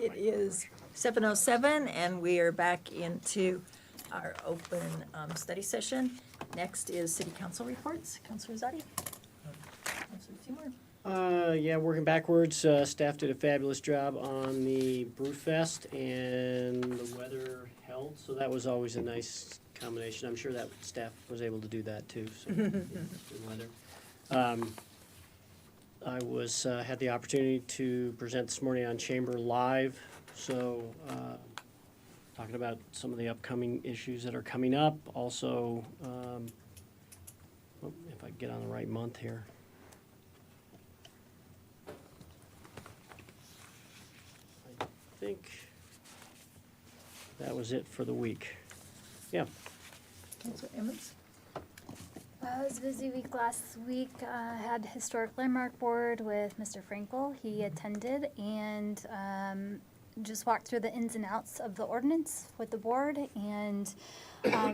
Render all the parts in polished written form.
It is 7:07, and we are back into our open study session. Next is city council reports. Councilor Zadi. Councilor Seymour. Yeah, working backwards, staff did a fabulous job on the Brewfest, and the weather held, so that was always a nice combination. I'm sure that staff was able to do that too, so, good weather. I had the opportunity to present this morning on Chamber Live, so, talking about some of the upcoming issues that are coming up. Also, if I get on the right month here. I think that was it for the week. Yeah. Councilor Emmons. It was a busy week last week. Had Historic Landmark Board with Mr. Frankel. He attended and just walked through the ins and outs of the ordinance with the board and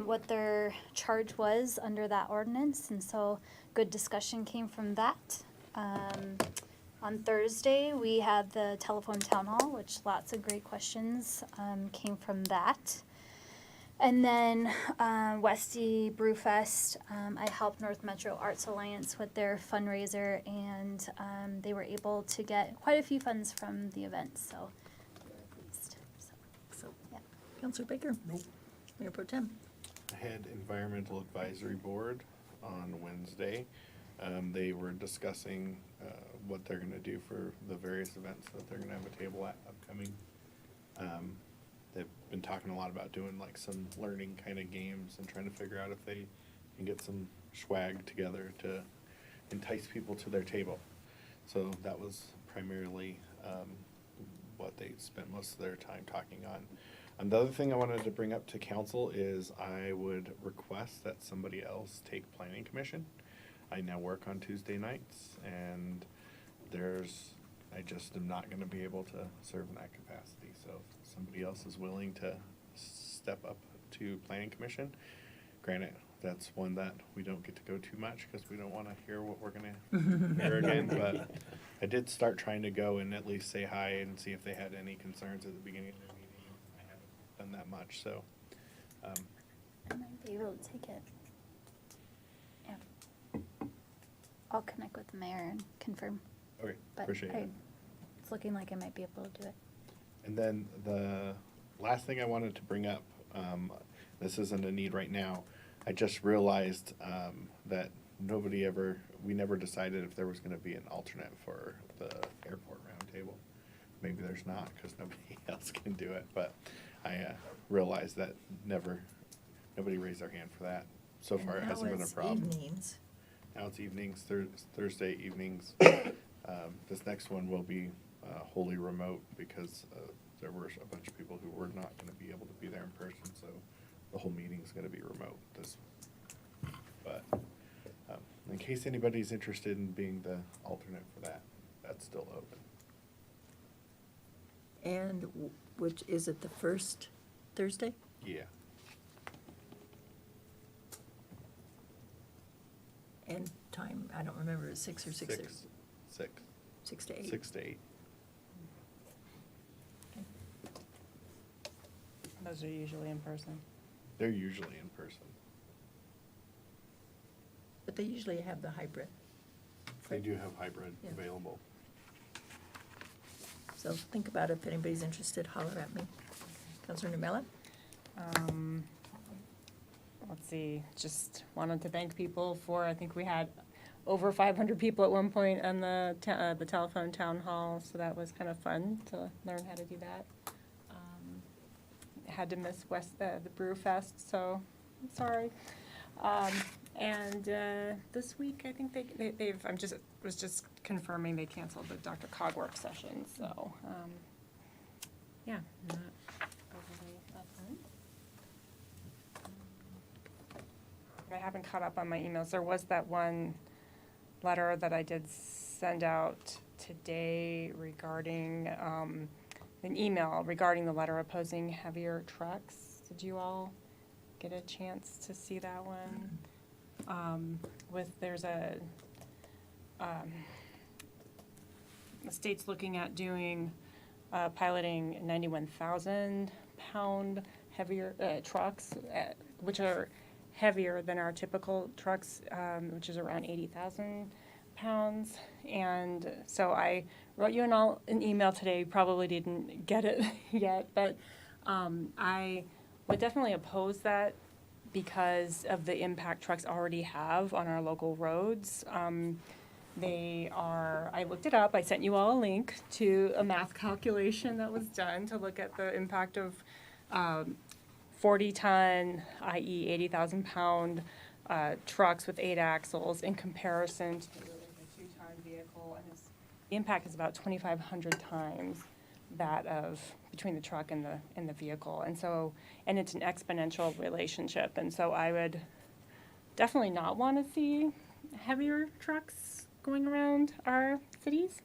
what their charge was under that ordinance. And so good discussion came from that. On Thursday, we had the telephone town hall, which lots of great questions came from that. And then Westy Brewfest, I helped North Metro Arts Alliance with their fundraiser, and they were able to get quite a few funds from the event, so we were pleased. So, yeah. Councilor Baker. Nope. Mayor Pro Tem. I had Environmental Advisory Board on Wednesday. They were discussing what they're gonna do for the various events that they're gonna have a table at upcoming. They've been talking a lot about doing like some learning kind of games and trying to figure out if they can get some swag together to entice people to their table. So that was primarily what they spent most of their time talking on. And the other thing I wanted to bring up to council is I would request that somebody else take planning commission. I now work on Tuesday nights, and I just am not gonna be able to serve in that capacity. So if somebody else is willing to step up to planning commission, granted, that's one that we don't get to go too much because we don't wanna hear what we're gonna hear again, but I did start trying to go and at least say hi and see if they had any concerns at the beginning of the meeting. I haven't done that much, so. I might be able to take it. Yeah. I'll connect with the mayor and confirm. Okay, But appreciate it. It's looking like I might be able to do it. And then the last thing I wanted to bring up, this isn't a need right now. I just realized that we never decided if there was gonna be an alternate for the airport roundtable. Maybe there's not, because nobody else can do it, but I realized that nobody raised their hand for that. So far, it hasn't been a problem. Now it's evenings. Now it's evenings, Thursday evenings. This next one will be wholly remote because there were a bunch of people who were not going to be able to be there in person, so the whole meeting's going to be remote. But in case anybody's interested in being the alternate for that, that's still open. And which, is it the first Thursday? Yeah. And time, I don't remember, is 6 or 6? 6. 6 to 8? 6 to 8. Okay. Those are usually in person. They're usually in person. But they usually have the hybrid. They do have hybrid Yeah. available. So think about it. If anybody's interested, holler at me. Councilor Numella? Let's see, just wanted to thank people for, I think we had over 500 people at one point on the telephone town hall, so that was kind of fun to learn how to do that. Had to miss the Brewfest, so I'm sorry. And this week, I think they've, was just confirming they canceled the Dr. Cogwork session, so, yeah, not overly that fun. I haven't caught up on my emails. There was that one letter that I did send out today regarding, an email regarding the letter opposing heavier trucks. Did you all get a chance to see that one? There's the state's looking at doing piloting 91,000-pound heavier trucks, which are heavier than our typical trucks, which is around 80,000 pounds. And so I wrote you an email today. You probably didn't get it yet, but I would definitely oppose that because of the impact trucks already have on our local roads. I looked it up, I sent you all a link to a math calculation that was done to look at the impact of 40-ton, i.e. 80,000-pound trucks with 8 axles in comparison to a 2-ton vehicle. And the impact is about 2,500 times that of between the truck and the vehicle. And so, and it's an exponential relationship. And so I would definitely not want to see heavier trucks going around our cities.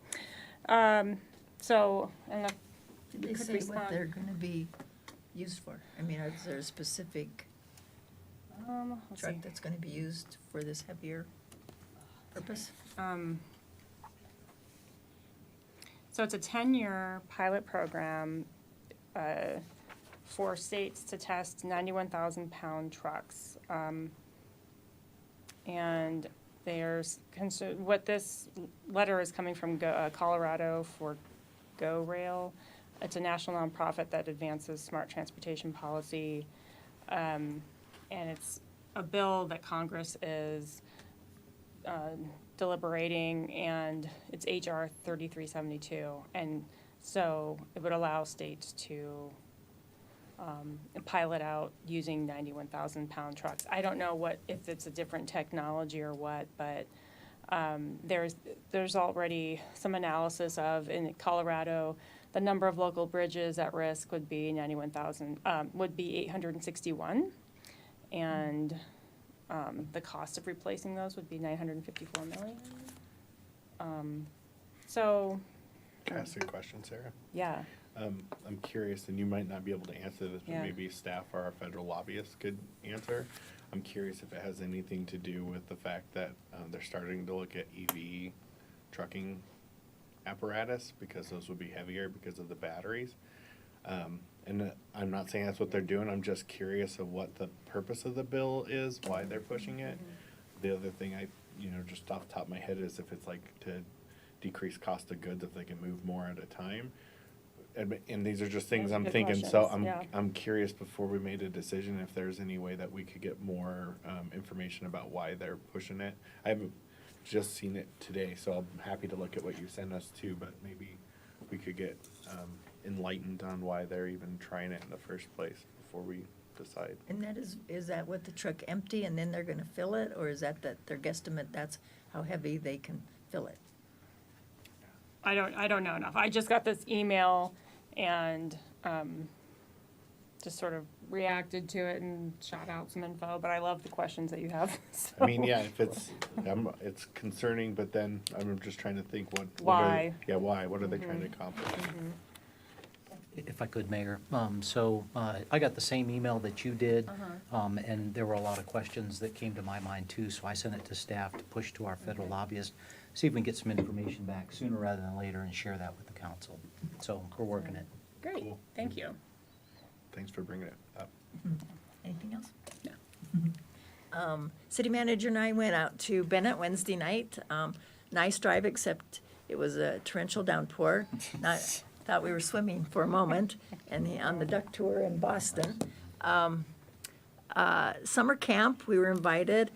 So, I don't know. Did they Could say respond. what they're gonna be used for? I mean, is there a specific Let's truck see. that's gonna be used for this heavier purpose? So it's a 10-year pilot program for states to test 91,000-pound trucks. And what this letter is coming from Colorado for Go Rail. It's a national nonprofit that advances smart transportation policy. And it's a bill that Congress is deliberating, and it's HR 3372. And so it would allow states to pilot out using 91,000-pound trucks. I don't know if it's a different technology or what, but there's already some analysis of, in Colorado, the number of local bridges at risk would be 861, and the cost of replacing those would be $954 million. So, Can I ask you a question, Sarah? yeah. I'm curious, and you might not be able to answer this, but Yeah. maybe staff or our federal lobbyists could answer. I'm curious if it has anything to do with the fact that they're starting to look at EV trucking apparatus, because those would be heavier because of the batteries. And I'm not saying that's what they're doing, I'm just curious of what the purpose of the bill is, why they're pushing it. The other thing just off the top of my head is if it's like to decrease cost of goods, if they can move more at a time. And these are just things Those are I'm good thinking, so questions, yeah. I'm curious before we made a decision if there's any way that we could get more information about why they're pushing it. I haven't just seen it today, so I'm happy to look at what you sent us too, but maybe we could get enlightened on why they're even trying it in the first place before we decide. And that is that what the truck empty and then they're gonna fill it, or is that their guesstimate, that's how heavy they can fill it? I don't know enough. I just got this email and just sort of reacted to it and shot out some info, but I love the questions that you have. I mean, yeah, if it's concerning, but then I'm just trying to think Why? Why? What are they trying to accomplish? If I could, Mayor. I got the same email that you did, and there were a lot of questions that came to my mind too, so I sent it to staff to push to our federal lobbyists, see if we can get some information back sooner rather than later and share that with the council. So we're working it. Great, Cool. thank you. Thanks for bringing it up. Anything else? No. City manager and I went out to Bennett Wednesday night. Nice drive, except it was a torrential downpour. Thought we were swimming for a moment, and on the duck tour in Boston. Summer camp, we were invited.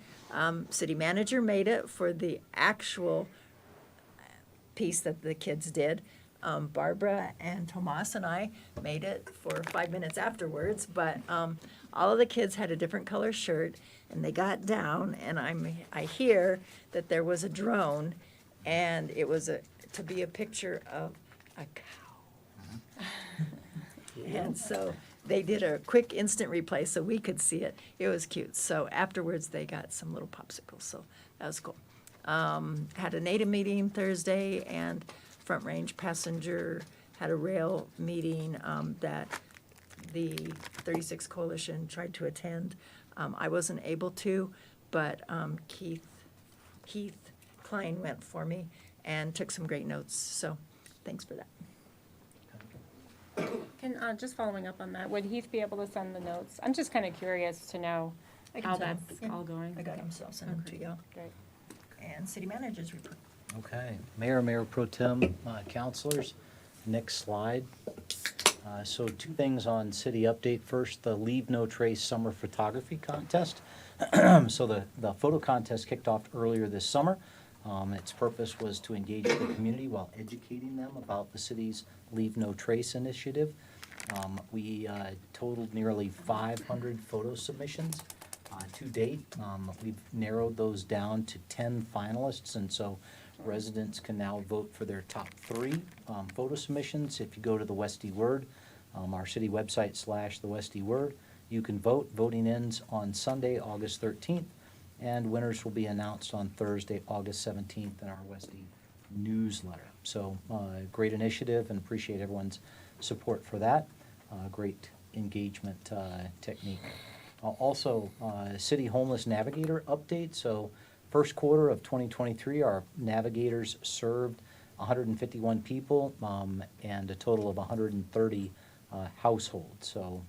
City manager made it for the actual piece that the kids did. Barbara and Tomas and I made it for 5 minutes afterwards, but all of the kids had a different color shirt, and they got down, and I hear that there was a drone, and it was to be a picture of a cow. And so they did a quick instant replay so we could see it. It was cute. So afterwards, they got some little popsicles, so that was cool. Had a NADA meeting Thursday, and Front Range Passenger had a rail meeting that the 36 Coalition tried to attend. I wasn't able to, but Keith Klein went for me and took some great notes, so thanks for that. Just following up on that, would Heath be able to send the notes? I'm just kind of curious to know I can how send 'em. that's Yeah. all going. I got them, so I'll send them to Okay. you. Great. And city managers report. Okay, Mayor Pro Tem, councilors, next slide. So two things on city update. First, the Leave No Trace Summer Photography Contest. So the photo contest kicked off earlier this summer. Its purpose was to engage the community while educating them about the city's Leave No Trace initiative. We totaled nearly 500 photo submissions to date. We've narrowed those down to 10 finalists, and so residents can now vote for their top 3 photo submissions. If you go to the Westy Word, our city website / the Westy Word, you can vote. Voting ends on Sunday, August 13th, and winners will be announced on Thursday, August 17th in our Westy newsletter. So, great initiative, and appreciate everyone's support for that. Great engagement technique. Also, City Homeless Navigator update. So, first quarter of 2023, our navigators served 151 people and a total of 130 households. So,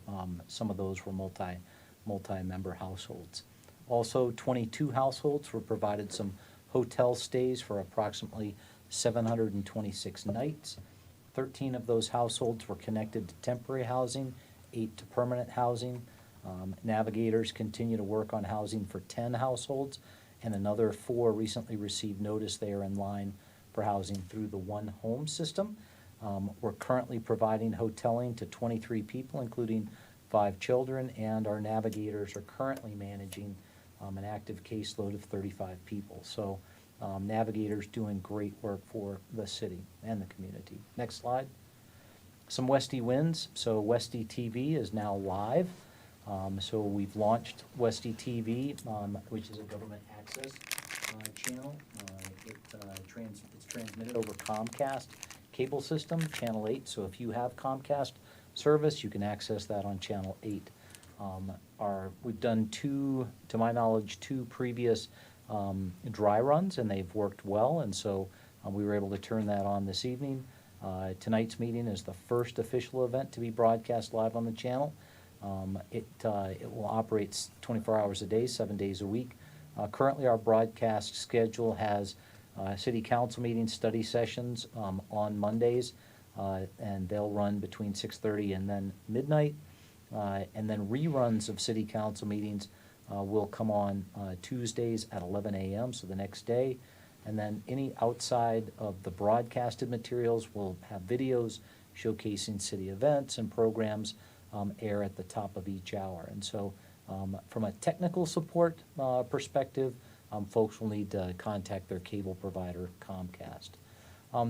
some of those were multi-member households. Also, 22 households were provided some hotel stays for approximately 726 nights. 13 of those households were connected to temporary housing, 8 to permanent housing. Navigators continue to work on housing for 10 households, and another 4 recently received notice they are in line for housing through the One Home system. We're currently providing hoteling to 23 people, including 5 children, and our navigators are currently managing an active caseload of 35 people. So navigators doing great work for the city and the community. Next slide. Some Westy wins. So Westy TV is now live. So we've launched Westy TV, which is a government access channel. It's transmitted over Comcast cable system, Channel 8. So if you have Comcast service, you can access that on Channel 8. We've done to my knowledge, 2 previous dry runs, and they've worked well, and so we were able to turn that on this evening. Tonight's meeting is the first official event to be broadcast live on the channel. It will operate 24 hours a day, 7 days a week. Currently, our broadcast schedule has city council meetings, study sessions on Mondays, and they'll run between 6:30 and then midnight. And then reruns of city council meetings will come on Tuesdays at 11 a.m., so the next day. And then any outside of the broadcasted materials will have videos showcasing city events and programs air at the top of each hour. And so from a technical support perspective, folks will need to contact their cable provider, Comcast.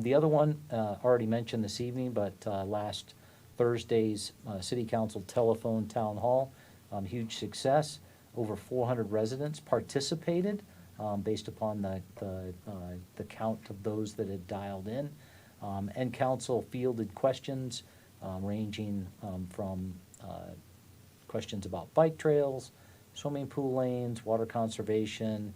The other one, already mentioned this evening, but last Thursday's City Council telephone town hall, huge success. Over 400 residents participated based upon the count of those that had dialed in. And council fielded questions ranging from questions about bike trails, swimming pool lanes, water conservation,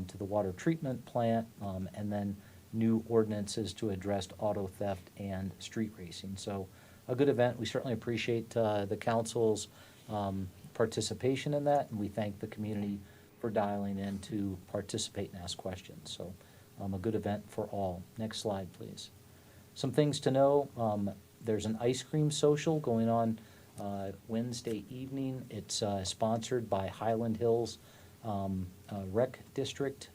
to the water treatment plant, and then new ordinances to address auto theft and street racing. So a good event. We certainly appreciate the council's participation in that, and we thank the community for dialing in to participate and ask questions. So a good event for all. Next slide, please. Some things to know. There's an ice cream social going on Wednesday evening. It's sponsored by Highland Hills Rec District,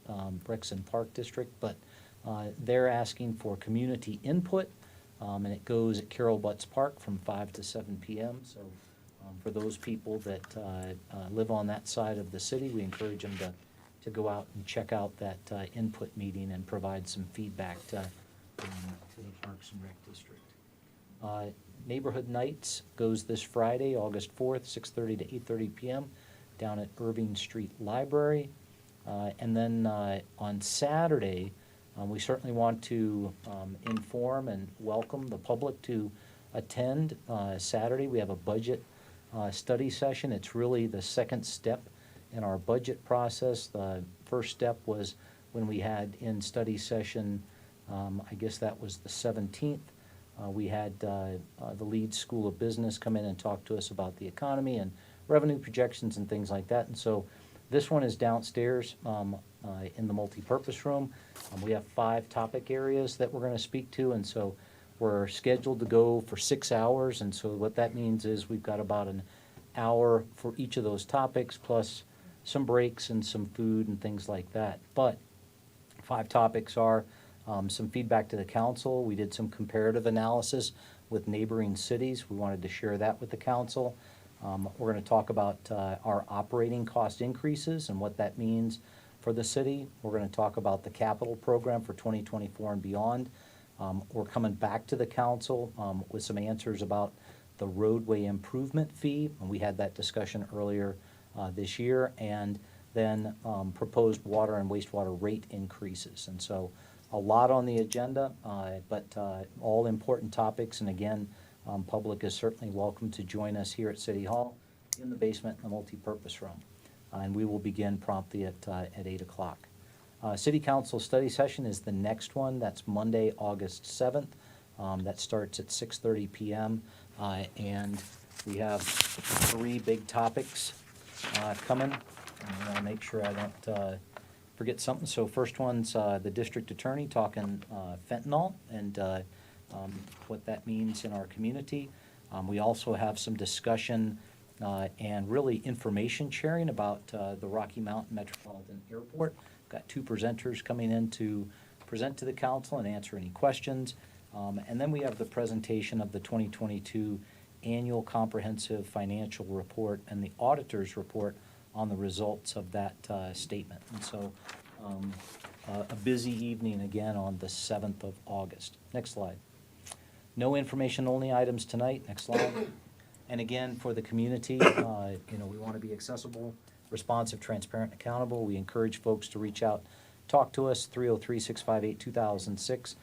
Recs and Park District, but they're asking for community input, and it goes at Carol Butts Park from 5 to 7 p.m. So for those people that live on that side of the city, we encourage them to go out and check out that input meeting and provide some feedback to the Parks and Rec District. Neighborhood Nights goes this Friday, August 4th, 6:30 to 8:30 p.m. down at Irving Street Library. And then on Saturday, we certainly want to inform and welcome the public to attend. Saturday, we have a budget study session. It's really the second step in our budget process. The first step was when we had in study session, I guess that was the 17th, We had the Leeds School of Business come in and talk to us about the economy and revenue projections and things like that. And so this one is downstairs in the multipurpose room. We have 5 topic areas that we're going to speak to, and so we're scheduled to go for 6 hours. And so what that means is we've got about an hour for each of those topics, plus some breaks and some food and things like that. But 5 topics are some feedback to the council. We did some comparative analysis with neighboring cities. We wanted to share that with the council. We're going to talk about our operating cost increases and what that means for the city. We're going to talk about the capital program for 2024 and beyond. We're coming back to the council with some answers about the roadway improvement fee, and we had that discussion earlier this year, and then proposed water and wastewater rate increases. And so a lot on the agenda, but all important topics. And again, public is certainly welcome to join us here at City Hall in the basement in the multipurpose room. And we will begin promptly at 8 o'clock. City Council study session is the next one. That's Monday, August 7th. That starts at 6:30 p.m. And we have 3 big topics coming. I want to make sure I don't forget something. So first one's the district attorney talking fentanyl and what that means in our community. We also have some discussion and really information sharing about the Rocky Mountain Metropolitan Airport. Got 2 presenters coming in to present to the council and answer any questions. And then we have the presentation of the 2022 Annual Comprehensive Financial Report and the Auditor's Report on the results of that statement. And so a busy evening again on the 7th of August. Next slide. No information-only items tonight. Next slide. And again, for the community, we want to be accessible, responsive, transparent, and accountable. We encourage folks to reach out, talk to us, 303-658-2006.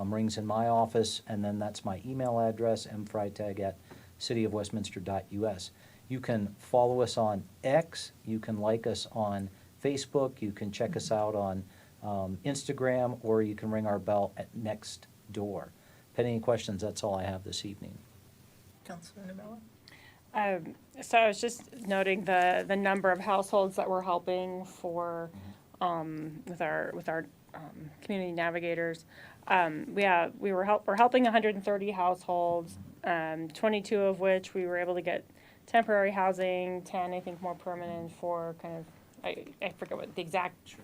Rings in my office, and then that's my email address, mfreitag@cityofwestminster.us. You can follow us on X, you can like us on Facebook, you can check us out on Instagram, or you can ring our bell at next door. Pending any questions, that's all I have this evening. Councilor Novella? So I was just noting the number of households that we're helping for, with our community navigators. We're helping 130 households, 22 of which we were able to get temporary housing, 10 I think more permanent for kind of, I forget what the exact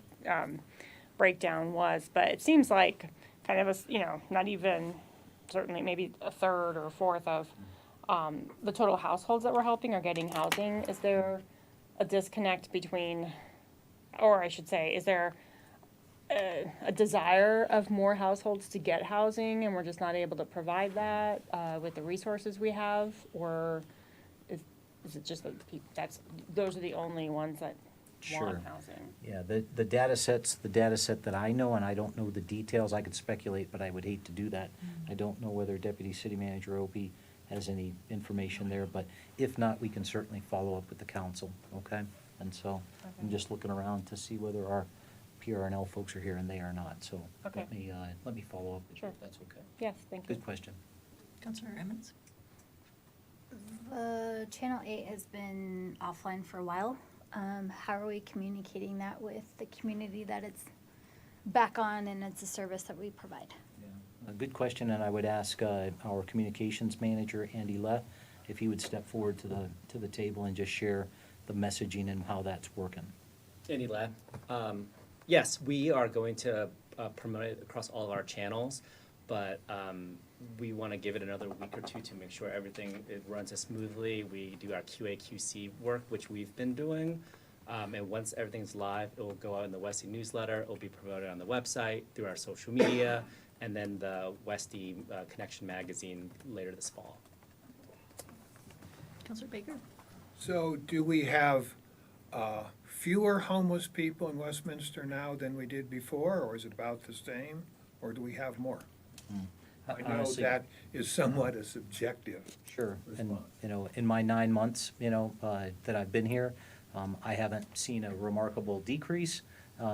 breakdown was, but it seems like kind of not even, certainly maybe a third or a fourth of the total households that we're helping are getting housing. Is there a disconnect between, or I should say, is there a desire of more households to get housing and we're just not able to provide that with the resources we have? Or is it just that those are the only ones that want housing? Yeah, the data set that I know, and I don't know the details, I could speculate, but I would hate to do that. I don't know whether Deputy City Manager Opie has any information there, but if not, we can certainly follow up with the council, okay? And so I'm just looking around to see whether our PRNL folks are here, and they are not, so Okay. let me follow up with you Sure. if that's okay. Yes, thank you. Good question. Councilor Emmons? Channel 8 has been offline for a while. How are we communicating that with the community that it's back on and it's a service that we provide? A good question, and I would ask our communications manager, Andy Le, if he would step forward to the table and just share the messaging and how that's working. Andy Lab. Yes, we are going to promote it across all of our channels, but we want to give it another week or two to make sure it runs as smoothly. We do our QA/QC work, which we've been doing, and once everything's live, it will go out in the Westie newsletter. It will be promoted on the website, through our social media, and then the Westie Connection magazine later this fall. Councilor Baker? So do we have fewer homeless people in Westminster now than we did before, or is it about the same, or do we have more? I know Honestly, that is somewhat a subjective. Sure, and, response. in my 9 months, that I've been here, I haven't seen a remarkable decrease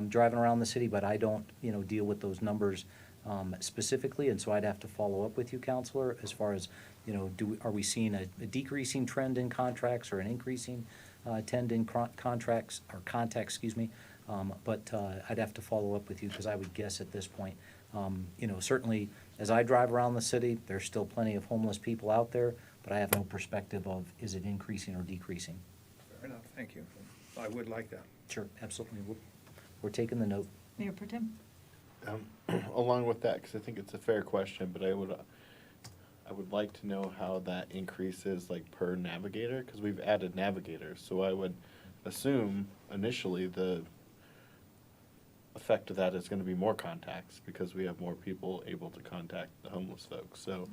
driving around the city, but I don't, deal with those numbers specifically, and so I'd have to follow up with you, Counselor, as far as, you know, are we seeing a decreasing trend in contracts or an increasing trend in contracts, or contacts, excuse me? But I'd have to follow up with you, because I would guess at this point, you know, certainly as I drive around the city, there's still plenty of homeless people out there, but I have no perspective of, is it increasing or decreasing? Fair enough, thank you. I would like that. Sure, absolutely. We're taking the note. Mayor Pro Tem? Along with that, because I think it's a fair question, but I would like to know how that increases like per navigator, because we've added navigators. So I would assume initially the effect of that is going to be more contacts, because we have more people able to contact the homeless folks. So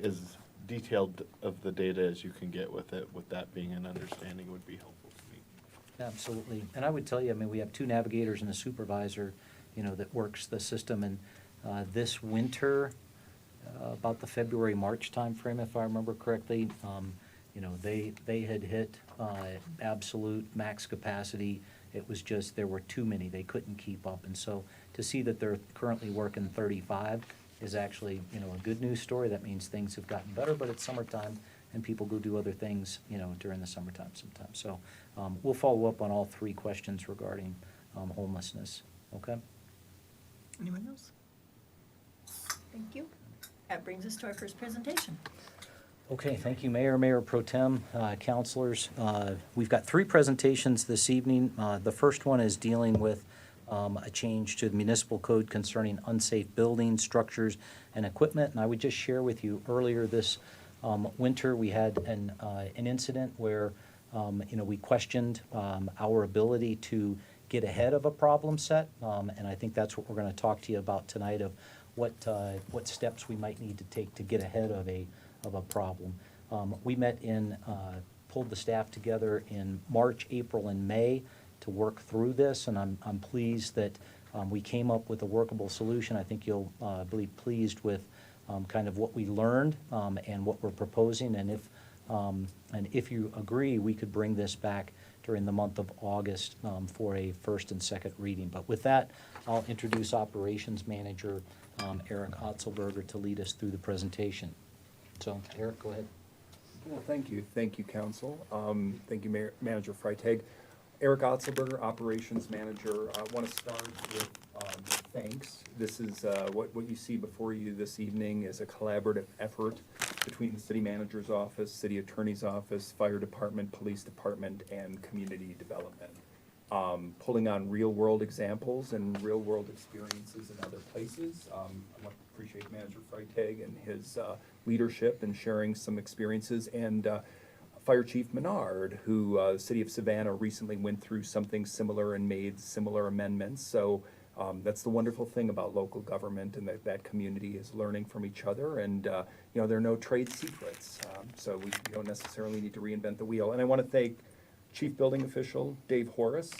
as detailed of the data as you can get with it, with that being an understanding, would be helpful to me. Absolutely. And I would tell you, I mean, we have 2 navigators and a supervisor, you know, that works the system. And this winter, about the February, March timeframe, if I remember correctly, you know, they had hit absolute max capacity. It was just, there were too many. They couldn't keep up. And so to see that they're currently working 35 is actually, you know, a good news story. That means things have gotten better, but it's summertime and people go do other things, you know, during the summertime sometimes. So we'll follow up on all 3 questions regarding homelessness, okay? Anyone else? Thank you. That brings us to our first presentation. Okay, thank you, Mayor, Mayor Pro Tem, councilors. We've got 3 presentations this evening. The first one is dealing with a change to the municipal code concerning unsafe buildings, structures, and equipment. And I would just share with you, earlier this winter, we had an incident where, you know, we questioned our ability to get ahead of a problem set. And I think that's what we're going to talk to you about tonight, of what steps we might need to take to get ahead of a problem. We met pulled the staff together in March, April, and May to work through this, and I'm pleased that we came up with a workable solution. I think you'll be pleased with kind of what we learned and what we're proposing, and if you agree, we could bring this back during the month of August for a first and second reading. But with that, I'll introduce Operations Manager Eric Otzelberger to lead us through the presentation. So, Eric, go ahead. Well, thank you, Council. Thank you, Manager Freitag. Eric Otzelberger, Operations Manager. I want to start with thanks. This is what you see before you this evening is a collaborative effort between the City Manager's Office, City Attorney's Office, Fire Department, Police Department, and Community Development. Pulling on real-world examples and real-world experiences in other places. I want to appreciate Manager Freitag and his leadership in sharing some experiences, and Fire Chief Menard, who the City of Savannah recently went through something similar and made similar amendments. So that's the wonderful thing about local government, and that community is learning from each other, and you know, there are no trade secrets. So we don't necessarily need to reinvent the wheel. And I want to thank Chief Building Official Dave Horace.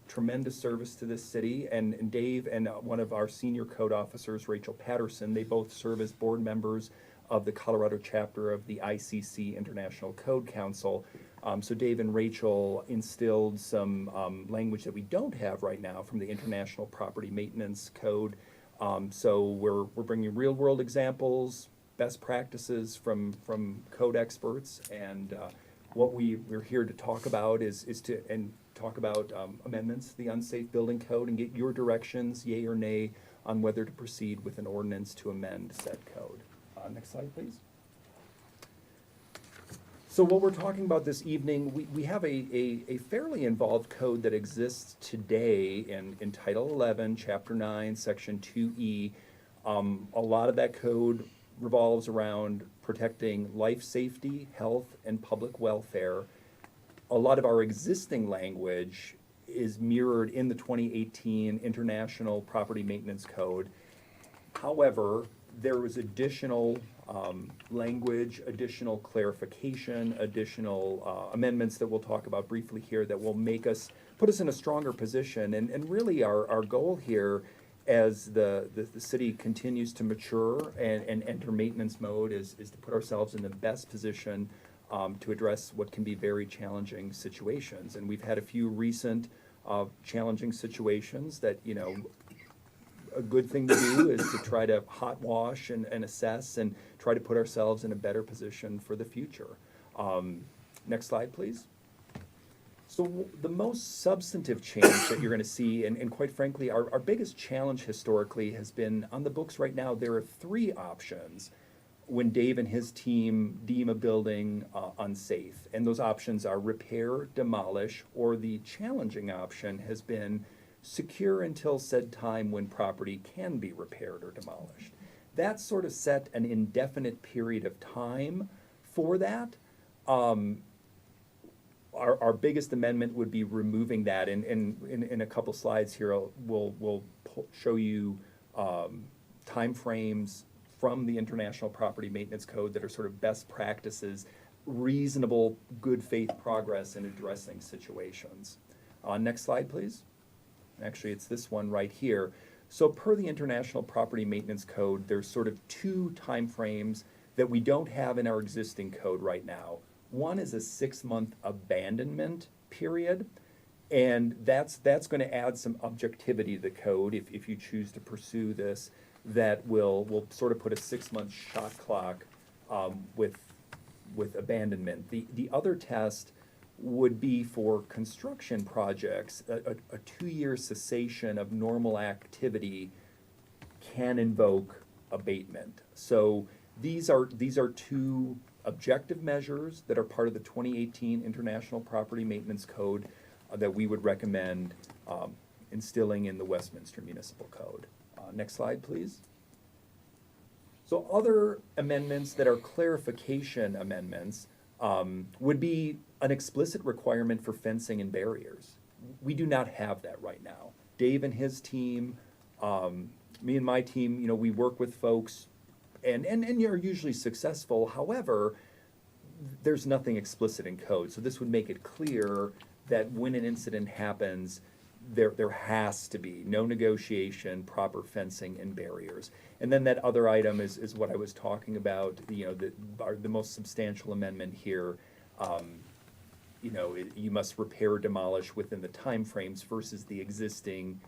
Tremendous service to this city, and Dave and one of our senior code officers, Rachel Patterson, they both serve as board members of the Colorado chapter of the ICC, International Code Council. So Dave and Rachel instilled some language that we don't have right now from the International Property Maintenance Code. So we're bringing real world examples, best practices from code experts, and what we're here to talk about is to talk about amendments to the unsafe building code and get your directions, yay or nay, on whether to proceed with an ordinance to amend said code. Next slide, please. So what we're talking about this evening, we have a fairly involved code that exists today in Title 11, Chapter 9, Section 2E. A lot of that code revolves around protecting life safety, health, and public welfare. A lot of our existing language is mirrored in the 2018 International Property Maintenance Code. However, there was additional language, additional clarification, additional amendments that we'll talk about briefly here that will put us in a stronger position. And really our goal here, as the city continues to mature and enter maintenance mode, is to put ourselves in the best position to address what can be very challenging situations. And we've had a few recent challenging situations that, you know, a good thing to do is to try to hot wash and assess and try to put ourselves in a better position for the future. Next slide, please. So the most substantive change that you're going to see, and quite frankly, our biggest challenge historically has been on the books right now. There are 3 options when Dave and his team deem a building unsafe. And those options are repair, demolish, or the challenging option has been secure until said time when property can be repaired or demolished. That sort of set an indefinite period of time for that. Our biggest amendment would be removing that, and in a couple slides here, we'll show you timeframes from the International Property Maintenance Code that are sort of best practices, reasonable, good faith progress in addressing situations. Next slide, please. Actually, it's this one right here. So per the International Property Maintenance Code, there's sort of 2 timeframes that we don't have in our existing code right now. One is a 6-month abandonment period, and that's going to add some objectivity to the code if you choose to pursue this. That will sort of put a 6-month shot clock with abandonment. The other test would be for construction projects. A 2-year cessation of normal activity can invoke abatement. So these are 2 objective measures that are part of the 2018 International Property Maintenance Code that we would recommend instilling in the Westminster Municipal Code. Next slide, please. So other amendments that are clarification amendments would be an explicit requirement for fencing and barriers. We do not have that right now. Dave and his team, me and my team, we work with folks and you're usually successful. However, there's nothing explicit in code. So this would make it clear that when an incident happens, there has to be no negotiation, proper fencing and barriers. And then that other item is what I was talking about, the most substantial amendment here. You must repair or demolish within the timeframes versus the existing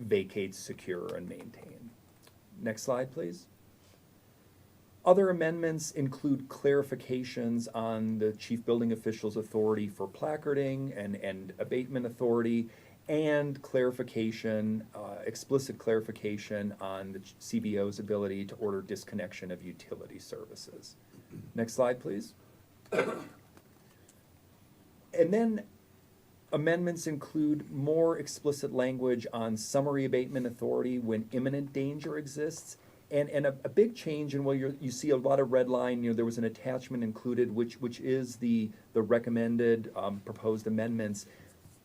vacate, secure, and maintain. Next slide, please. Other amendments include clarifications on the chief building official's authority for placarding and abatement authority, and clarification, explicit clarification on the CBO's ability to order disconnection of utility services. Next slide, please. And then amendments include more explicit language on summary abatement authority when imminent danger exists. And a big change, and you see a lot of red line, there was an attachment included, which is the recommended proposed amendments.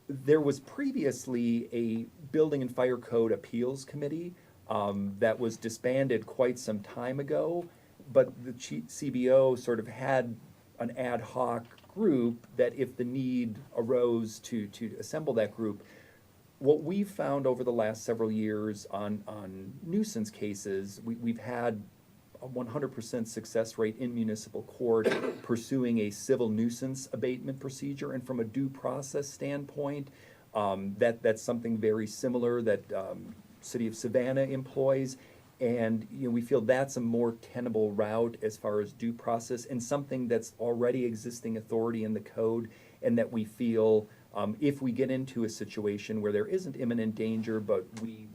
There was previously a Building and Fire Code Appeals Committee that was disbanded quite some time ago, but the CBO sort of had an ad hoc group that if the need arose to assemble that group. What we've found over the last several years on nuisance cases, we've had a 100% success rate in municipal court pursuing a civil nuisance abatement procedure. And from a due process standpoint, that's something very similar that City of Savannah employs. And we feel that's a more tenable route as far as due process and something that's already existing authority in the code, and that we feel if we get into a situation where there isn't imminent danger, but we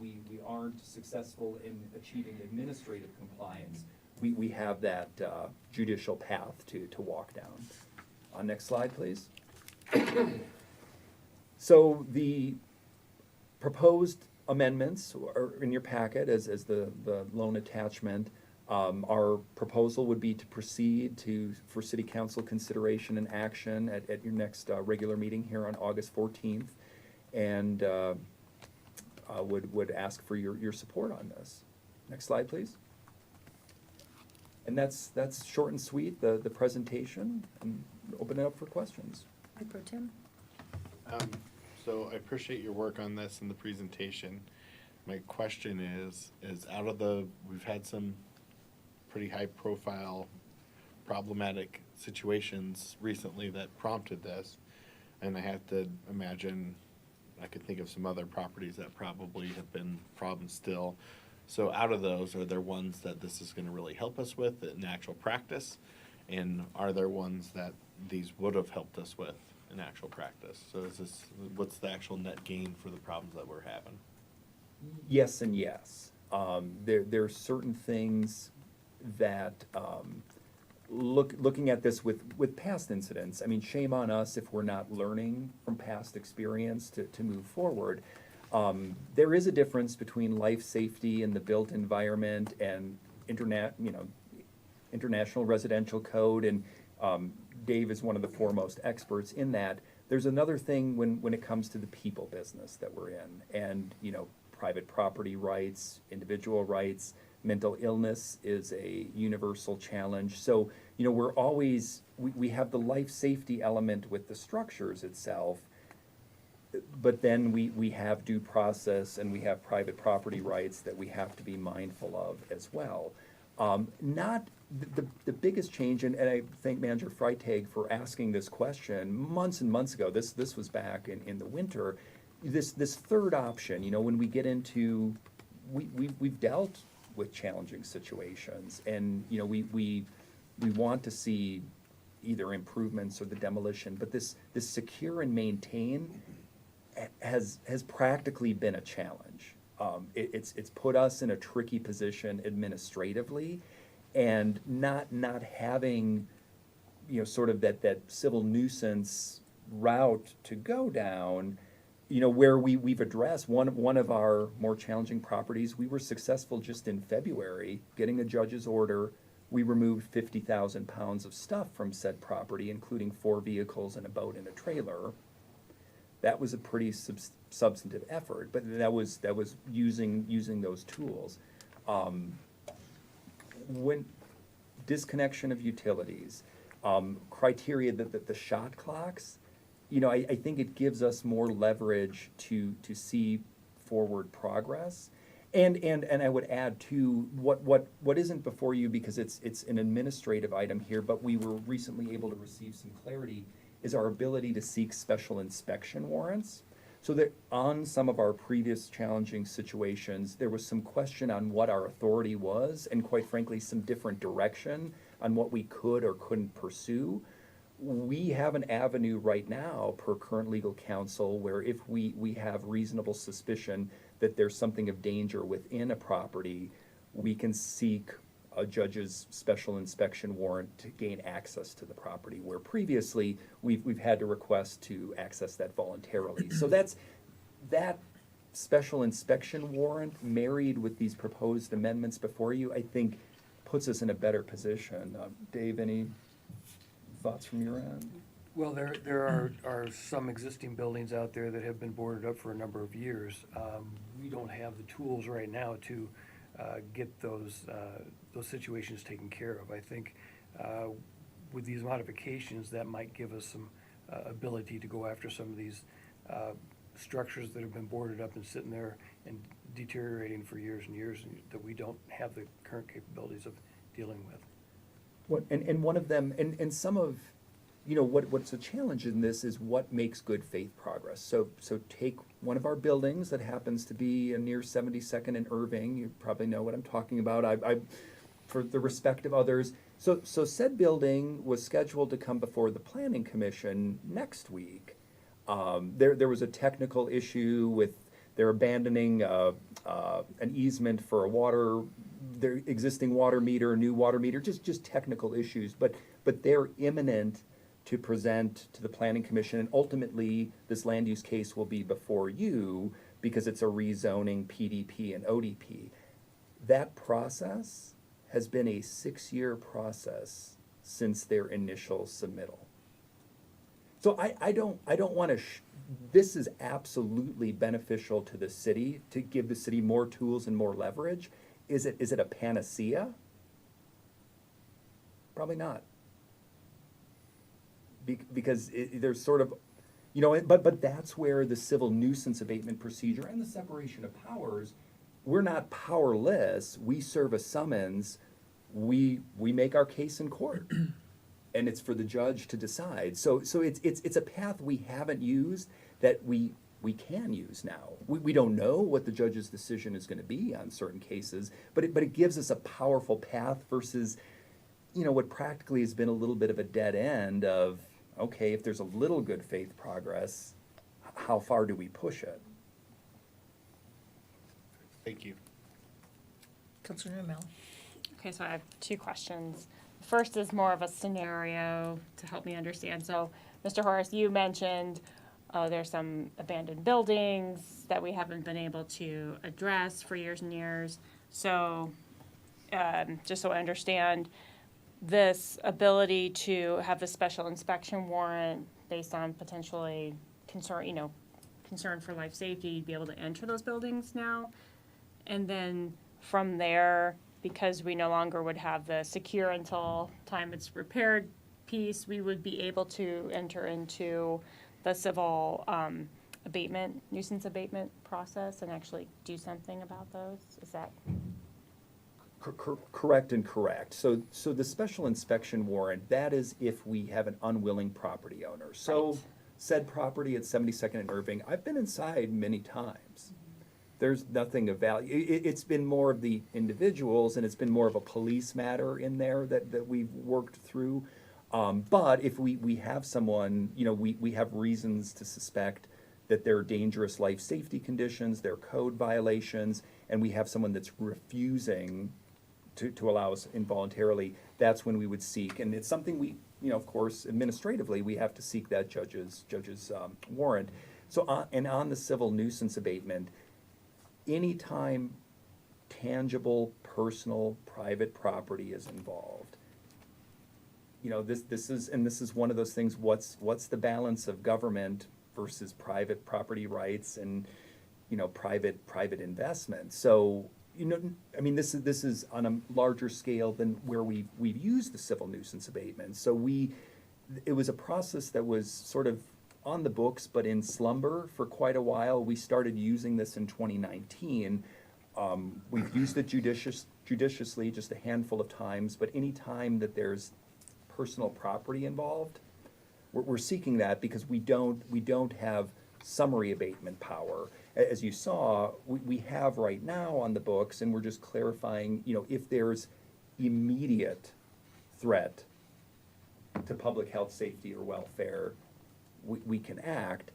aren't successful in achieving administrative compliance, we have that judicial path to walk down. Next slide, please. So the proposed amendments are in your packet as the loan attachment. Our proposal would be to proceed for City Council consideration and action at your next regular meeting here on August 14th, and would ask for your support on this. Next slide, please. And that's short and sweet, the presentation, and open it up for questions. Pro Tim? So I appreciate your work on this and the presentation. My question is we've had some pretty high profile problematic situations recently that prompted this, and I have to imagine I could think of some other properties that probably have been problems still. So out of those, are there ones that this is gonna really help us with in actual practice? And are there ones that these would have helped us with in actual practice? So what's the actual net gain for the problems that we're having? Yes and yes. There are certain things that, looking at this with past incidents, I mean, shame on us if we're not learning from past experience to move forward. There is a difference between life safety and the built environment and international residential code, and Dave is one of the foremost experts in that. There's another thing when it comes to the people business that we're in, and, private property rights, individual rights. Mental illness is a universal challenge. So, we're always, we have the life safety element with the structures itself, but then we have due process and we have private property rights that we have to be mindful of as well. Not the biggest change, and I thank Manager Freitag for asking this question months and months ago. This was back in the winter. This third option, when we get into, we've dealt with challenging situations, and we want to see either improvements or the demolition, but this secure and maintain has practically been a challenge. It's put us in a tricky position administratively, and not having sort of that civil nuisance route to go down. Where we've addressed one of our more challenging properties, we were successful just in February getting a judge's order. We removed 50,000 pounds of stuff from said property, including 4 vehicles and a boat and a trailer. That was a pretty substantive effort, but that was using those tools. When disconnection of utilities, criteria that the shot clocks, I think it gives us more leverage to see forward progress. And I would add too, what isn't before you, because it's an administrative item here, but we were recently able to receive some clarity, is our ability to seek special inspection warrants. So that on some of our previous challenging situations, there was some question on what our authority was, and quite frankly, some different direction on what we could or couldn't pursue. We have an avenue right now per current legal counsel where if we have reasonable suspicion that there's something of danger within a property, we can seek a judge's special inspection warrant to gain access to the property, where previously we've had to request to access that voluntarily. So that special inspection warrant married with these proposed amendments before you, I think puts us in a better position. Dave, any thoughts from your end? Well, there are some existing buildings out there that have been boarded up for a number of years. We don't have the tools right now to get those situations taken care of. I think with these modifications, that might give us some ability to go after some of these structures that have been boarded up and sitting there and deteriorating for years and years, and that we don't have the current capabilities of dealing with. And one of them, and some of, what's a challenge in this is what makes good faith progress. So take one of our buildings that happens to be near 72nd and Irving. You probably know what I'm talking about. I for the respect of others. So said building was scheduled to come before the Planning Commission next week. There was a technical issue with they're abandoning an easement for their existing water meter, new water meter, just technical issues. But they're imminent to present to the Planning Commission, and ultimately this land use case will be before you because it's a rezoning PDP and ODP. That process has been a 6-year process since their initial submittal. So I don't want to, this is absolutely beneficial to the city, to give the city more tools and more leverage. Is it a panacea? Probably not. Because there's sort of, but that's where the civil nuisance abatement procedure and the separation of powers, we're not powerless. We serve a summons. We make our case in court. And it's for the judge to decide. So it's a path we haven't used that we we can use now. We don't know what the judge's decision is gonna be on certain cases, but it gives us a powerful path versus, what practically has been a little bit of a dead end of, okay, if there's a little good faith progress, how far do we push it? Thank you. Counselor Mel. Okay, so I have two questions. First is more of a scenario to help me understand. So, Mr. Horace, you mentioned there's some abandoned buildings that we haven't been able to address for years and years. So, just so I understand, this ability to have the special inspection warrant based on potentially concern for life safety, be able to enter those buildings now? And then from there, because we no longer would have the secure until time it's repaired piece, we would be able to enter into the civil nuisance abatement process and actually do something about those? Is that? Correct and correct. So the special inspection warrant, that is if we have an unwilling property owner. So Right. said property at 72nd and Irving, I've been inside many times. There's nothing of value. It's been more of the individuals, and it's been more of a police matter in there that we've worked through. But if we have someone, we have reasons to suspect that there are dangerous life safety conditions, there are code violations, and we have someone that's refusing to allow us involuntarily, that's when we would seek. And it's something we, of course, administratively, we have to seek that judge's warrant. So, on the civil nuisance abatement, anytime tangible, personal, private property is involved, this is one of those things, what's the balance of government versus private property rights and, private investment? So, this is on a larger scale than where we've used the civil nuisance abatement. So it was a process that was sort of on the books, but in slumber for quite a while. We started using this in 2019. We've used it judiciously just a handful of times, but any time that there's personal property involved, we're seeking that because we don't have summary abatement power. As you saw, we have right now on the books, and we're just clarifying, if there's immediate threat to public health, safety, or welfare, we can act.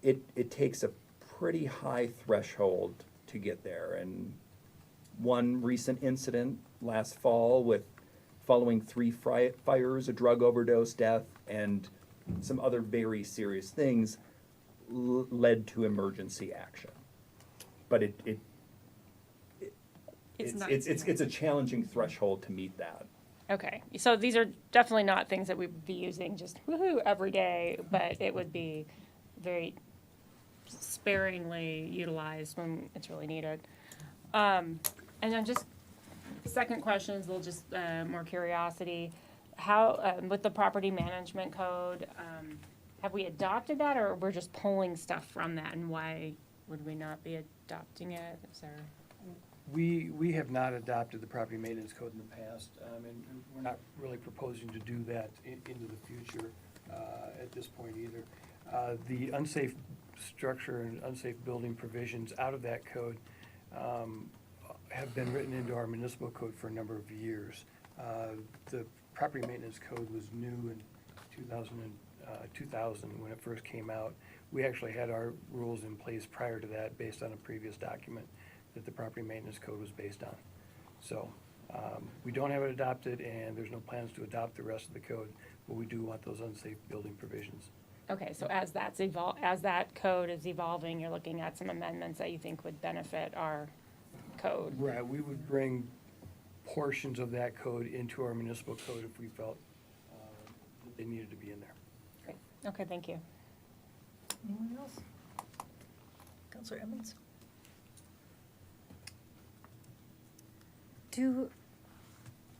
It takes a pretty high threshold to get there. And one recent incident last fall following 3 fires, a drug overdose death, and some other very serious things led to emergency action. But it's a challenging threshold to meet that. Okay, so these are definitely not things that we would be using just woohoo every day, but it would be very sparingly utilized when it's really needed. And then just second question is a little just more curiosity. How, with the property management code, have we adopted that, or we're just pulling stuff from that, and why would we not be adopting it? Is there? We have not adopted the property maintenance code in the past, and we're not really proposing to do that into the future at this point either. The unsafe structure and unsafe building provisions out of that code have been written into our municipal code for a number of years. The property maintenance code was new in 2000 when it first came out. We actually had our rules in place prior to that based on a previous document that the property maintenance code was based on. So we don't have it adopted, and there's no plans to adopt the rest of the code, but we do want those unsafe building provisions. Okay, so as that code is evolving, you're looking at some amendments that you think would benefit our code. Right, we would bring portions of that code into our municipal code if we felt that they needed to be in there. Great. Okay, thank you. Anyone else? Counselor Emmons?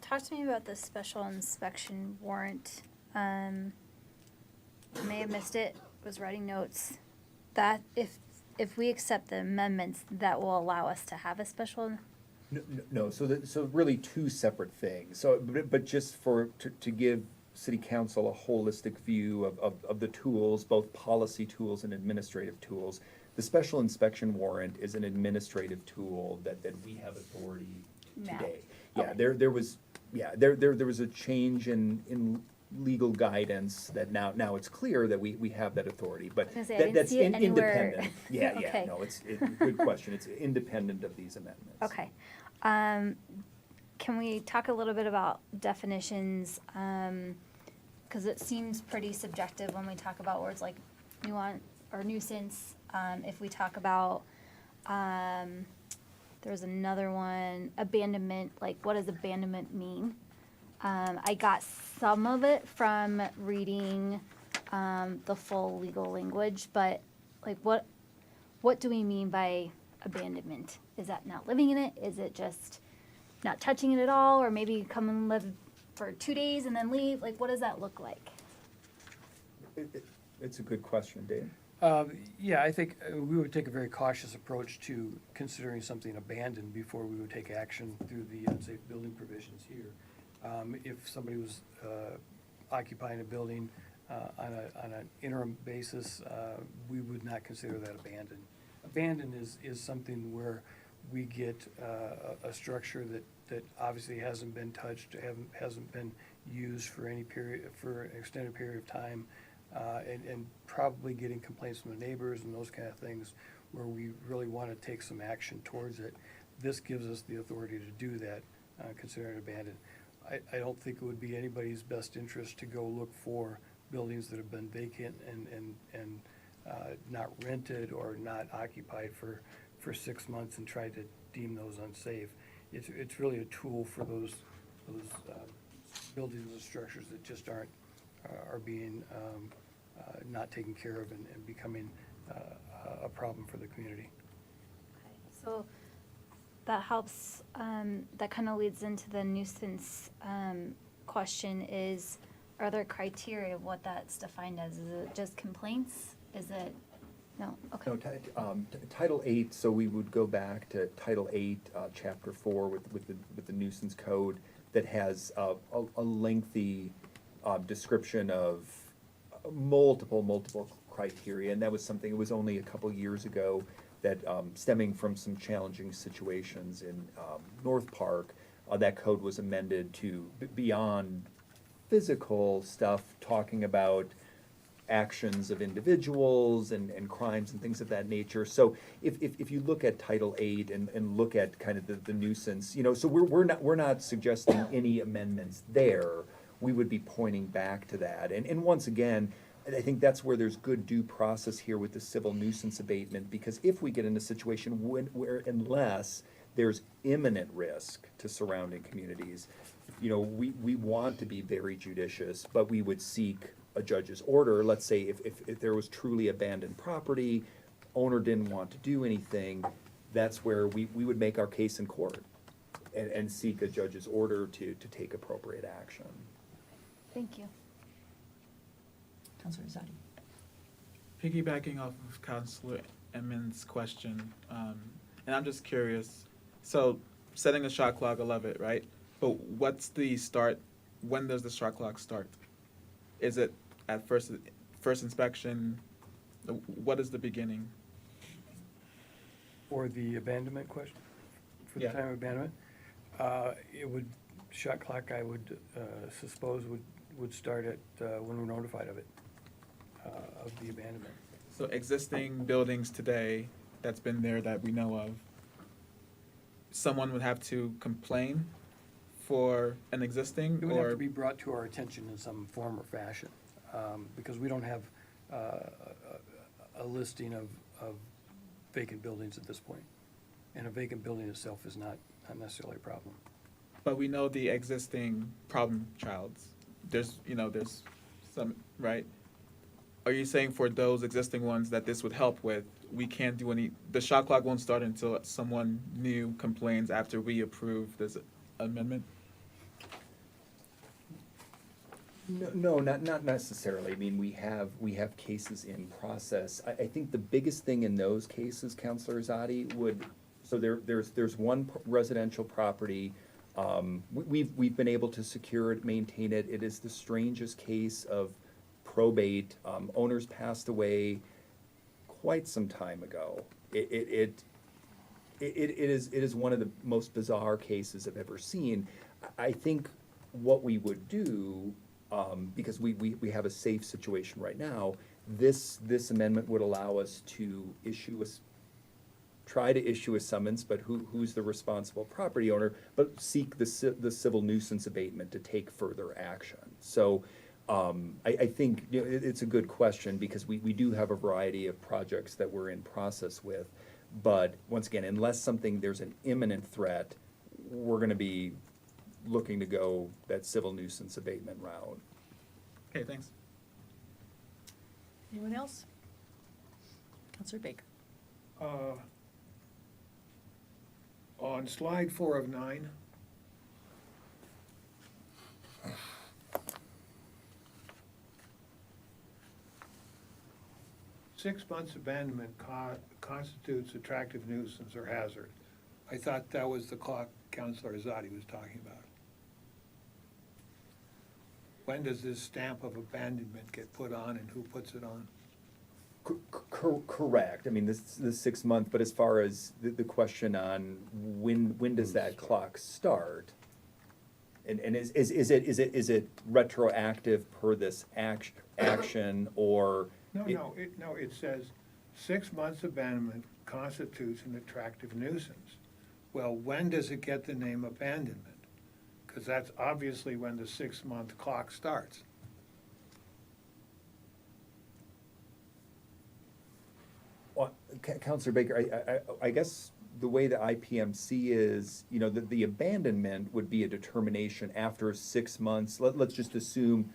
Talk to me about the special inspection warrant. I may have missed it, was writing notes. That if we accept the amendments, that will allow us to have a special. No, so really two separate things. So, but just to give City Council a holistic view of the tools, both policy tools and administrative tools. The special inspection warrant is an administrative tool that we have authority Now. today. Yeah, Okay. there was a change in legal guidance that now it's clear that we have that authority, but I was gonna say, I that- didn't that's see it anywhere. independent. Yeah, Okay. no, good question. It's independent of these amendments. Okay. Can we talk a little bit about definitions? Because it seems pretty subjective when we talk about words like nuance or nuisance. If we talk about, there's another one, abandonment, like what does abandonment mean? I got some of it from reading the full legal language, but like what do we mean by abandonment? Is that not living in it? Is it just not touching it at all, or maybe come and live for 2 days and then leave? Like, what does that look like? It's a good question, Dave. Yeah, I think we would take a very cautious approach to considering something abandoned before we would take action through the unsafe building provisions here. If somebody was occupying a building on an interim basis, we would not consider that abandoned. Abandoned is something where we get a structure that obviously hasn't been touched, hasn't been used for any period, for an extended period of time, and probably getting complaints from the neighbors and those kind of things where we really want to take some action towards it. This gives us the authority to do that, considering it abandoned. I don't think it would be anybody's best interest to go look for buildings that have been vacant and not rented or not occupied for 6 months and try to deem those unsafe. It's really a tool for those buildings and structures that just are being not taken care of and becoming a problem for the community. So that helps, that kind of leads into the nuisance question is, are there criteria of what that's defined as? Is it just complaints? Is it, no, okay. No, Title 8, so we would go back to Title 8, Chapter 4 with the nuisance code that has a lengthy description of multiple criteria, and that was something, it was only a couple years ago that stemming from some challenging situations in North Park, that code was amended to beyond physical stuff, talking about actions of individuals and crimes and things of that nature. So if you look at Title 8 and look at kind of the nuisance, so we're not suggesting any amendments there. We would be pointing back to that. And once again, I think that's where there's good due process here with the civil nuisance abatement, because if we get in a situation where unless there's imminent risk to surrounding communities, we want to be very judicious, but we would seek a judge's order. Let's say if there was truly abandoned property, owner didn't want to do anything, that's where we would make our case in court and seek a judge's order to take appropriate action. Thank you. Councilor Zadi. Piggybacking off of Councilor Emmons' question, and I'm just curious, so setting a shot clock, I love it, right? But what's the start, when does the shot clock start? Is it at first inspection? What is the beginning? For the abandonment question, for the Yeah. time of abandonment, it would, shot clock, I would suppose would start at when we're notified of it, of the abandonment. So existing buildings today that's been there that we know of, someone would have to complain for an existing, It would have or to be brought to our attention in some form or fashion, because we don't have a listing of vacant buildings at this point. And a vacant building itself is not necessarily a problem. but we know the existing problem childs. There's some, right? Are you saying for those existing ones that this would help with, we can't do the shot clock won't start until someone new complains after we approve this amendment? No, not necessarily. I mean, we have cases in process. I think the biggest thing in those cases, Councilor Zadi, so there's one residential property. We've been able to secure it, maintain it. It is the strangest case of probate. Owners passed away quite some time ago. It is one of the most bizarre cases I've ever seen. I think what we would do, because we have a safe situation right now, this amendment would allow us to try to issue a summons, but who's the responsible property owner, but seek the civil nuisance abatement to take further action. So I think, you know, it's a good question, because we do have a variety of projects that we're in process with. But once again, unless there's an imminent threat, we're gonna be looking to go that civil nuisance abatement route. Okay, thanks. Anyone else? Counselor Baker. On slide 4 of 9, "6 months abandonment constitutes attractive nuisance or hazard." I thought that was the clock Counselor Azadi was talking about. When does this stamp of abandonment get put on, and who puts it on? Correct. I mean, this 6 month, but as far as the question on when does that clock start? And is it retroactive per this action, or? No, it says 6 months abandonment constitutes an attractive nuisance. Well, when does it get the name abandonment? Because that's obviously when the 6 month clock starts. Well, Counselor Baker, I guess the way the IPMC is, you know, the abandonment would be a determination after 6 months. Let's just assume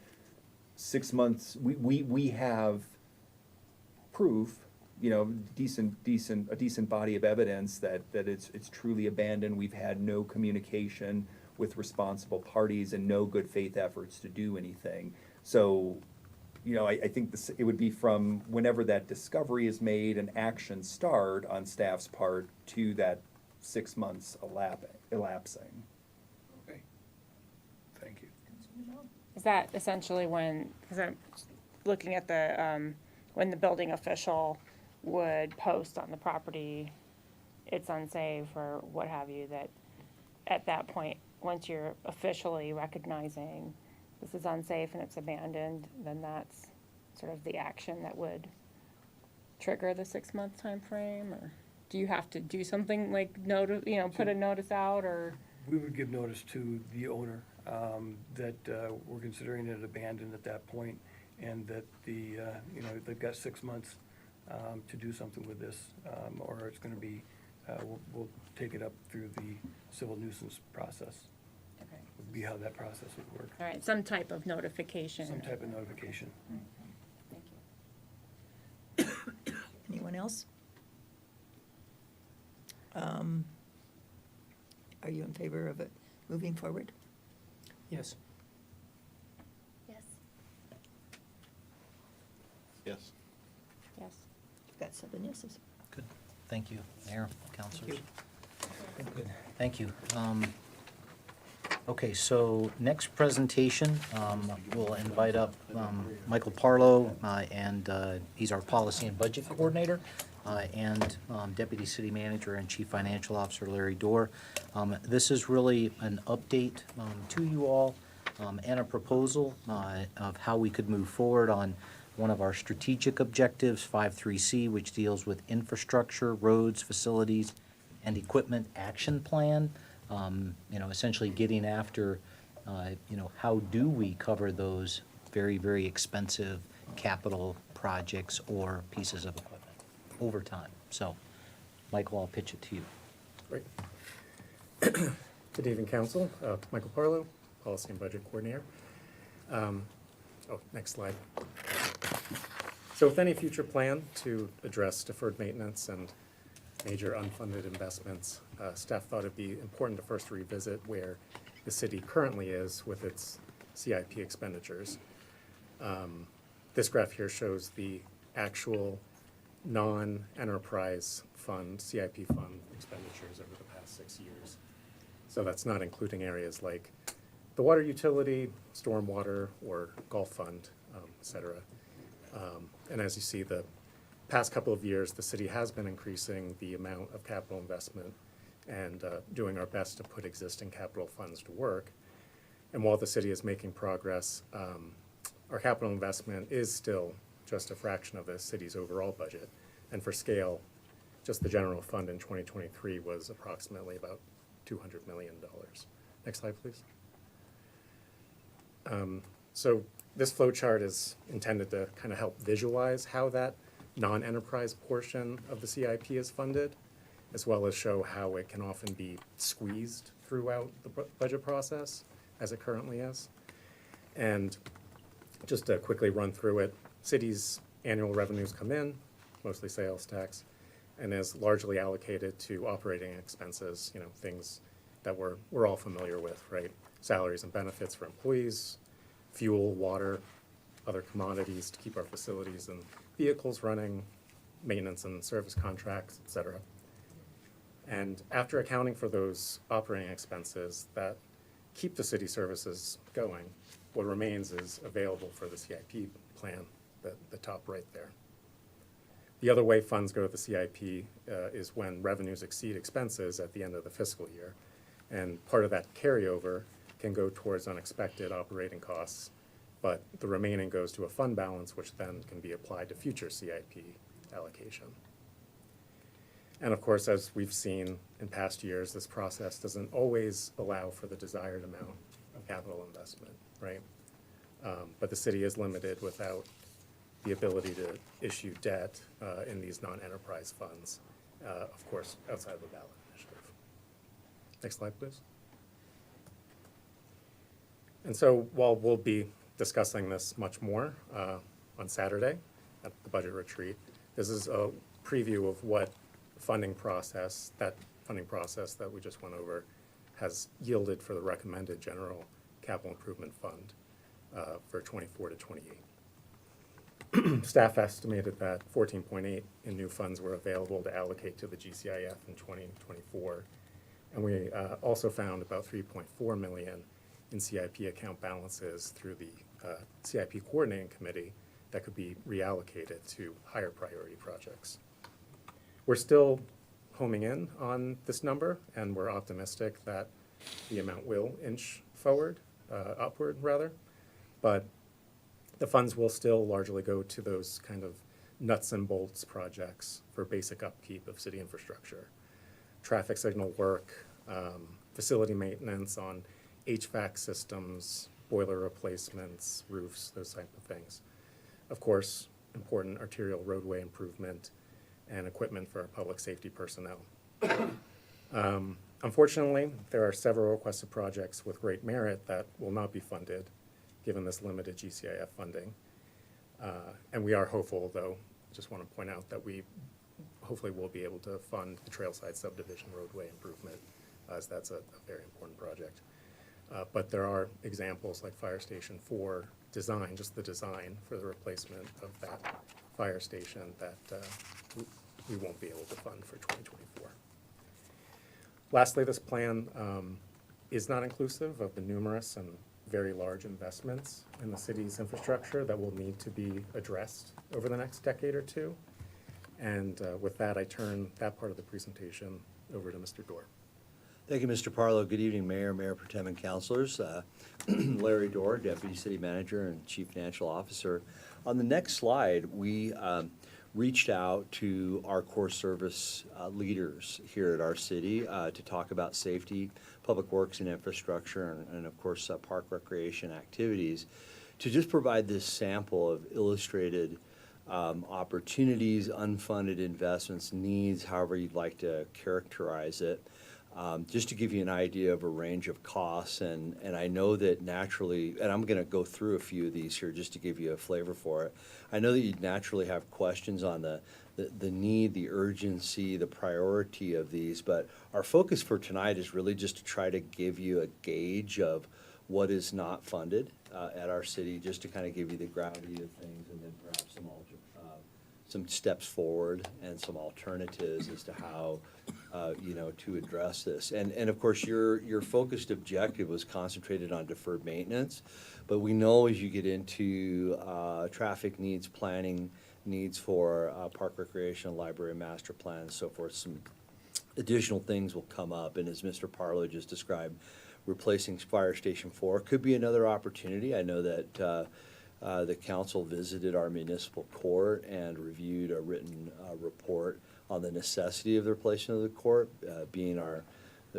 6 months, we have proof, you know, a decent body of evidence that it's truly abandoned. We've had no communication with responsible parties and no good faith efforts to do anything. So, you know, I think it would be from whenever that discovery is made and action start on staff's part to that 6 months elapsing. Okay, thank you. Is that essentially when, because I'm looking at the, when the building official would post on the property, it's unsafe or what have you, that at that point, once you're officially recognizing this is unsafe and it's abandoned, then that's sort of the action that would trigger the 6 month time frame? Or do you have to do something like put a notice out, or? We would give notice to the owner that we're considering it abandoned at that point, and that they've got 6 months to do something with this, or it's gonna be, we'll take it up through the civil nuisance process. Okay. Would be how that process would work. All right, some type of notification. Some type of notification. Thank you. Anyone else? Are you in favor of it moving forward? Yes. Yes. Yes. Yes. You've got 7 yeses. Good. Thank you, Mayor, councilors. Good. Thank you. Okay, so next presentation, we'll invite up Michael Parlow, and he's our Policy and Budget Coordinator, and Deputy City Manager and Chief Financial Officer Larry Dorr. This is really an update to you all and a proposal of how we could move forward on one of our strategic objectives, 5.3C, which deals with infrastructure, roads, facilities, and equipment action plan. Essentially getting after, how do we cover those very, very expensive capital projects or pieces of equipment over time. So, Michael, I'll pitch it to you. Great. Good evening, Council. Michael Parlow, Policy and Budget Coordinator. Next slide. So with any future plan to address deferred maintenance and major unfunded investments, staff thought it'd be important to first revisit where the city currently is with its CIP expenditures. This graph here shows the actual non-enterprise fund, CIP fund expenditures over the past 6 years. So that's not including areas like the water utility, stormwater, or golf fund, et cetera. And as you see, the past couple of years, the city has been increasing the amount of capital investment and doing our best to put existing capital funds to work. And while the city is making progress, our capital investment is still just a fraction of the city's overall budget. And for scale, just the general fund in 2023 was approximately about $200 million. Next slide, please. So this flow chart is intended to kind of help visualize how that non-enterprise portion of the CIP is funded, as well as show how it can often be squeezed throughout the budget process as it currently is. And just to quickly run through it, cities' annual revenues come in, mostly sales tax, and is largely allocated to operating expenses, you know, things that we're all familiar with, right? Salaries and benefits for employees, fuel, water, other commodities to keep our facilities and vehicles running, maintenance and service contracts, et cetera. And after accounting for those operating expenses that keep the city services going, what remains is available for the CIP plan, the top right there. The other way funds go to the CIP is when revenues exceed expenses at the end of the fiscal year. And part of that carryover can go towards unexpected operating costs, but the remaining goes to a fund balance, which then can be applied to future CIP allocation. And of course, as we've seen in past years, this process doesn't always allow for the desired amount of capital investment, right? But the city is limited without the ability to issue debt in these non-enterprise funds, of course, outside of the ballot initiative. Next slide, please. And so while we'll be discussing this much more on Saturday at the budget retreat, this is a preview of what funding process that we just went over has yielded for the recommended general capital improvement fund for 24 to 28. Staff estimated that 14.8 in new funds were available to allocate to the GCIF in 2024. And we also found about 3.4 million in CIP account balances through the CIP coordinating committee that could be reallocated to higher priority projects. We're still homing in on this number, and we're optimistic that the amount will inch forward, upward rather, but the funds will still largely go to those kind of nuts and bolts projects for basic upkeep of city infrastructure. Traffic signal work, facility maintenance on HVAC systems, boiler replacements, roofs, those type of things. Of course, important arterial roadway improvement and equipment for our public safety personnel. Unfortunately, there are several requested projects with great merit that will not be funded given this limited GCIF funding. And we are hopeful, though, just want to point out that we hopefully will be able to fund the Trailside Subdivision roadway improvement, as that's a very important project. But there are examples like Fire Station 4 design, just the design for the replacement of that fire station that we won't be able to fund for 2024. Lastly, this plan is not inclusive of the numerous and very large investments in the city's infrastructure that will need to be addressed over the next decade or two. And with that, I turn that part of the presentation over to Mr. Dorr. Thank you, Mr. Parlow. Good evening, Mayor, Mayor Pro Tem, and councilors. Larry Dorr, Deputy City Manager and Chief Financial Officer. On the next slide, we reached out to our core service leaders here at our city to talk about safety, public works and infrastructure, and of course, park recreation activities, to just provide this sample of illustrated opportunities, unfunded investments, needs, however you'd like to characterize it. Just to give you an idea of a range of costs, and I know that naturally, and I'm going to go through a few of these here just to give you a flavor for it. I know that you'd naturally have questions on the need, the urgency, the priority of these, but our focus for tonight is really just to try to give you a gauge of what is not funded at our city, just to kind of give you the gravity of things, and then perhaps some steps forward and some alternatives as to how to address this. And of course, your focused objective was concentrated on deferred maintenance, but we know as you get into traffic needs planning needs for park recreation, library master plan, and so forth. Some additional things will come up, and as Mr. Parlow just described, replacing Fire Station 4 could be another opportunity. I know that the council visited our municipal court and reviewed a written report on the necessity of the replacement of the court, being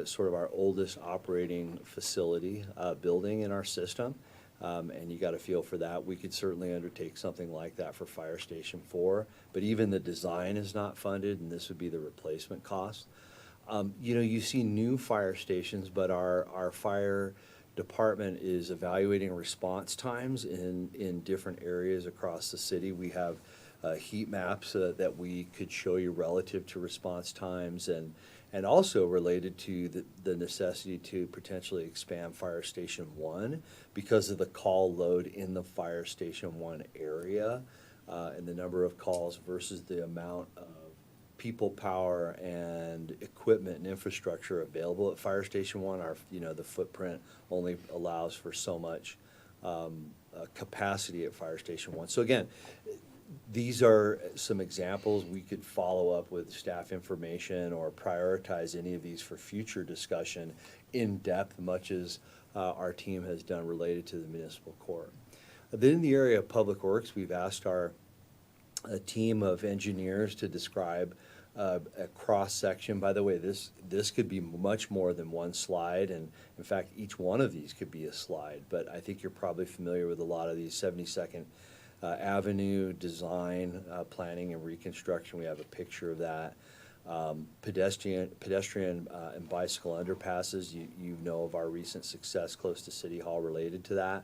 sort of our oldest operating facility building in our system. And you got a feel for that. We could certainly undertake something like that for Fire Station 4, but even the design is not funded, and this would be the replacement cost. You know, you see new fire stations, but our fire department is evaluating response times in different areas across the city. We have heat maps that we could show you relative to response times, and also related to the necessity to potentially expand Fire Station 1 because of the call load in the Fire Station 1 area, and the number of calls versus the amount of people power and equipment and infrastructure available at Fire Station 1. The footprint only allows for so much capacity at Fire Station 1. So again, these are some examples. We could follow up with staff information or prioritize any of these for future discussion in depth, much as our team has done related to the municipal court. Then in the area of public works, we've asked our team of engineers to describe a cross-section. By the way, this could be much more than one slide, and in fact, each one of these could be a slide, but I think you're probably familiar with a lot of these. 72nd Avenue design, planning and reconstruction, we have a picture of that. Pedestrian and bicycle underpasses, you know of our recent success close to City Hall related to that.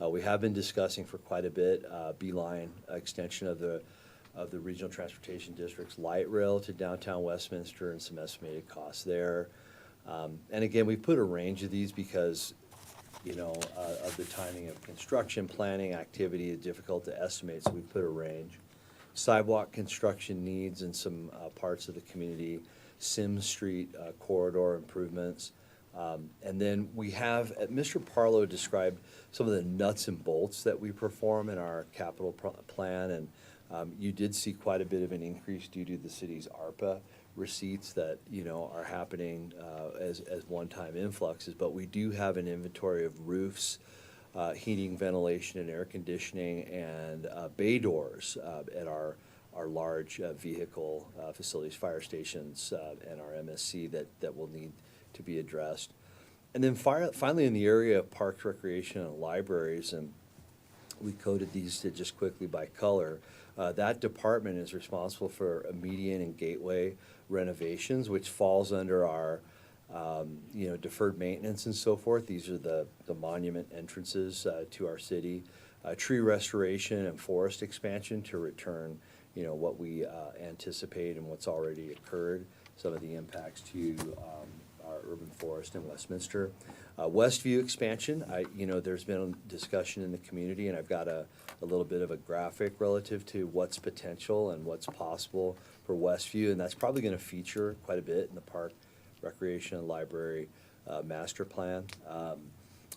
We have been discussing for quite a bit, Beeline extension of the Regional Transportation District's light rail to downtown Westminster and some estimated costs there. And again, we put a range of these because, of the timing of construction, planning, activity is difficult to estimate, so we put a range. Sidewalk construction needs in some parts of the community, Sims Street corridor improvements. And then we have, Mr. Parlow described some of the nuts and bolts that we perform in our capital plan, and you did see quite a bit of an increase due to the city's ARPA receipts that, are happening as one-time influxes, but we do have an inventory of roofs, heating, ventilation, and air conditioning, and bay doors at our large vehicle facilities, fire stations, and our MSC that will need to be addressed. And then finally, in the area of parks, recreation, and libraries, and we coded these just quickly by color, that department is responsible for median and gateway renovations, which falls under our deferred maintenance and so forth. These are the monument entrances to our city. Tree restoration and forest expansion to return, what we anticipate and what's already occurred, some of the impacts to our urban forest in Westminster. Westview expansion, there's been a discussion in the community, and I've got a little bit of a graphic relative to what's potential and what's possible for Westview, and that's probably going to feature quite a bit in the park, recreation, and library master plan.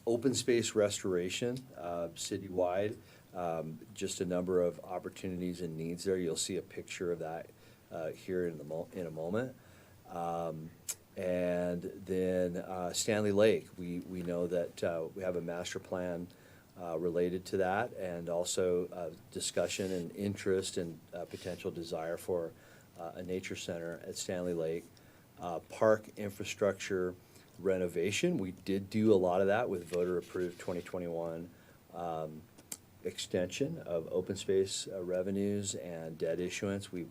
Open space restoration, citywide, just a number of opportunities and needs there. You'll see a picture of that here in a moment. And then Stanley Lake, we know that we have a master plan related to that, and also discussion and interest and potential desire for a nature center at Stanley Lake. Park infrastructure renovation, we did do a lot of that with voter-approved 2021 extension of open space revenues and debt issuance. We've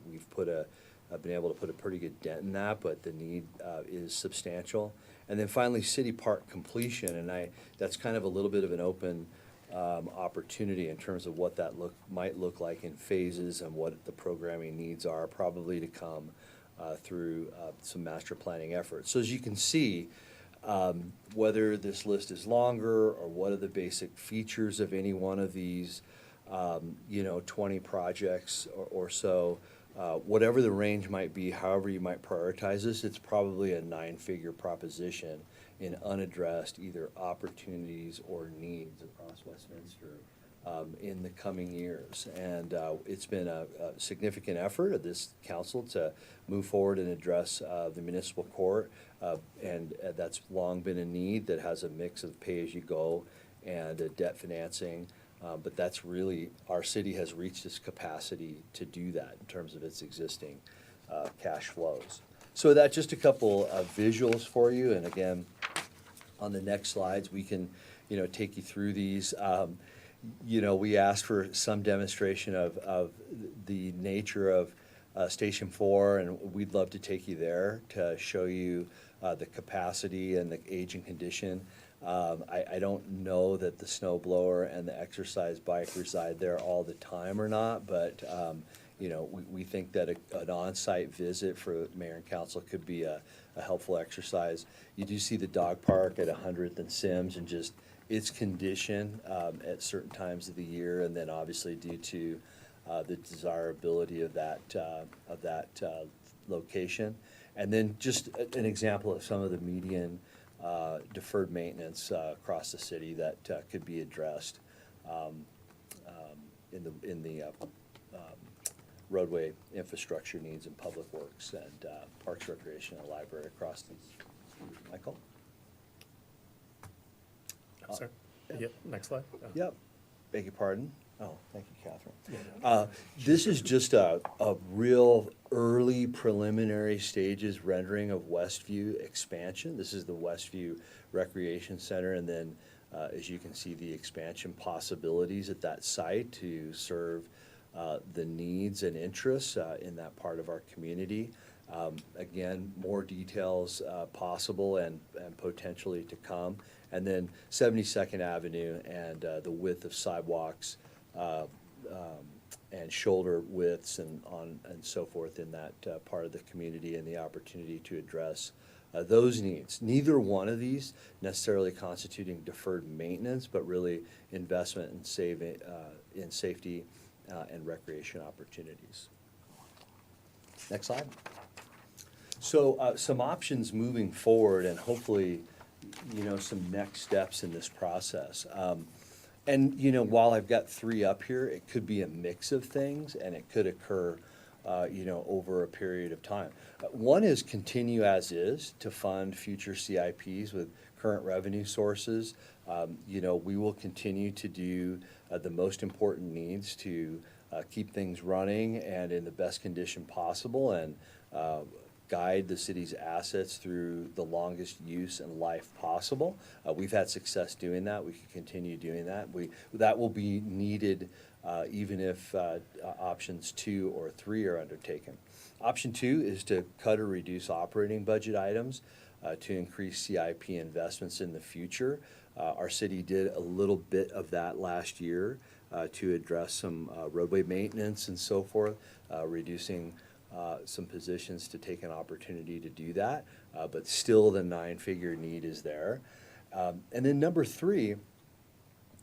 been able to put a pretty good dent in that, but the need is substantial. And then finally, city park completion, and that's kind of a little bit of an open opportunity in terms of what that might look like in phases and what the programming needs are, probably to come through some master planning efforts. So as you can see, whether this list is longer or what are the basic features of any one of these, 20 projects or so, whatever the range might be, however you might prioritize this, it's probably a 9-figure proposition in unaddressed either opportunities or needs across Westminster in the coming years. And it's been a significant effort of this council to move forward and address the municipal court. And that's long been a need that has a mix of pay-as-you-go and debt financing. But that's really, our city has reached its capacity to do that in terms of its existing cash flows. So that's just a couple of visuals for you. And again, on the next slides, we can, take you through these. We asked for some demonstration of the nature of Station 4, and we'd love to take you there to show you the capacity and the age and condition. I don't know that the snow blower and the exercise bike reside there all the time or not, but we think that an on-site visit for mayor and council could be a helpful exercise. You do see the dog park at 100th and Sims, and just its condition at certain times of the year, and then obviously due to the desirability of that location. And then just an example of some of the median deferred maintenance across the city that could be addressed in the roadway infrastructure needs and public works and parks, recreation, and library across the Michael? Sir? Yep, next slide. Yep. Beg your pardon? Oh, thank you, Catherine. This is just a real early preliminary stages rendering of Westview expansion. This is the Westview Recreation Center, and then as you can see, the expansion possibilities at that site to serve the needs and interests in that part of our community. Again, more details possible and potentially to come. And then 72nd Avenue and the width of sidewalks and shoulder widths and so forth in that part of the community, and the opportunity to address those needs. Neither one of these necessarily constituting deferred maintenance, but really investment in safety and recreation opportunities. Next slide. So some options moving forward, and hopefully, some next steps in this process. And while I've got 3 up here, it could be a mix of things, and it could occur, over a period of time. One is continue as is to fund future CIPs with current revenue sources. We will continue to do the most important needs to keep things running and in the best condition possible, and guide the city's assets through the longest use and life possible. We've had success doing that. We can continue doing that. That will be needed even if options 2 or 3 are undertaken. Option 2 is to cut or reduce operating budget items to increase CIP investments in the future. Our city did a little bit of that last year to address some roadway maintenance and so forth, reducing some positions to take an opportunity to do that, but still the 9-figure need is there. And then number 3,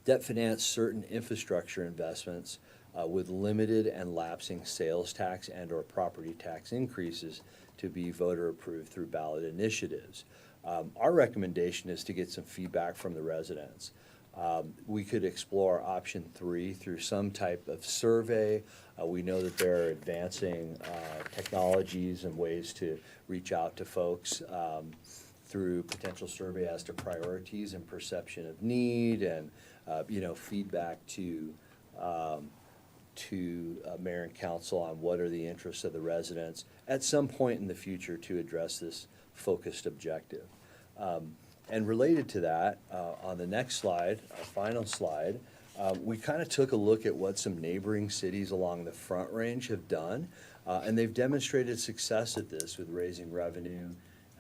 debt finance certain infrastructure investments with limited and lapsing sales tax and or property tax increases to be voter approved through ballot initiatives. Our recommendation is to get some feedback from the residents. We could explore option 3 through some type of survey. We know that there are advancing technologies and ways to reach out to folks through potential survey as to priorities and perception of need, and feedback to mayor and council on what are the interests of the residents at some point in the future to address this focused objective. And related to that, on the next slide, our final slide, we kind of took a look at what some neighboring cities along the Front Range have done, and they've demonstrated success at this with raising revenue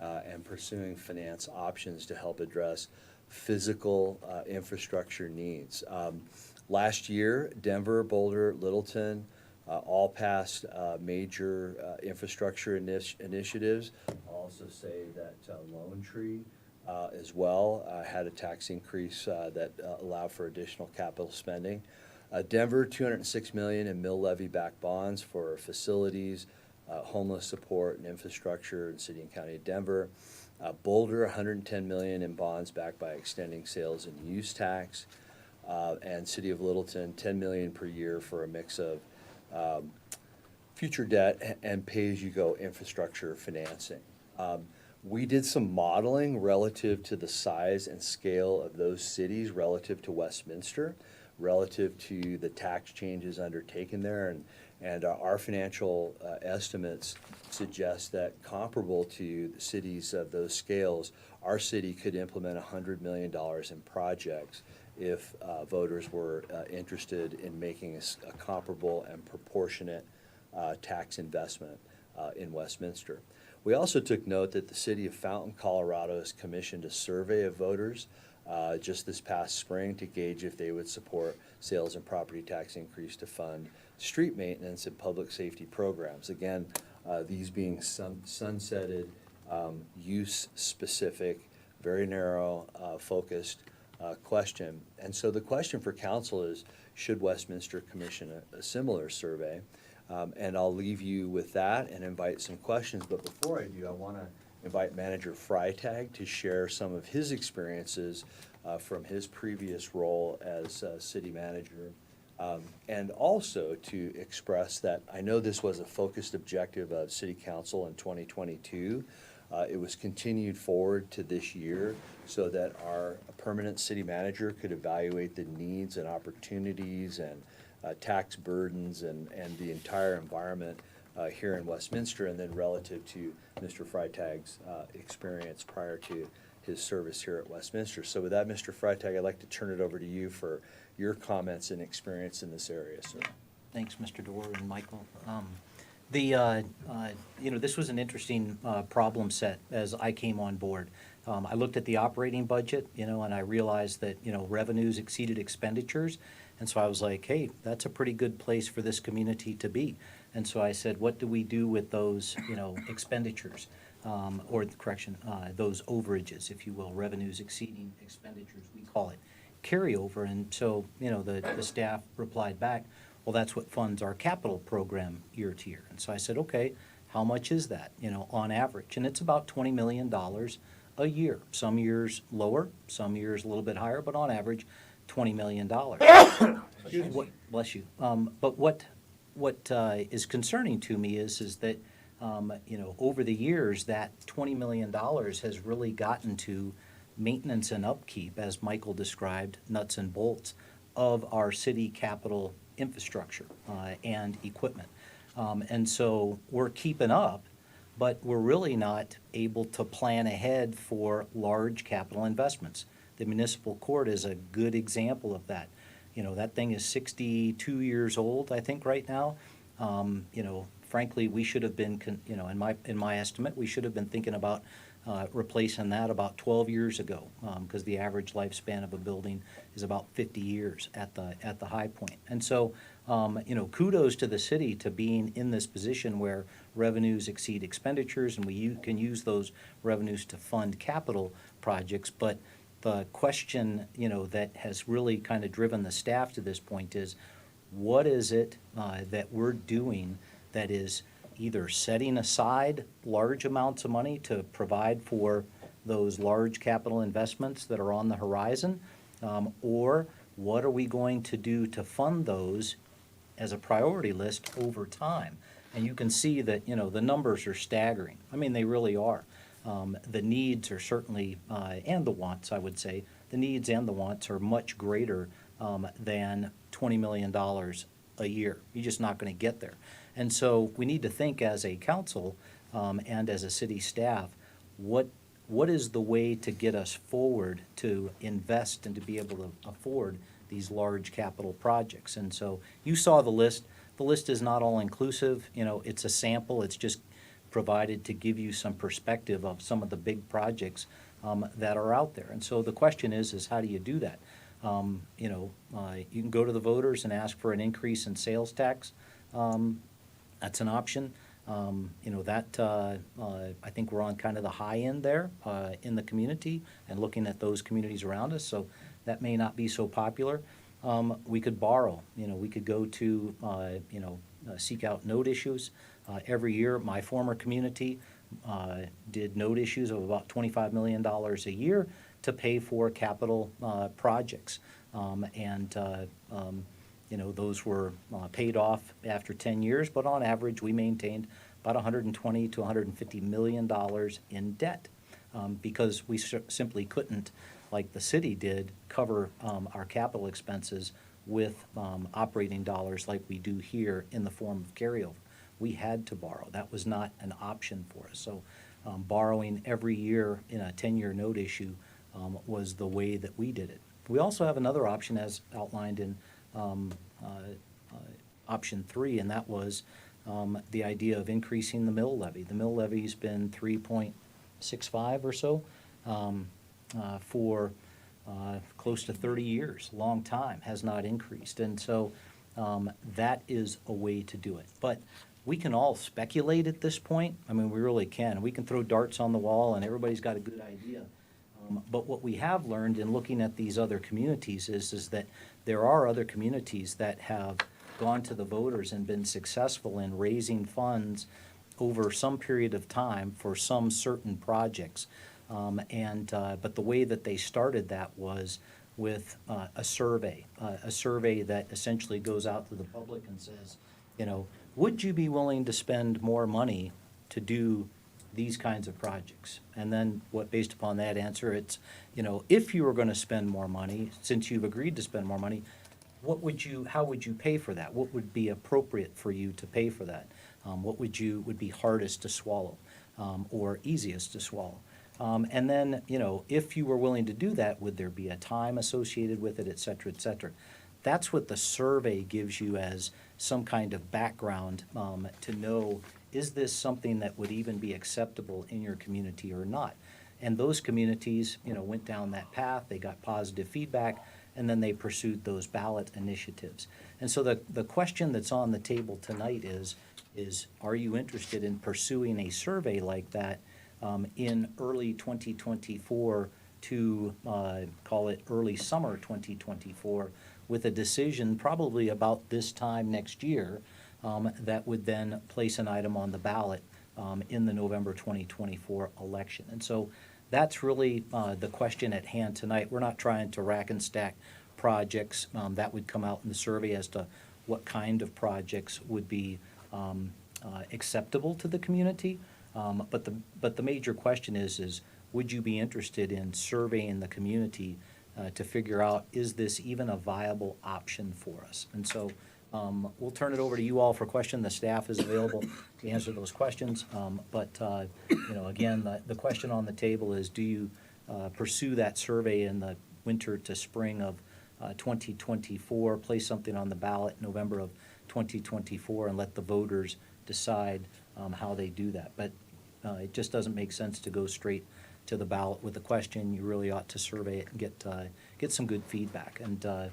and pursuing finance options to help address physical infrastructure needs. Last year, Denver, Boulder, Littleton all passed major infrastructure initiatives. I'll also say that Lone Tree as well had a tax increase that allowed for additional capital spending. Denver, $206 million in mill levy backed bonds for facilities, homeless support and infrastructure in city and county of Denver. Boulder, $110 million in bonds backed by extending sales and use tax. and City of Littleton, 10 million per year for a mix of future debt and pay-as-you-go infrastructure financing. We did some modeling relative to the size and scale of those cities relative to Westminster, relative to the tax changes undertaken there, and our financial estimates suggest that comparable to the cities of those scales, our city could implement $100 million in projects if voters were interested in making a comparable and proportionate tax investment in Westminster. We also took note that the city of Fountain, Colorado has commissioned a survey of voters just this past spring to gauge if they would support sales and property tax increase to fund street maintenance and public safety programs. Again, these being sunsetted, use-specific, very narrow, focused question. And so the question for council is, should Westminster commission a similar survey? And I'll leave you with that and invite some questions. But before I do, I want to invite Manager Freitag to share some of his experiences from his previous role as city manager. And also to express that I know this was a focused objective of City Council in 2022. It was continued forward to this year so that our permanent city manager could evaluate the needs and opportunities and tax burdens and the entire environment here in Westminster, and then relative to Mr. Freitag's experience prior to his service here at Westminster. So with that, Mr. Freitag, I'd like to turn it over to you for your comments and experience in this area, sir. Thanks, Mr. Dorr and Michael. This was an interesting problem set as I came on board. I looked at the operating budget, and I realized that, revenues exceeded expenditures. And so I was like, hey, that's a pretty good place for this community to be. And so I said, what do we do with those, expenditures? Those overages, if you will, revenues exceeding expenditures, we call it carryover. And so, the staff replied back, well, that's what funds our capital program year to year. And so I said, okay, how much is that, on average? And it's about $20 million a year. Some years lower, some years a little bit higher, but on average, $20 million. Bless you. But what is concerning to me is that, over the years, that $20 million has really gotten to maintenance and upkeep, as Michael described, nuts and bolts, of our city capital infrastructure and equipment. And so we're keeping up, but we're really not able to plan ahead for large capital investments. The municipal court is a good example of that. That thing is 62 years old, I think, right now. Frankly, we should have been, in my estimate, we should have been thinking about replacing that about 12 years ago, because the average lifespan of a building is about 50 years at the high point. And so, kudos to the city to being in this position where revenues exceed expenditures, and we can use those revenues to fund capital projects. But the question, that has really kind of driven the staff to this point is, what is it that we're doing that is either setting aside large amounts of money to provide for those large capital investments that are on the horizon, or what are we going to do to fund those as a priority list over time? And you can see that, the numbers are staggering. I mean, they really are. The needs are certainly, and the wants, I would say, the needs and the wants are much greater than $20 million a year. You're just not going to get there. And so we need to think as a council and as a city staff, what is the way to get us forward to invest and to be able to afford these large capital projects? And so you saw the list. The list is not all inclusive. It's a sample. It's just provided to give you some perspective of some of the big projects that are out there. And so the question is how do you do that? You can go to the voters and ask for an increase in sales tax. That's an option. I think we're on kind of the high end there in the community and looking at those communities around us. So that may not be so popular. We could borrow. We could go to seek out note issues. Every year, my former community did note issues of about $25 million a year. to pay for capital projects. Those were paid off after 10 years, but on average, we maintained about $120 to $150 million in debt because we simply couldn't, like the city did, cover our capital expenses with operating dollars like we do here in the form of carryover. We had to borrow. That was not an option for us. So borrowing every year in a 10-year note issue was the way that we did it. We also have another option as outlined in option 3, and that was the idea of increasing the mill levy. The mill levy's been 3.65 or so for close to 30 years, long time, has not increased. And so that is a way to do it. But we can all speculate at this point. I mean, we really can. We can throw darts on the wall and everybody's got a good idea. But what we have learned in looking at these other communities is that there are other communities that have gone to the voters and been successful in raising funds over some period of time for some certain projects. But the way that they started that was with a survey that essentially goes out to the public and says, would you be willing to spend more money to do these kinds of projects? And then based upon that answer, it's, if you were going to spend more money, since you've agreed to spend more money, how would you pay for that? What would be appropriate for you to pay for that? What would be hardest to swallow or easiest to swallow? And then, if you were willing to do that, would there be a time associated with it, et cetera, et cetera? That's what the survey gives you as some kind of background to know, is this something that would even be acceptable in your community or not? And those communities, went down that path, they got positive feedback, and then they pursued those ballot initiatives. And so the question that's on the table tonight is are you interested in pursuing a survey like that in early 2024 to call it early summer 2024, with a decision probably about this time next year that would then place an item on the ballot in the November 2024 election. And so that's really the question at hand tonight. We're not trying to rack and stack projects. That would come out in the survey as to what kind of projects would be acceptable to the community. But the major question is would you be interested in surveying the community to figure out, is this even a viable option for us? And so we'll turn it over to you all for questions. The staff is available to answer those questions. Again, the question on the table is, do you pursue that survey in the winter to spring of 2024, place something on the ballot November of 2024, and let the voters decide how they do that? But it just doesn't make sense to go straight to the ballot with a question. You really ought to survey it and get some good feedback. And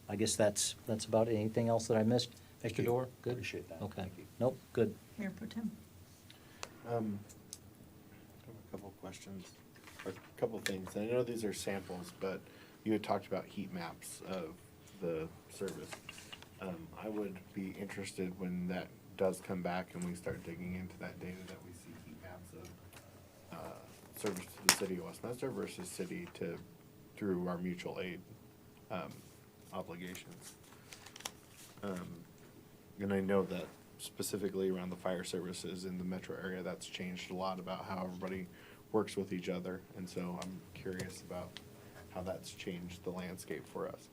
I guess that's about it. Anything else that I missed? Mr. Dorr? Good? Appreciate that. Okay. Thank you. Nope, good. Mayor Pro Tem. I have a couple of questions, or a couple of things. I know these are samples, but you had talked about heat maps of the service. I would be interested when that does come back and we start digging into that data, that we see heat maps of service to the city of Westminster versus city through our mutual aid obligations. And I know that specifically around the fire services in the metro area, that's changed a lot about how everybody works with each other. And so I'm curious about how that's changed the landscape for us.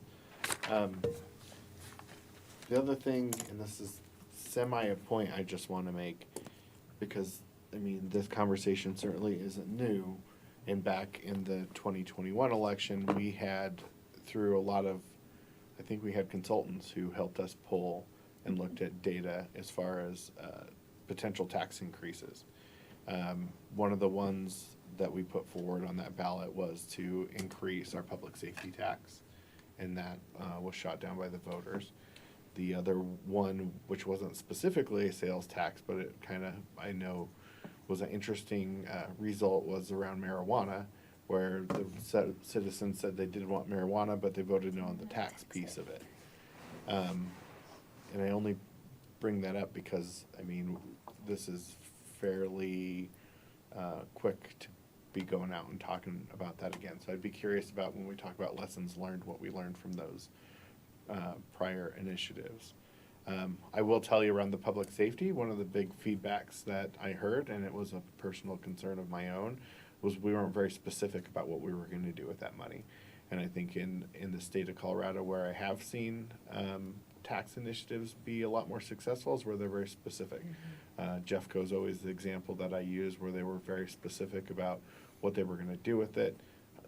The other thing, and this is semi a point I just want to make, because, I mean, this conversation certainly isn't new. And back in the 2021 election, we had, through a lot of, I think we had consultants who helped us pull and looked at data as far as potential tax increases. One of the ones that we put forward on that ballot was to increase our public safety tax, and that was shot down by the voters. The other one, which wasn't specifically a sales tax, but it kind of, I know, was an interesting result, was around marijuana, where the citizens said they didn't want marijuana, but they voted no on the tax piece of it. And I only bring that up because, I mean, this is fairly quick to be going out and talking about that again. So I'd be curious about when we talk about lessons learned, what we learned from those prior initiatives. I will tell you around the public safety, one of the big feedbacks that I heard, and it was a personal concern of my own, was we weren't very specific about what we were going to do with that money. And I think in the state of Colorado, where I have seen tax initiatives be a lot more successful, is where they're very specific. Jeffco's always the example that I use, where they were very specific about what they were going to do with it,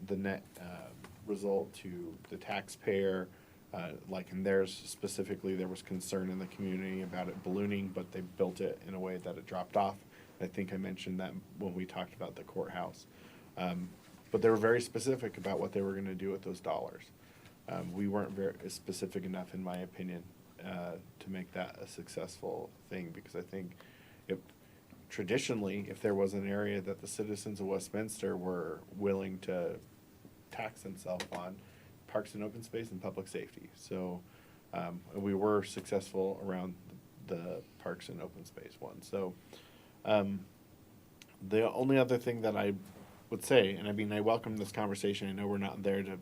the net result to the taxpayer. Like in theirs specifically, there was concern in the community about it ballooning, but they built it in a way that it dropped off. I think I mentioned that when we talked about the courthouse. But they were very specific about what they were going to do with those dollars. We weren't very specific enough, in my opinion, to make that a successful thing, because I think traditionally, if there was an area that the citizens of Westminster were willing to tax themselves on, parks and open space and public safety. So we were successful around the parks and open space one. So the only other thing that I would say, and I mean, I welcome this conversation. I know we're not there to,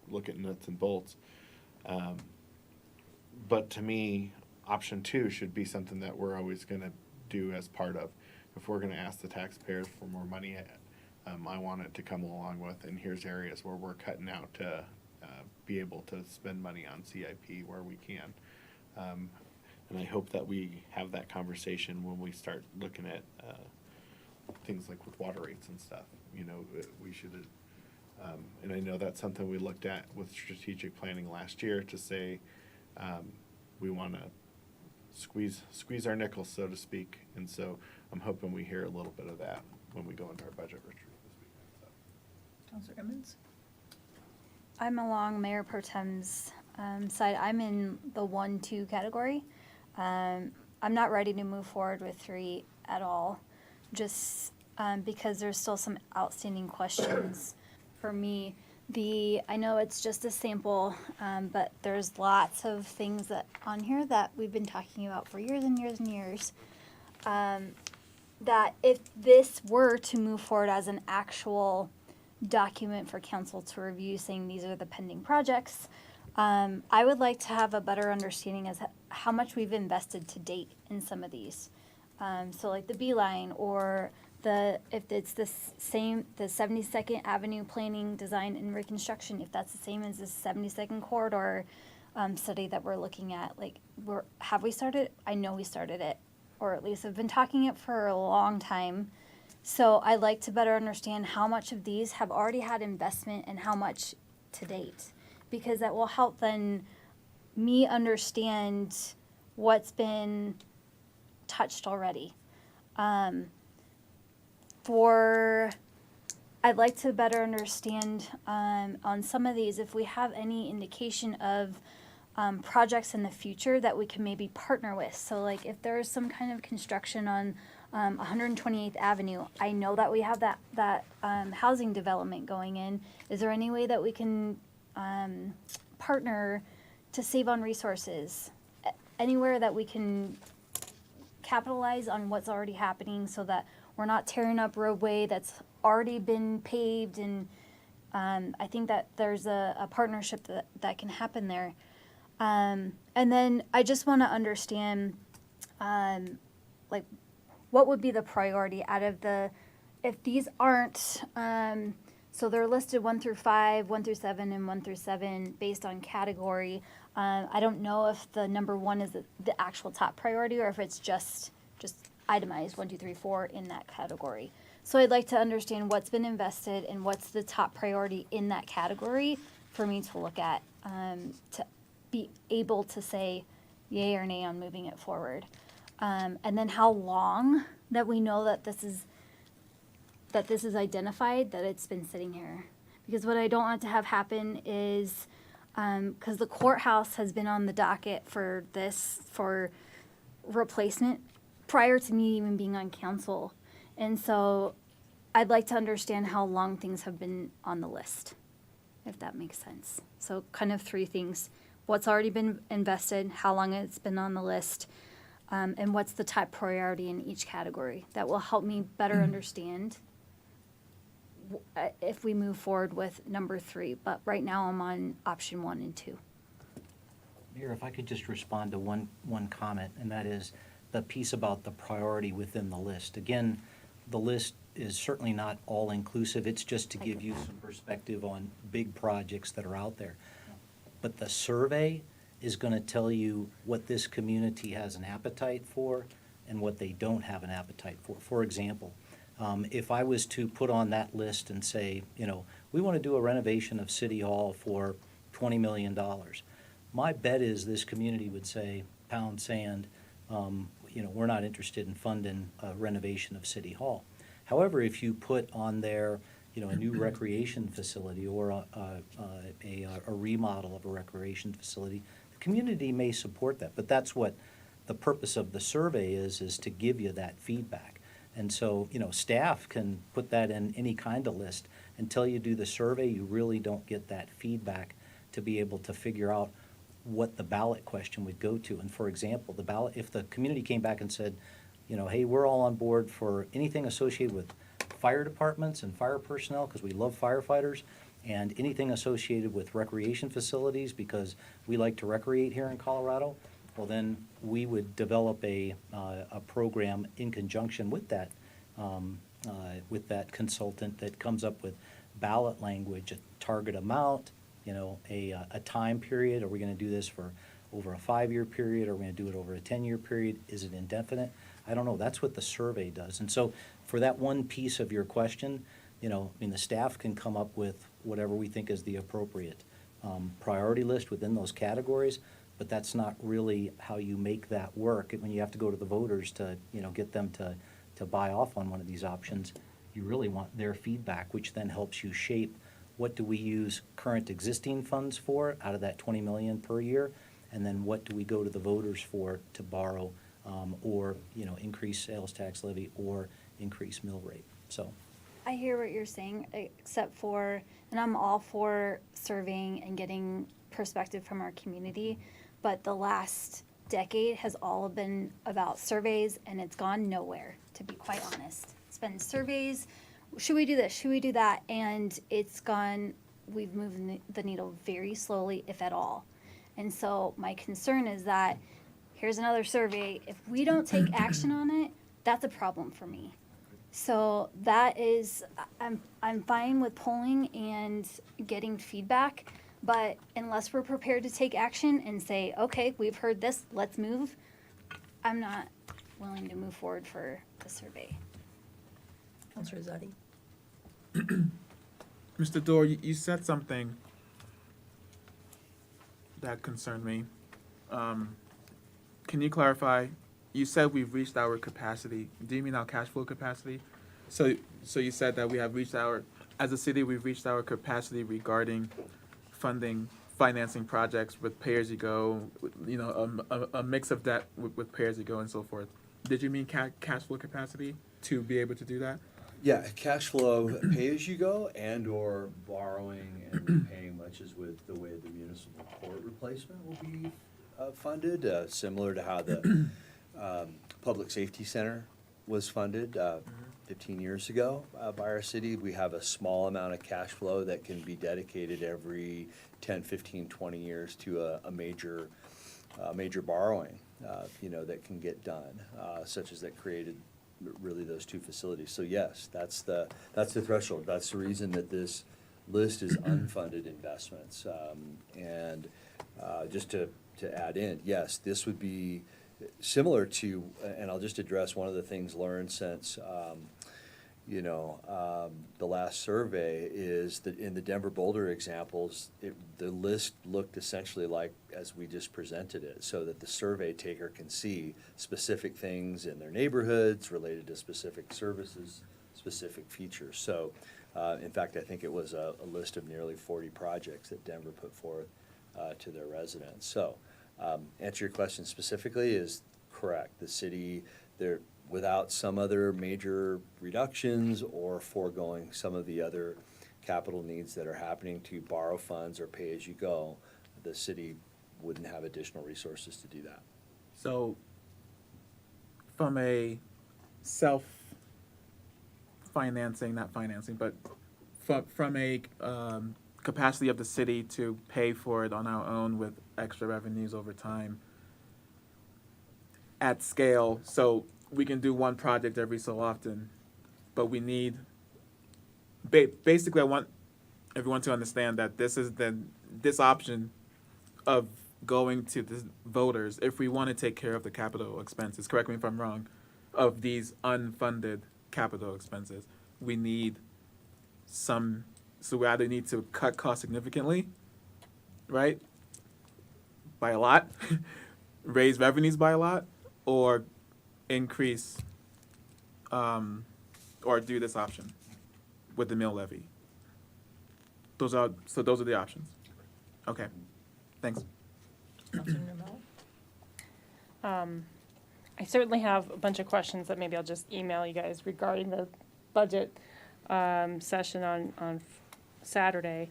look at nuts and bolts. But to me, option 2 should be something that we're always going to do as part of. If we're going to ask the taxpayers for more money, I want it to come along with, and here's areas where we're cutting out to be able to spend money on CIP where we can. And I hope that we have that conversation when we start looking at things like with water rates and stuff. We should, and I know that's something we looked at with strategic planning last year to say we want to squeeze our nickels, so to speak. And so I'm hoping we hear a little bit of that when we go into our budget retreat this weekend. So. Counselor Emmons? I'm along Mayor Pro Tem's side. I'm in the 1-2 category. I'm not ready to move forward with 3 at all, just because there's still some outstanding questions for me. I know it's just a sample, but there's lots of things that on here that we've been talking about for years and years and years. That if this were to move forward as an actual document for council to review, saying these are the pending projects, I would like to have a better understanding as how much we've invested to date in some of these. So like the Beeline, or if it's the 72nd Avenue Planning, Design, and Reconstruction, if that's the same as the 72nd Corridor study that we're looking at, have we started? I know we started it, or at least have been talking it for a long time. So I'd like to better understand how much of these have already had investment and how much to date, because that will help then me understand what's been touched already. I'd like to better understand on some of these if we have any indication of projects in the future that we can maybe partner with. So like if there's some kind of construction on 128th Avenue, I know that we have that housing development going in. Is there any way that we can partner to save on resources? Anywhere that we can capitalize on what's already happening so that we're not tearing up roadway that's already been paved, and I think that there's a partnership that can happen there. And then I just want to understand, what would be the priority out of if these aren't, so they're listed 1 through 5, 1 through 7, and 1 through 7 based on category. I don't know if the number 1 is the actual top priority, or if it's just itemized 1, 2, 3, 4 in that category. So I'd like to understand what's been invested and what's the top priority in that category for me to look at, to be able to say yay or nay on moving it forward. And then how long that we know that this is identified, that it's been sitting here. Because what I don't want to have happen is, because the courthouse has been on the docket for replacement prior to me even being on council. And so I'd like to understand how long things have been on the list, if that makes sense. So kind of 3 things: what's already been invested, how long it's been on the list, and what's the top priority in each category. That will help me better understand if we move forward with number 3, but right now I'm on option 1 and 2. Mayor, if I could just respond to one comment, and that is the piece about the priority within the list. Again, the list is certainly not all-inclusive. It's just to I give get you that. some perspective on big projects that are out there. But the survey is going to tell you what this community has an appetite for and what they don't have an appetite for. For example, if I was to put on that list and say, we want to do a renovation of City Hall for $20 million, my bet is this community would say, pound sand, we're not interested in funding a renovation of City Hall. However, if you put on there, a new recreation facility or a remodel of a recreation facility, the community may support that. But that's what the purpose of the survey is to give you that feedback. And so, staff can put that in any kind of list. Until you do the survey, you really don't get that feedback to be able to figure out what the ballot question would go to. And for example, the ballot, if the community came back and said, hey, we're all on board for anything associated with fire departments and fire personnel, because we love firefighters, and anything associated with recreation facilities, because we like to recreate here in Colorado, well, then we would develop a program in conjunction with that consultant that comes up with ballot language, a target amount, a time period. Are we going to do this for over a 5-year period? Are we going to do it over a 10-year period? Is it indefinite? I don't know. That's what the survey does. And so for that one piece of your question, the staff can come up with whatever we think is the appropriate priority list within those categories, but that's not really how you make that work. When you have to go to the voters to, get them to buy off on one of these options, you really want their feedback, which then helps you shape what do we use current existing funds for out of that $20 million per year, and then what do we go to the voters for to borrow or, increase sales tax levy or increase mill rate. So. I hear what you're saying, except for, and I'm all for surveying and getting perspective from our community, but the last decade has all been about surveys, and it's gone nowhere, to be quite honest. It's been surveys, should we do this, should we do that, and we've moved the needle very slowly, if at all. And so my concern is that, here's another survey, if we don't take action on it, that's a problem for me. So that is, I'm fine with polling and getting feedback, but unless we're prepared to take action and say, okay, we've heard this, let's move, I'm not willing to move forward for the survey. Counselor Zadi? Mr. Dorr, you said something that concerned me. Can you clarify? You said we've reached our capacity. Do you mean our cash flow capacity? So you said that we have reached as a city, we've reached our capacity regarding financing projects with pay-as-you-go, a mix of that with pay-as-you-go and so forth. Did you mean cash flow capacity to be able to do that? Yeah, cash flow, pay-as-you-go and/or borrowing and repaying, much as with the way the municipal court replacement will be funded, similar to how the Public Safety Center was funded 15 years ago by our city. We have a small amount of cash flow that can be dedicated every 10, 15, 20 years to a major borrowing, that can get done, such as that created really those two facilities. So yes, that's the threshold. That's the reason that this list is unfunded investments. And just to add in, yes, this would be similar to, and I'll just address one of the things learned since, the last survey is that in the Denver Boulder examples, the list looked essentially like as we just presented it, so that the survey taker can see specific things in their neighborhoods related to specific services, specific features. So, in fact, I think it was a list of nearly 40 projects that Denver put forth to their residents. So, answer your question specifically is correct. The city, without some other major reductions or foregoing some of the other capital needs that are happening to borrow funds or pay as you go, the city wouldn't have additional resources to do that. So from a self-financing, not financing, but from a capacity of the city to pay for it on our own with extra revenues over time at scale, so we can do one project every so often, but we need, basically I want everyone to understand that this option of going to the voters, if we want to take care of the capital expenses, correct me if I'm wrong, of these unfunded capital expenses, we need some, so we either need to cut costs significantly, right? By a lot, raise revenues by a lot, or increase, or do this option with the mill levy. Those are the options. Okay, thanks. Councilor Nomel? I certainly have a bunch of questions that maybe I'll just email you guys regarding the budget session on Saturday.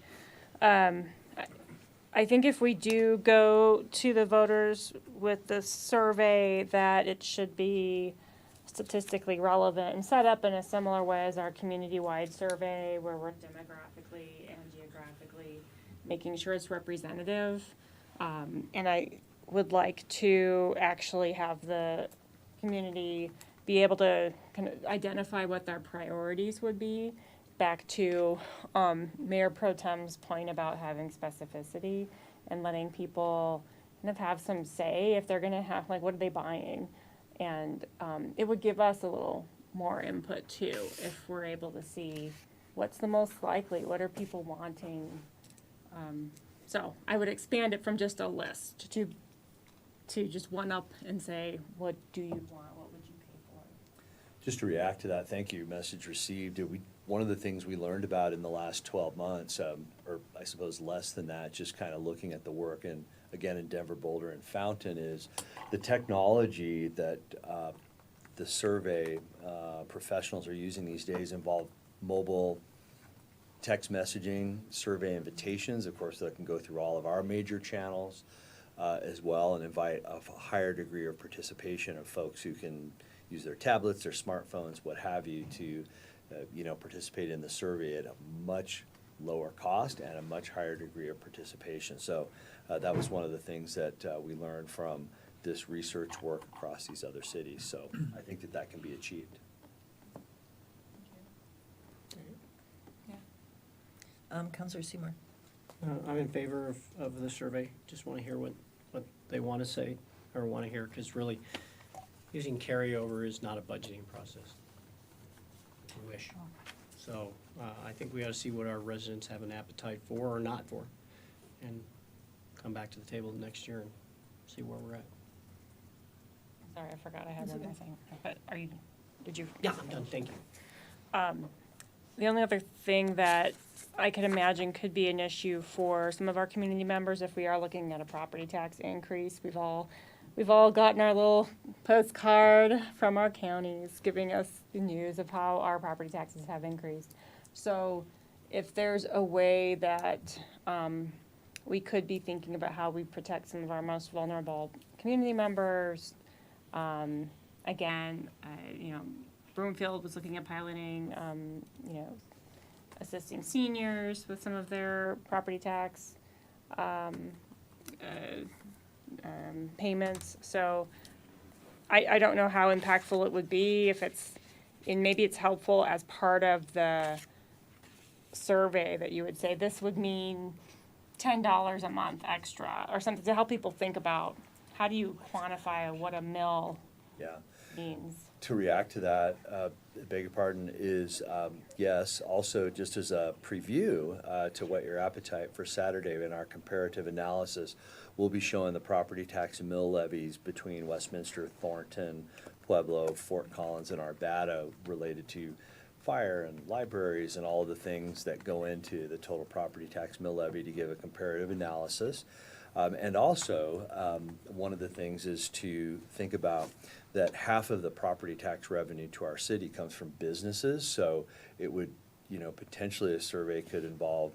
I think if we do go to the voters with the survey, that it should be statistically relevant and set up in a similar way as our community-wide survey, where we're demographically and geographically making sure it's representative. And I would like to actually have the community be able to kind of identify what their priorities would be, back to Mayor Pro Tem's point about having specificity and letting people kind of have some say if they're gonna have, like, what are they buying? And it would give us a little more input too, if we're able to see what's the most likely, what are people wanting? So I would expand it from just a list to just one up and say, what do you want, what would you pay for? Just to react to that, thank you, message received. One of the things we learned about in the last 12 months, or I suppose less than that, just kind of looking at the work, and again in Denver, Boulder, and Fountain, is the technology that the survey professionals are using these days involve mobile text messaging, survey invitations, of course, that can go through all of our major channels as well, and invite a higher degree of participation of folks who can use their tablets, their smartphones, what have you, to participate in the survey at a much lower cost and a much higher degree of participation. So that was one of the things that we learned from this research work across these other cities. So I think that can be achieved. Councilor Seymour? I'm in favor of the survey. Just want to hear what they want to say or want to hear, because really, using carryover is not a budgeting process. I wish. So I think we ought to see what our residents have an appetite for or not for, and come back to the table next year and see where we're at. Sorry, I forgot I had one more thing, but did you? Yeah, I'm done, thank you. The only other thing that I could imagine could be an issue for some of our community members, if we are looking at a property tax increase, we've all gotten our little postcard from our counties giving us the news of how our property taxes have increased. So if there's a way that we could be thinking about how we protect some of our most vulnerable community members, again, Broomfield was looking at piloting, assisting seniors with some of their property tax payments. So I don't know how impactful it would be if maybe it's helpful as part of the survey that you would say this would mean $10 a month extra or something, to help people think about how do you quantify what a mill means. To react to that, beg your pardon, is yes, also just as a preview to what your appetite for Saturday in our comparative analysis, we'll be showing the property tax and mill levies between Westminster, Thornton, Pueblo, Fort Collins, and Arvada related to fire and libraries and all of the things that go into the total property tax mill levy, to give a comparative analysis. And also, one of the things is to think about that half of the property tax revenue to our city comes from businesses. So it would, potentially a survey could involve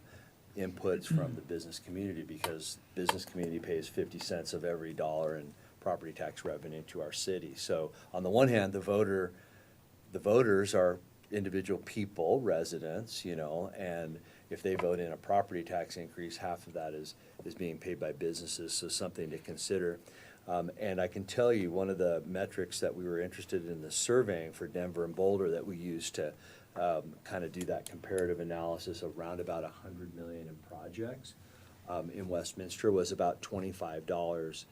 inputs from the business community, because business community pays 50 cents of every dollar in property tax revenue to our city. So on the one hand, the voters are individual people, residents, you know, and if they vote in a property tax increase, half of that is being paid by businesses, so something to consider. And I can tell you, one of the metrics that we were interested in the surveying for Denver and Boulder that we used to kind of do that comparative analysis around about 100 million in projects in Westminster was about $25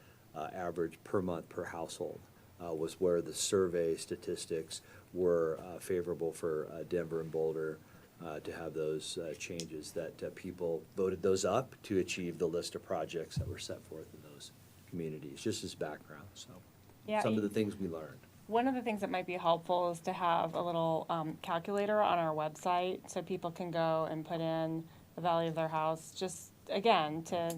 average per month per household, was where the survey statistics were favorable for Denver and Boulder to have those changes, that people voted those up to achieve the list of projects that were set forth in those communities, just as background, so. Yeah, Some of the things we learned. One of the things that might be helpful is to have a little calculator on our website so people can go and put in the value of their house, just again, to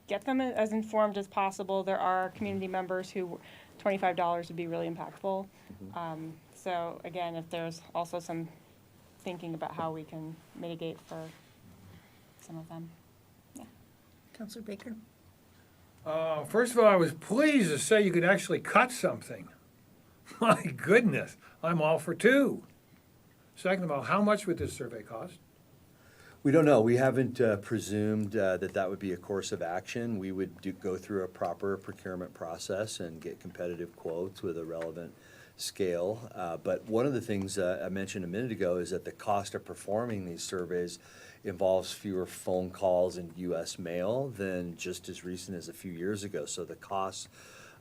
get them as informed as possible. There are community members who $25 would be really impactful. So again, if there's also some thinking about how we can mitigate for some of them. Yeah. Counselor Baker? First of all, I was pleased to say you could actually cut something. My goodness, I'm all for two. Second of all, how much would this survey cost? We don't know. We haven't presumed that that would be a course of action. We would go through a proper procurement process and get competitive quotes with a relevant scale. But one of the things I mentioned a minute ago is that the cost of performing these surveys involves fewer phone calls and US mail than just as recent as a few years ago. So the costs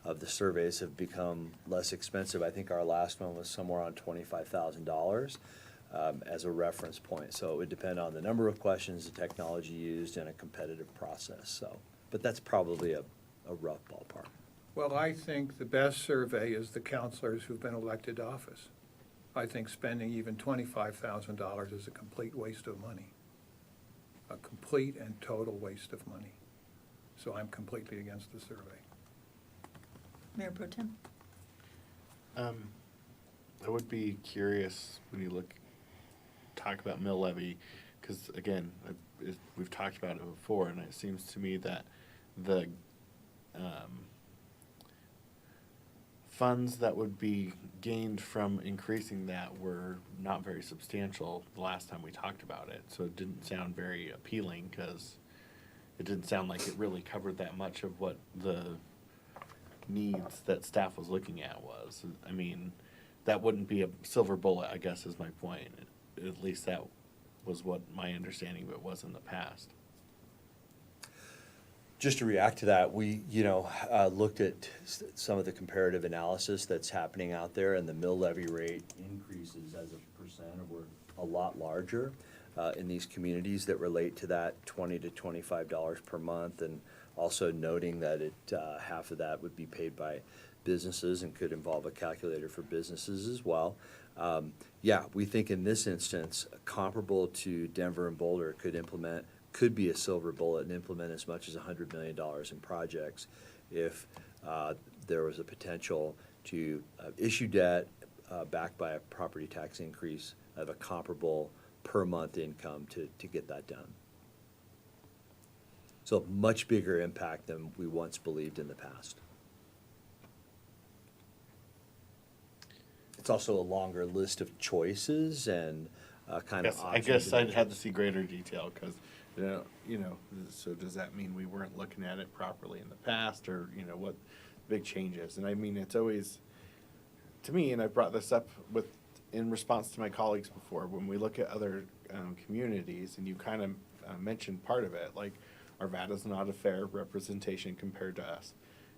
of the surveys have become less expensive. I think our last one was somewhere on $25,000 as a reference point. So it would depend on the number of questions, the technology used, and a competitive process. So, but that's probably a rough ballpark. Well, I think the best survey is the counselors who've been elected to office. I think spending even $25,000 is a complete waste of money. A complete and total waste of money. So I'm completely against the survey. Mayor Pro Tem? I would be curious when you talk about mill levy, because again, we've talked about it before, and it seems to me that the funds that would be gained from increasing that were not very substantial the last time we talked about it. So it didn't sound very appealing, because it didn't sound like it really covered that much of what the needs that staff was looking at was. I mean, that wouldn't be a silver bullet, I guess is my point. At least that was what my understanding of it was in the past. Just to react to that, we, looked at some of the comparative analysis that's happening out there, and the mill levy rate increases as a percent were a lot larger in these communities that relate to that $20 to $25 per month, and also noting that half of that would be paid by businesses and could involve a calculator for businesses as well. We think in this instance, comparable to Denver and Boulder could be a silver bullet and implement as much as $100 million in projects if there was a potential to issue debt backed by a property tax increase of a comparable per month income to get that done. So much bigger impact than we once believed in the past. It's also a longer list of choices and kind of I options. guess I'd have to see greater detail, because so does that mean we weren't looking at it properly in the past, or what big changes? And I mean, it's always, to me, and I brought this up in response to my colleagues before, when we look at other communities, and you kind of mentioned part of it, like Arvada's not a fair representation compared to us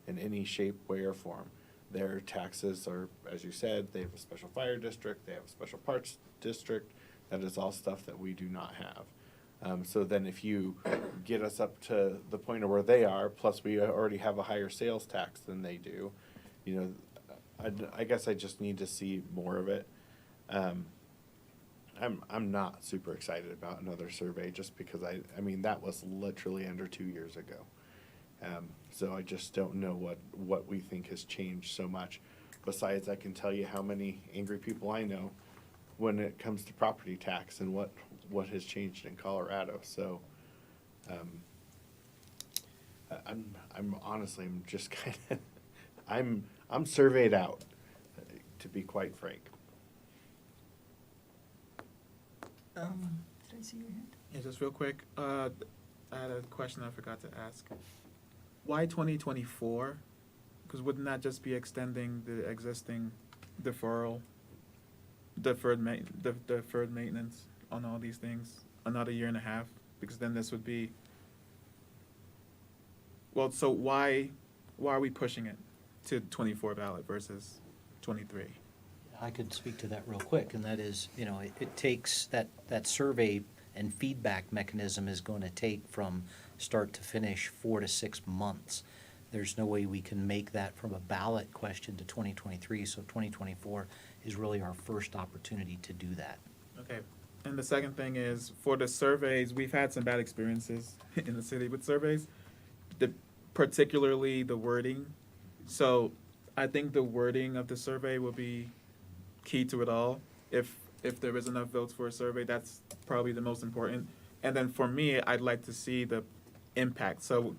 in any shape, way, or form. Their taxes are, as you said, they have a special fire district, they have a special parks district. That is all stuff that we do not have. So then if you get us up to the point of where they are, plus we already have a higher sales tax than they do, I guess I just need to see more of it. I'm not super excited about another survey, just because I mean, that was literally under 2 years ago. So I just don't know what we think has changed so much. Besides, I can tell you how many angry people I know when it comes to property tax and what has changed in Colorado. So I'm honestly, I'm just kind of, I'm surveyed out, to be quite frank. Did I see your hand? Yeah, just real quick, I had a question I forgot to ask. Why 2024? Because wouldn't that just be extending the existing deferral, deferred maintenance on all these things another year and a half? Because then this would be, well, so why are we pushing it to 24 ballot versus 23? I could speak to that real quick, and that is, it takes, that survey and feedback mechanism is going to take from start to finish 4 to 6 months. There's no way we can make that from a ballot question to 2023, so 2024 is really our first opportunity to do that. Okay, and the second thing is, for the surveys, we've had some bad experiences in the city with surveys, particularly the wording. So I think the wording of the survey will be key to it all. If there is enough votes for a survey, that's probably the most important. And then for me, I'd like to see the impact. So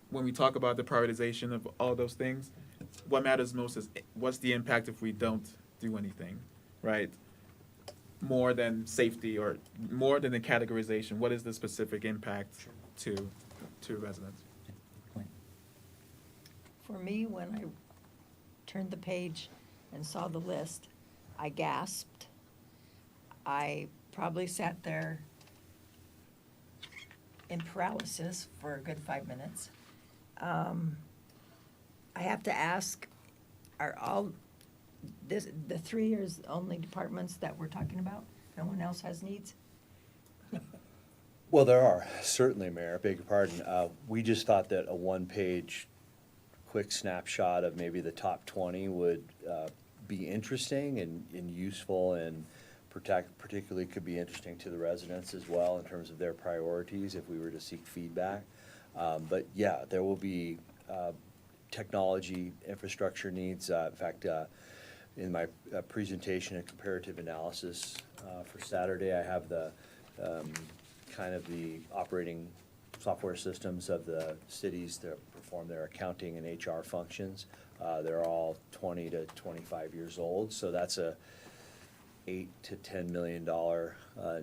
when we talk about the prioritization of all those things, what matters most is what's the impact if we don't do anything, right? More than safety or more than the categorization, what is the specific impact to residents? Point. For me, when I turned the page and saw the list, I gasped. I probably sat there in paralysis for a good 5 minutes. I have to ask, are all, the 3 years only departments that we're talking about? No one else has needs? Well, there are, certainly, Mayor, beg your pardon. We just thought that a one-page quick snapshot of maybe the top 20 would be interesting and useful, and particularly could be interesting to the residents as well in terms of their priorities if we were to seek feedback. But yeah, there will be technology infrastructure needs. In fact, in my presentation and comparative analysis for Saturday, I have the kind of the operating software systems of the cities that perform their accounting and HR functions. They're all 20 to 25 years old, so that's a $8 to $10 million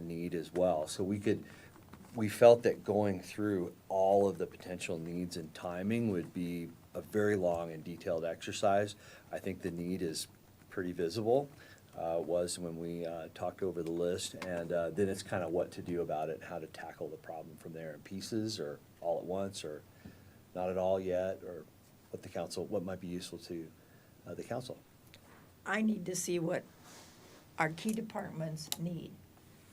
need as well. So we felt that going through all of the potential needs and timing would be a very long and detailed exercise. I think the need is pretty visible, was when we talked over the list, and then it's kind of what to do about it, how to tackle the problem from there in pieces, or all at once, or not at all yet, or what might be useful to the council. I need to see what our key departments need.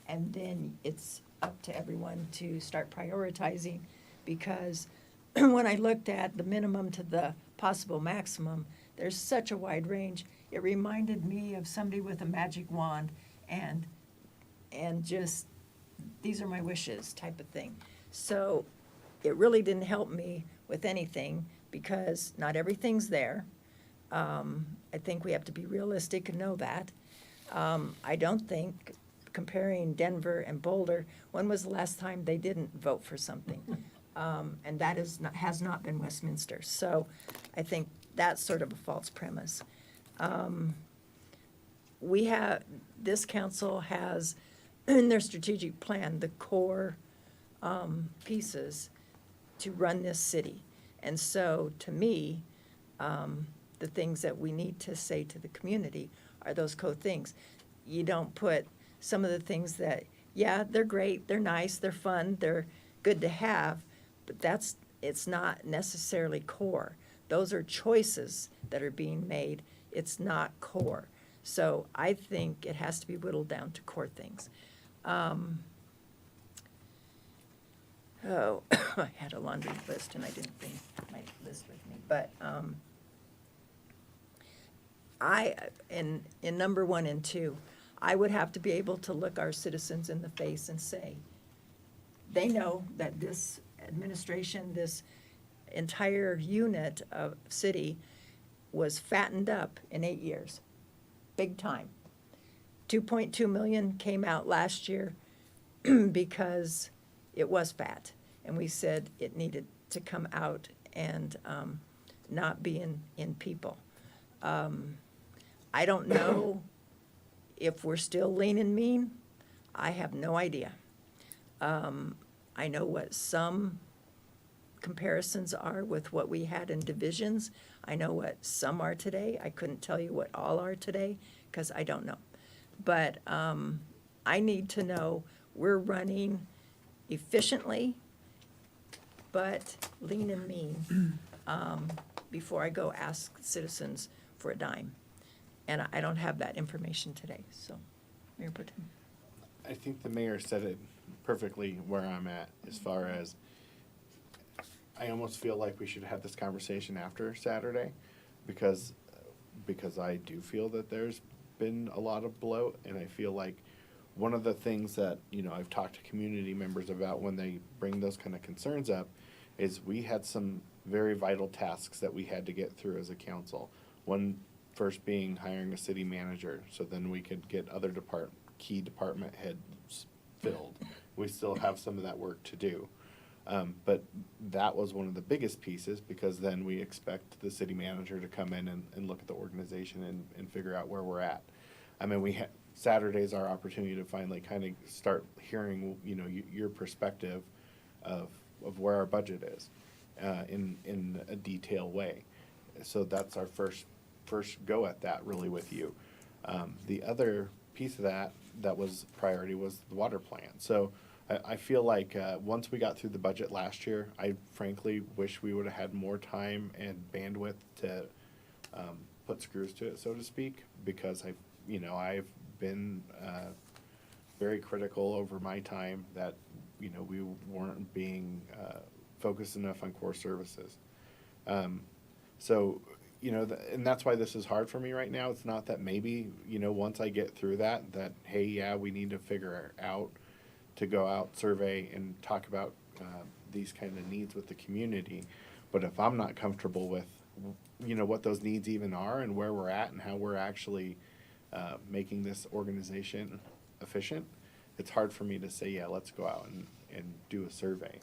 And then it's up to everyone to start prioritizing, because when I looked at the minimum to the possible maximum, there's such a wide range. It reminded me of somebody with a magic wand and just, these are my wishes type of thing. So it really didn't help me with anything, because not everything's there. I think we have to be realistic and know that. I don't think, comparing Denver and Boulder, when was the last time they didn't vote for something? And that has not been Westminster. So I think that's sort of a false premise. This council has in their strategic plan the core pieces to run this city. And so, to me, the things that we need to say to the community are those core things. You don't put some of the things that, yeah, they're great, they're nice, they're fun, they're good to have, but it's not necessarily core. Those are choices that are being made. It's not core. So I think it has to be whittled down to core things. I had a laundry list and I didn't bring my list with me, but in number 1 and 2, I would have to be able to look our citizens in the face and say, they know that this administration, this entire unit of city was fattened up in 8 years, big time. 2.2 million came out last year because it was fat, and we said it needed to come out and not be in people. I don't know if we're still lean and mean. I have no idea. I know what some comparisons are with what we had in divisions. I know what some are today. I couldn't tell you what all are today, because I don't know. But I need to know we're running efficiently, but lean and mean, before I go ask citizens for a dime. And I don't have that information today, so, Mayor Pro Tem. I think the mayor said it perfectly where I'm at, as far as, I almost feel like we should have this conversation after Saturday, because I do feel that there's been a lot of bloat, and I feel like one of the things that, I've talked to community members about when they bring those kind of concerns up, is we had some very vital tasks that we had to get through as a council. One first being hiring a city manager, so then we could get other key department heads filled. We still have some of that work to do. But that was one of the biggest pieces, because then we expect the city manager to come in and look at the organization and figure out where we're at. I mean, Saturday's our opportunity to finally kind of start hearing, your perspective of where our budget is, in a detailed way. So that's our first go at that, really, with you. The other piece of that was priority was the water plant. So I feel like once we got through the budget last year, I frankly wish we would have had more time and bandwidth to put screws to it, so to speak, because I've been very critical over my time that we weren't being focused enough on core services. So and that's why this is hard for me right now. It's not that maybe once I get through that hey, yeah, we need to figure out to go out, survey, and talk about these kind of needs with the community. But if I'm not comfortable with, what those needs even are and where we're at and how we're actually making this organization efficient, it's hard for me to say, yeah, let's go out and do a survey.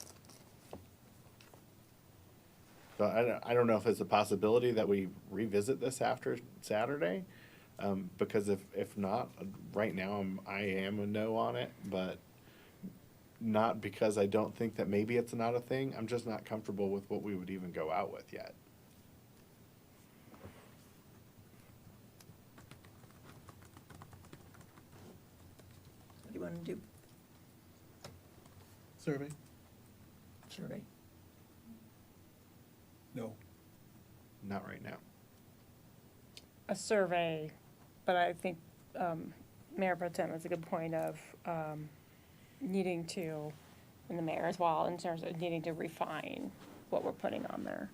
So I don't know if it's a possibility that we revisit this after Saturday, because if not, right now I am a no on it, but not because I don't think that maybe it's not a thing. I'm just not comfortable with what we would even go out with yet. What do you want to do? Survey? Survey? No. Not right now. A survey, but I think Mayor Pro Tem has a good point of needing to, and the mayor as well, in terms of needing to refine what we're putting on there,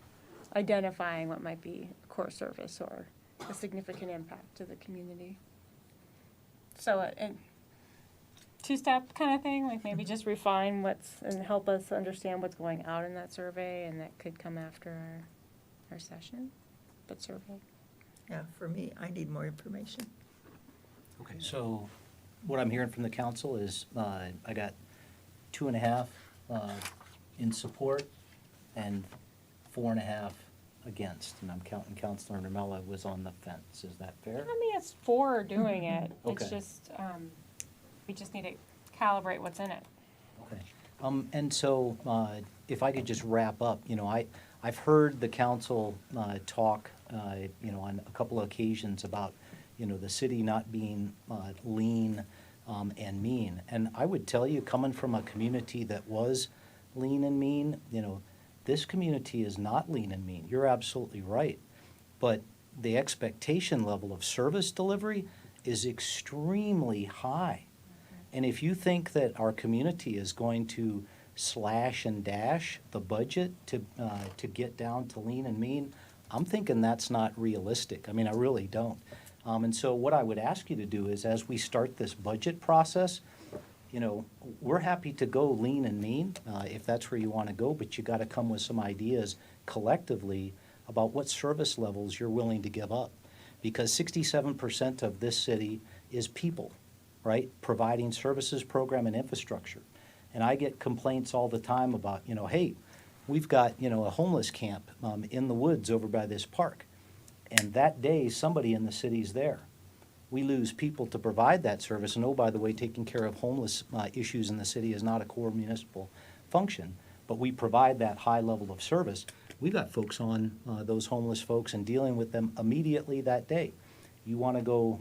identifying what might be a core service or a significant impact to the community. So a two-step kind of thing, like maybe just refine and help us understand what's going out in that survey, and that could come after our session, but survey. Yeah, for me, I need more information. Okay, so what I'm hearing from the council is I got 2.5 in support and 4.5 against, and I'm counting Councilor Nermella was on the fence. Is that fair? I mean, it's for doing it. It's Okay. just, we just need to calibrate what's in it. Okay. And so, if I could just wrap up, I've heard the council talk, on a couple of occasions about, the city not being lean and mean. And I would tell you, coming from a community that was lean and mean, this community is not lean and mean. You're absolutely right. But the expectation level of service delivery is extremely high. And if you think that our community is going to slash and dash the budget to get down to lean and mean, I'm thinking that's not realistic. I mean, I really don't. And so what I would ask you to do is, as we start this budget process, we're happy to go lean and mean if that's where you want to go, but you got to come with some ideas collectively about what service levels you're willing to give up. Because 67% of this city is people, right? Providing services, program, and infrastructure. And I get complaints all the time about, hey, we've got, a homeless camp in the woods over by this park. And that day, somebody in the city's there. we lose people to provide that service. And oh, by the way, taking care of homeless issues in the city is not a core municipal function, but we provide that high level of service. We got folks on those homeless folks and dealing with them immediately that day. You want to go,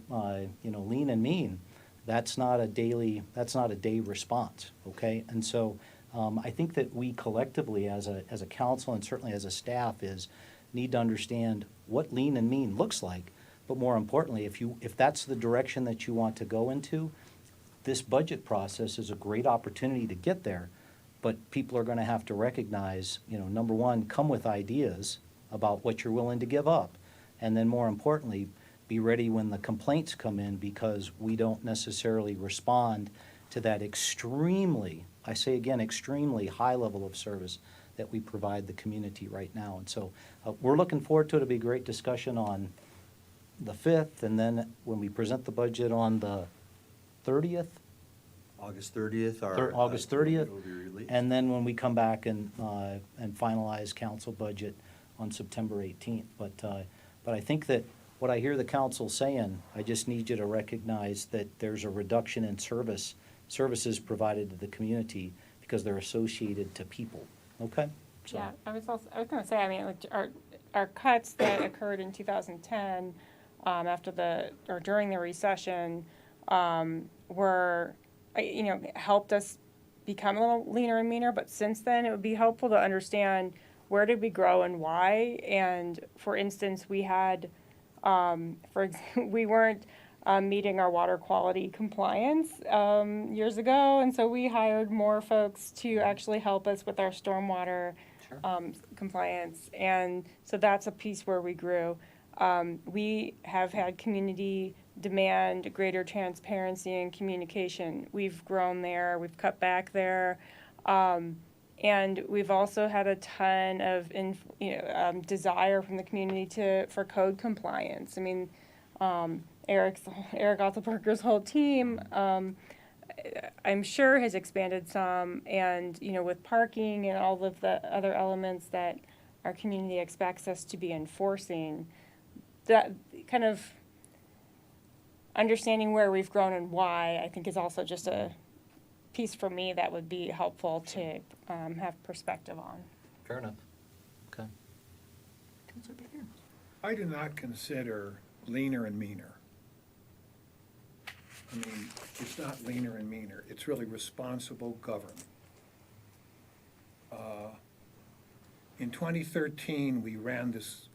lean and mean, that's not a day response, okay? And so I think that we collectively as a council and certainly as a staff need to understand what lean and mean looks like. But more importantly, if that's the direction that you want to go into, this budget process is a great opportunity to get there. But people are going to have to recognize, number one, come with ideas about what you're willing to give up. And then more importantly, be ready when the complaints come in, because we don't necessarily respond to that extremely, I say again, extremely high level of service that we provide the community right now. And so we're looking forward to it. It'll be a great discussion on the 5th, and then when we present the budget on the 30th, August 30th, August 30th, will be released. and then when we come back and finalize council budget on September 18th. But I think that what I hear the council saying, I just need you to recognize that there's a reduction in services provided to the community because they're associated to people, okay? So- Yeah, I was gonna say, I mean, like, our cuts that occurred in 2010, during the recession, were, helped us become a little leaner and meaner, but since then, it would be helpful to understand where did we grow and why. And for instance, we had, we weren't meeting our water quality compliance years ago, and so we hired more folks to actually help us with our stormwater compliance. And so that's a piece where we grew. We have had community demand greater transparency and communication. We've grown there, we've cut back there. And we've also had a ton of desire from the community for code compliance. I mean, Eric Otzelberger's whole team, I'm sure has expanded some, and with parking and all of the other elements that our community expects us to be enforcing, that kind of understanding where we've grown and why, I think, is also just a piece for me that would be helpful to have perspective on. Fair enough. Okay. Councilor Baker? I do not consider leaner and meaner. I mean, it's not leaner and meaner, it's really responsible government. In 2013, we ran this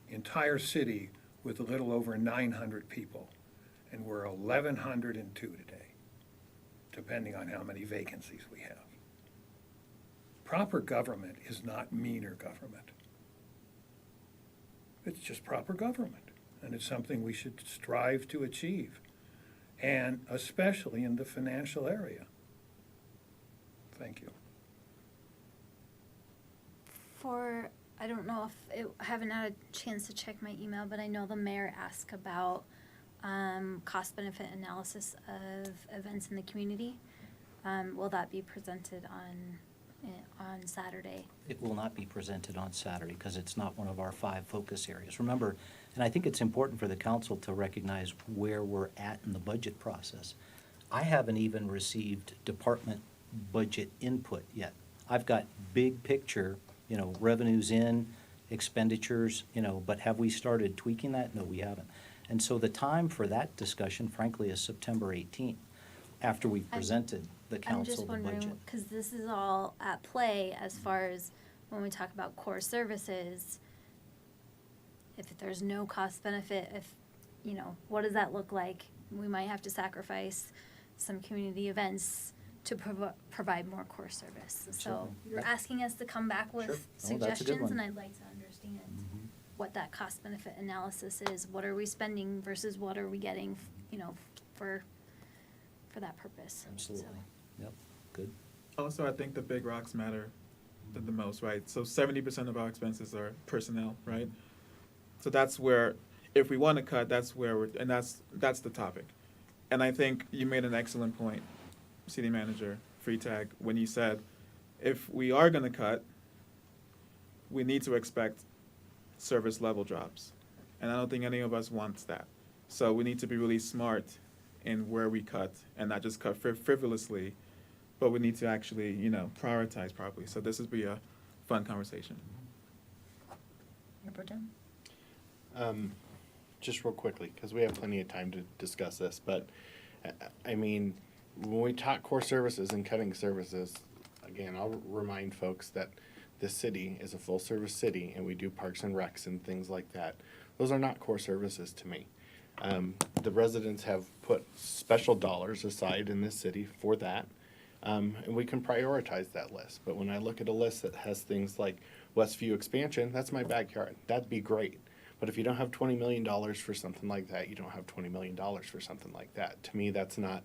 entire city with a little over 900 people, and we're 1,102 today, depending on how many vacancies we have. Proper government is not meaner government. It's just proper government, and it's something we should strive to achieve, and especially in the financial area. Thank you. I don't know if I haven't had a chance to check my email, but I know the mayor asked about cost-benefit analysis of events in the community. Will that be presented on Saturday? It will not be presented on Saturday because it's not one of our 5 focus areas. Remember, and I think it's important for the council to recognize where we're at in the budget process. I haven't even received department budget input yet. I've got big picture, revenues in, expenditures, but have we started tweaking that? No, we haven't. And so the time for that discussion, frankly, is September 18th, after we've presented the council the budget. I'm just wondering, because this is all at play as far as when we talk about core services, if there's no cost benefit, what does that look like? We might have to sacrifice some community events to provide more core service. So Absolutely. you're asking us to come back with Sure. Oh, that's a good suggestions, one. and I'd like to understand Mhm. what that cost benefit analysis is. What are we spending versus what are we getting, for that purpose? Absolutely. Yep, good. Also, I think the big rocks matter the most, right? So 70% of our expenses are personnel, right? So that's where, if we want to cut, that's where and that's the topic. And I think you made an excellent point, City Manager Freitag, when you said, if we are going to cut, we need to expect service level drops. And I don't think any of us wants that. So we need to be really smart in where we cut and not just cut frivolously, but we need to actually, prioritize properly. So this would be a fun conversation. Mayor Pro Tem? Just real quickly, because we have plenty of time to discuss this, but I mean, when we talk core services and cutting services, again, I'll remind folks that this city is a full-service city and we do parks and recs and things like that. Those are not core services to me. The residents have put special dollars aside in this city for that, and we can prioritize that list. But when I look at a list that has things like Westview expansion, that's my backyard. That'd be great. But if you don't have $20 million for something like that, you don't have $20 million for something like that. To me, that's not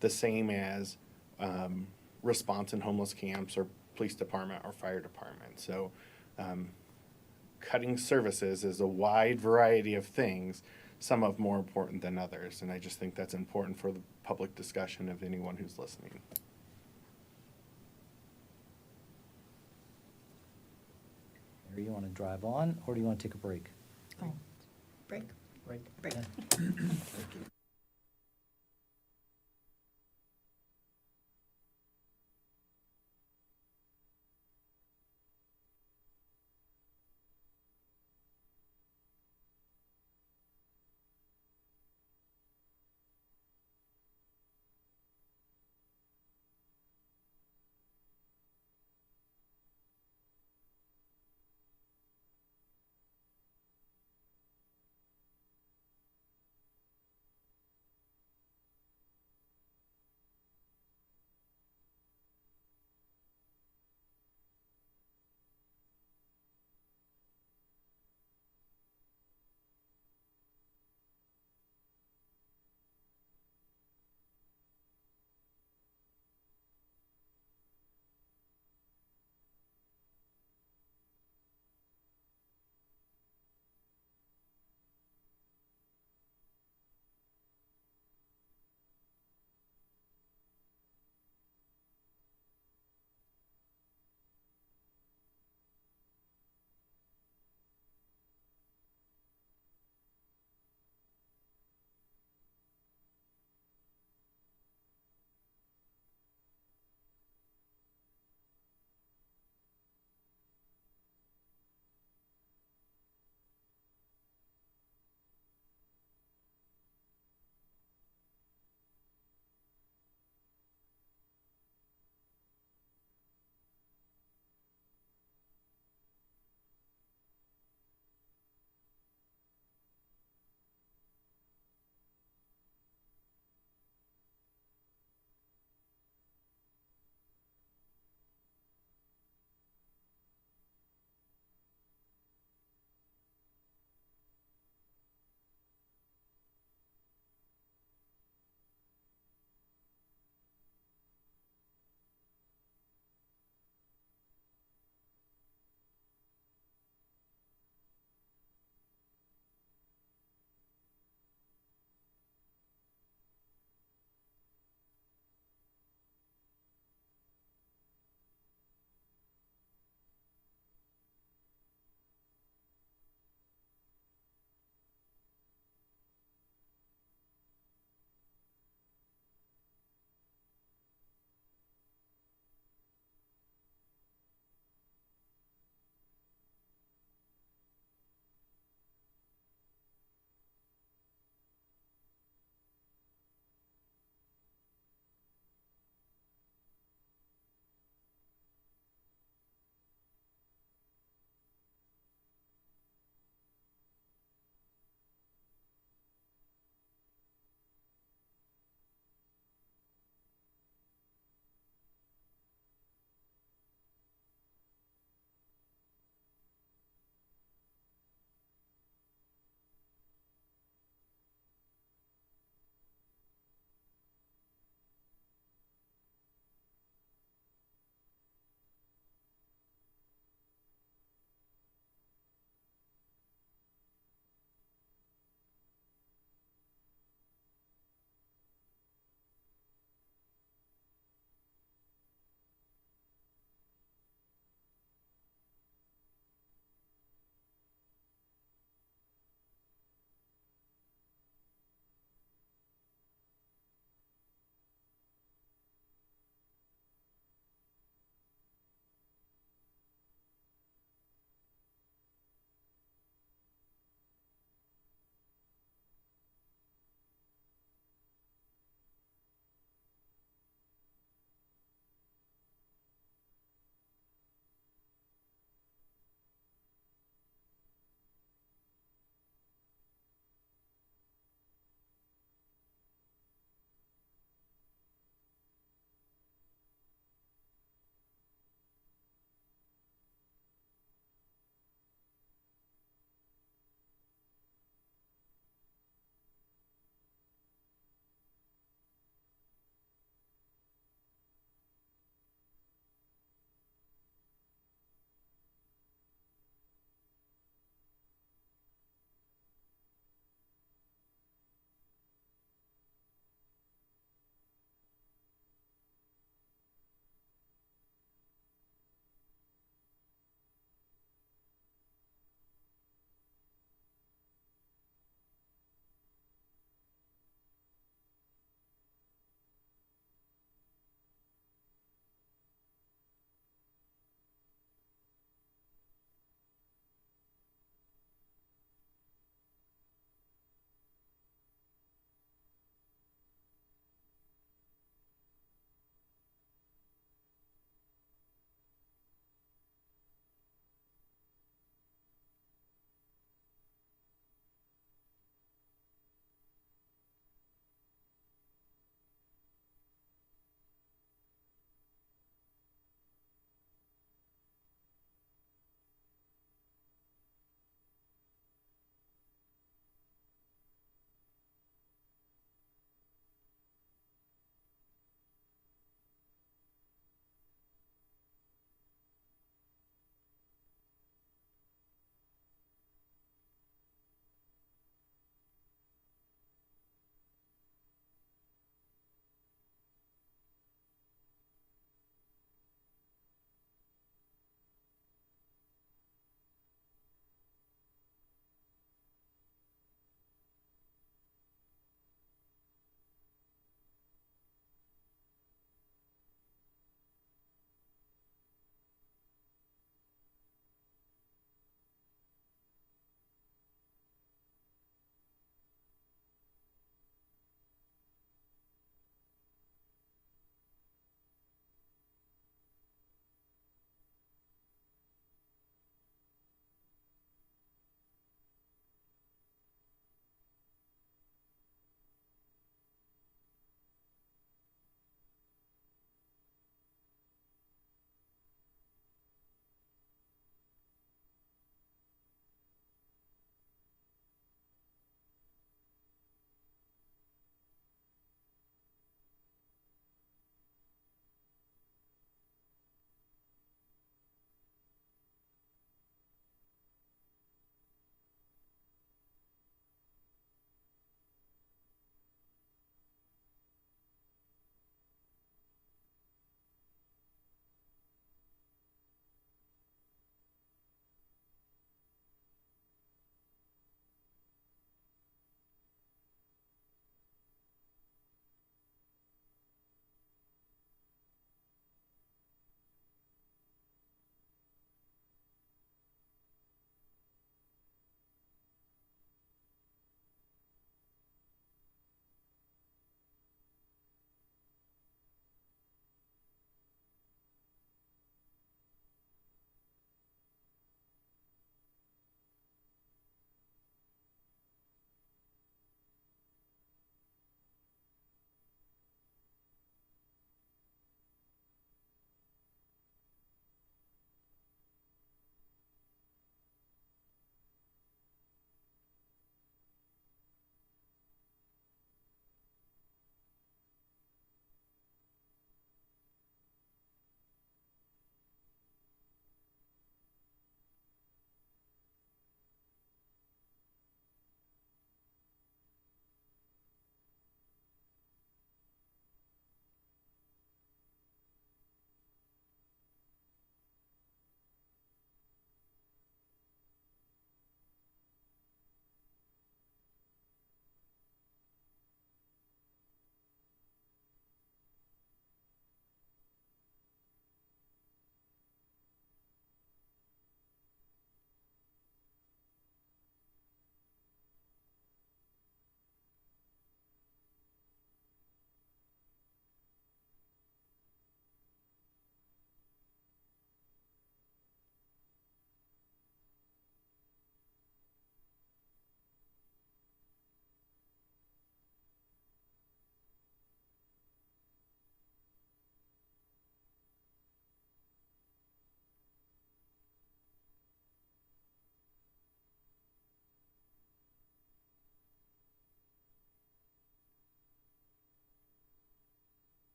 the same as response in homeless camps or police department or fire department. So cutting services is a wide variety of things, some of more important than others. And I just think that's important for the public discussion of anyone who's listening. Mary, you want to drive on, or do you want to take a break? Oh, break? Break. Break.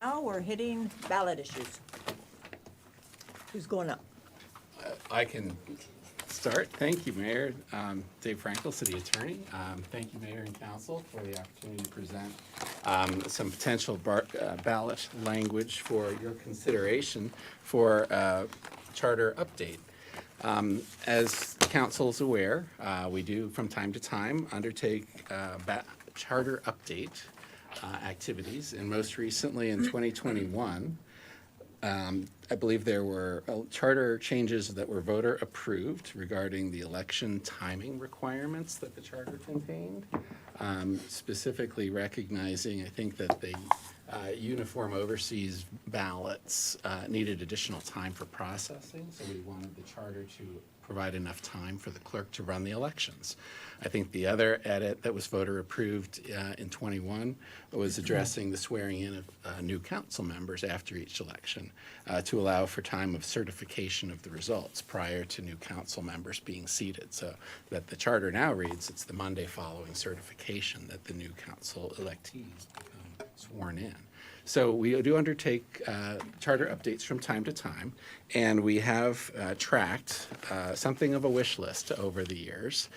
now we're hitting ballot issues. Who's going up? I can start. Thank you, Mayor. Dave Frankel, City Attorney. Thank you, Mayor and Council, for the opportunity to present some potential ballot language for your consideration for charter update. As Council is aware, we do from time to time undertake charter update activities, and most recently in 2021, I believe there were charter changes that were voter approved regarding the election timing requirements that the charter contained. Specifically recognizing, I think, that the uniform overseas ballots needed additional time for processing, so we wanted the charter to provide enough time for the clerk to run the elections. I think the other edit that was voter approved in 21 was addressing the swearing in of new council members after each election to allow for time of certification of the results prior to new council members being seated. So that the charter now reads, it's the Monday following certification that the new council electees become sworn in. So we do undertake charter updates from time to time, and we have tracked something of a wish list over the years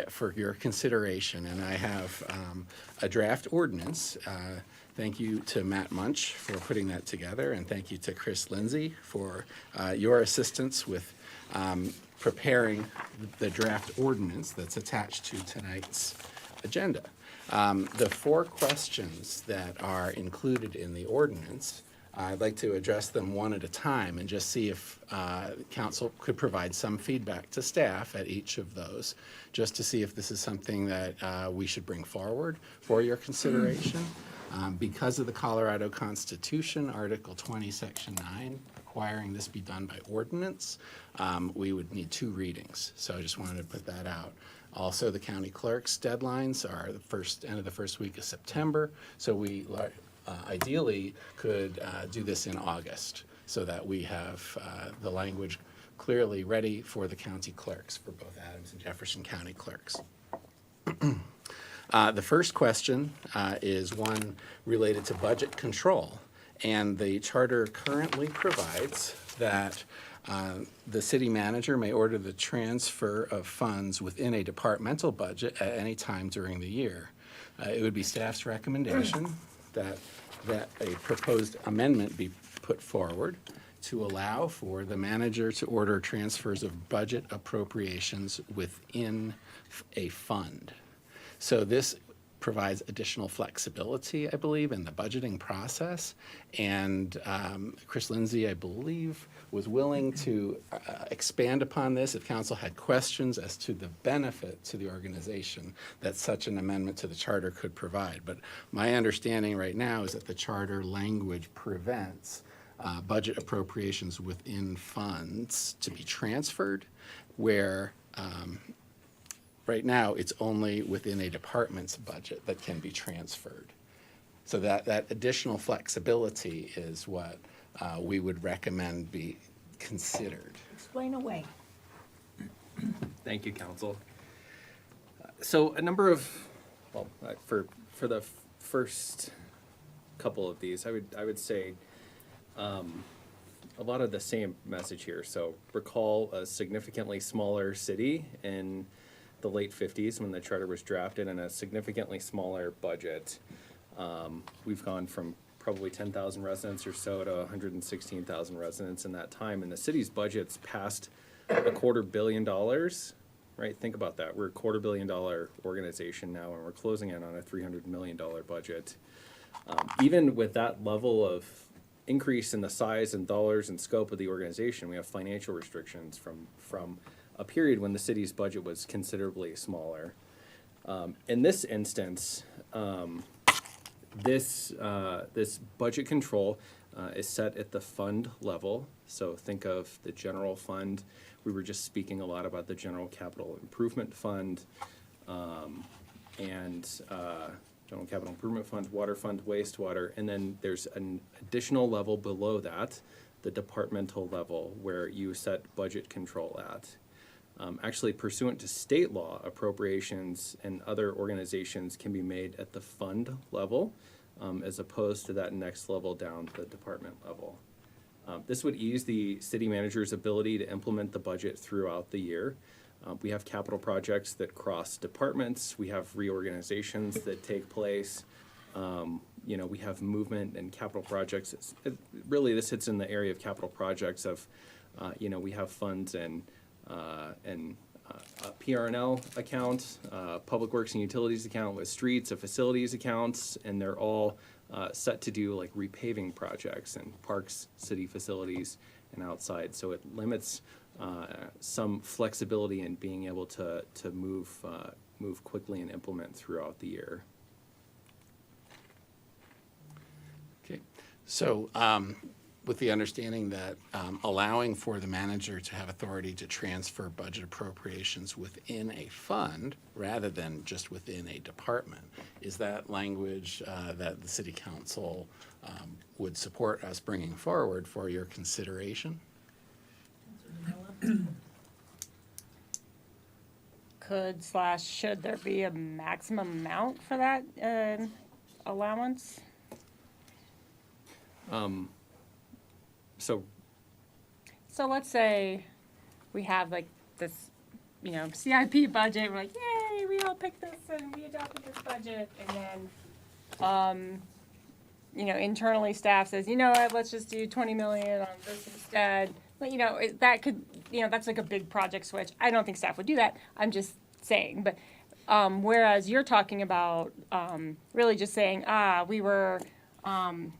for your consideration. And I have a draft ordinance. Thank you to Matt Munch for putting that together, and thank you to Chris Lindsay for your assistance with preparing the draft ordinance that's attached to tonight's agenda. The 4 questions that are included in the ordinance, I'd like to address them one at a time and just see if council could provide some feedback to staff at each of those, just to see if this is something that we should bring forward for your consideration. Because of the Colorado Constitution, Article 20, Section 9, requiring this be done by ordinance, we would need 2 readings. So I just wanted to put that out. Also, the county clerk's deadlines are the end of the first week of September, so we ideally could do this in August so that we have the language clearly ready for the county clerks, for both Adams and Jefferson County clerks. The first question is one related to budget control, and the charter currently provides that the city manager may order the transfer of funds within a departmental budget at any time during the year. It would be staff's recommendation that a proposed amendment be put forward to allow for the manager to order transfers of budget appropriations within a fund. So this provides additional flexibility, I believe, in the budgeting process. And Chris Lindsay, I believe, was willing to expand upon this if council had questions as to the benefit to the organization that such an amendment to the charter could provide. But my understanding right now is that the charter language prevents budget appropriations within funds to be transferred, where right now, it's only within a department's budget that can be transferred. So that additional flexibility is what we would recommend be considered. Explain away. Thank you, Council. So a number of, well, for the first couple of these, I would say a lot of the same message here. So recall a significantly smaller city in the late 50s when the charter was drafted, and a significantly smaller budget. We've gone from probably 10,000 residents or so to 116,000 residents in that time, and the city's budget's passed $250 million, right? Think about that. We're a $250 million organization now, and we're closing in on a $300 million budget. Even with that level of increase in the size and dollars and scope of the organization, we have financial restrictions from a period when the city's budget was considerably smaller. In this instance, this budget control is set at the fund level. So think of the general fund. We were just speaking a lot about the general capital improvement fund, and general capital improvement fund, water fund, wastewater, and then there's an additional level below that, the departmental level, where you set budget control at. Actually, pursuant to state law, appropriations and other organizations can be made at the fund level, as opposed to that next level down to the department level. This would ease the city manager's ability to implement the budget throughout the year. We have capital projects that cross departments. We have reorganizations that take place. We have movement and capital projects. Really, this hits in the area of capital projects of, we have funds and a PR&L account, Public Works and Utilities account with streets, a facilities accounts, and they're all set to do like repaving projects and parks, city facilities, and outside. So it limits some flexibility in being able to move quickly and implement throughout the year. Okay, so with the understanding that allowing for the manager to have authority to transfer budget appropriations within a fund rather than just within a department, is that language that the city council would support us bringing forward for your consideration? Should there be a maximum amount for that allowance? So So let's say we have like this, CIP budget, we're like, yay, we all picked this and we adopted this budget, and then, internally staff says, you know what, let's just do 20 million on this instead. But, that could, that's like a big project switch. I don't think staff would do that. I'm just saying, but, whereas you're talking about, really just saying,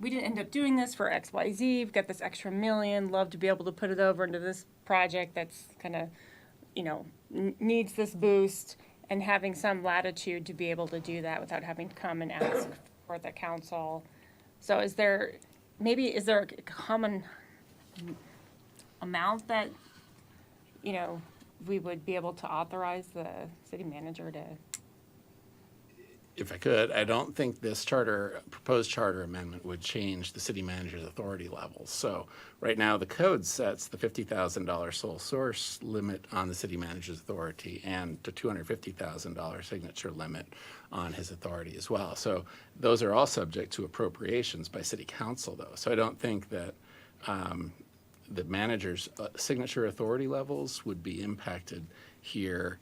we didn't end up doing this for X, Y, Z. We've got this extra million. Love to be able to put it over into this project that's kind of, needs this boost, and having some latitude to be able to do that without having to come and ask for the council. So is there a common amount that, we would be able to authorize the city manager to? If I could, I don't think this proposed charter amendment would change the city manager's authority levels. So right now, the code sets the $50,000 sole source limit on the city manager's authority and the $250,000 signature limit on his authority as well. So those are all subject to appropriations by city council, though. So I don't think that the manager's signature authority levels would be impacted here.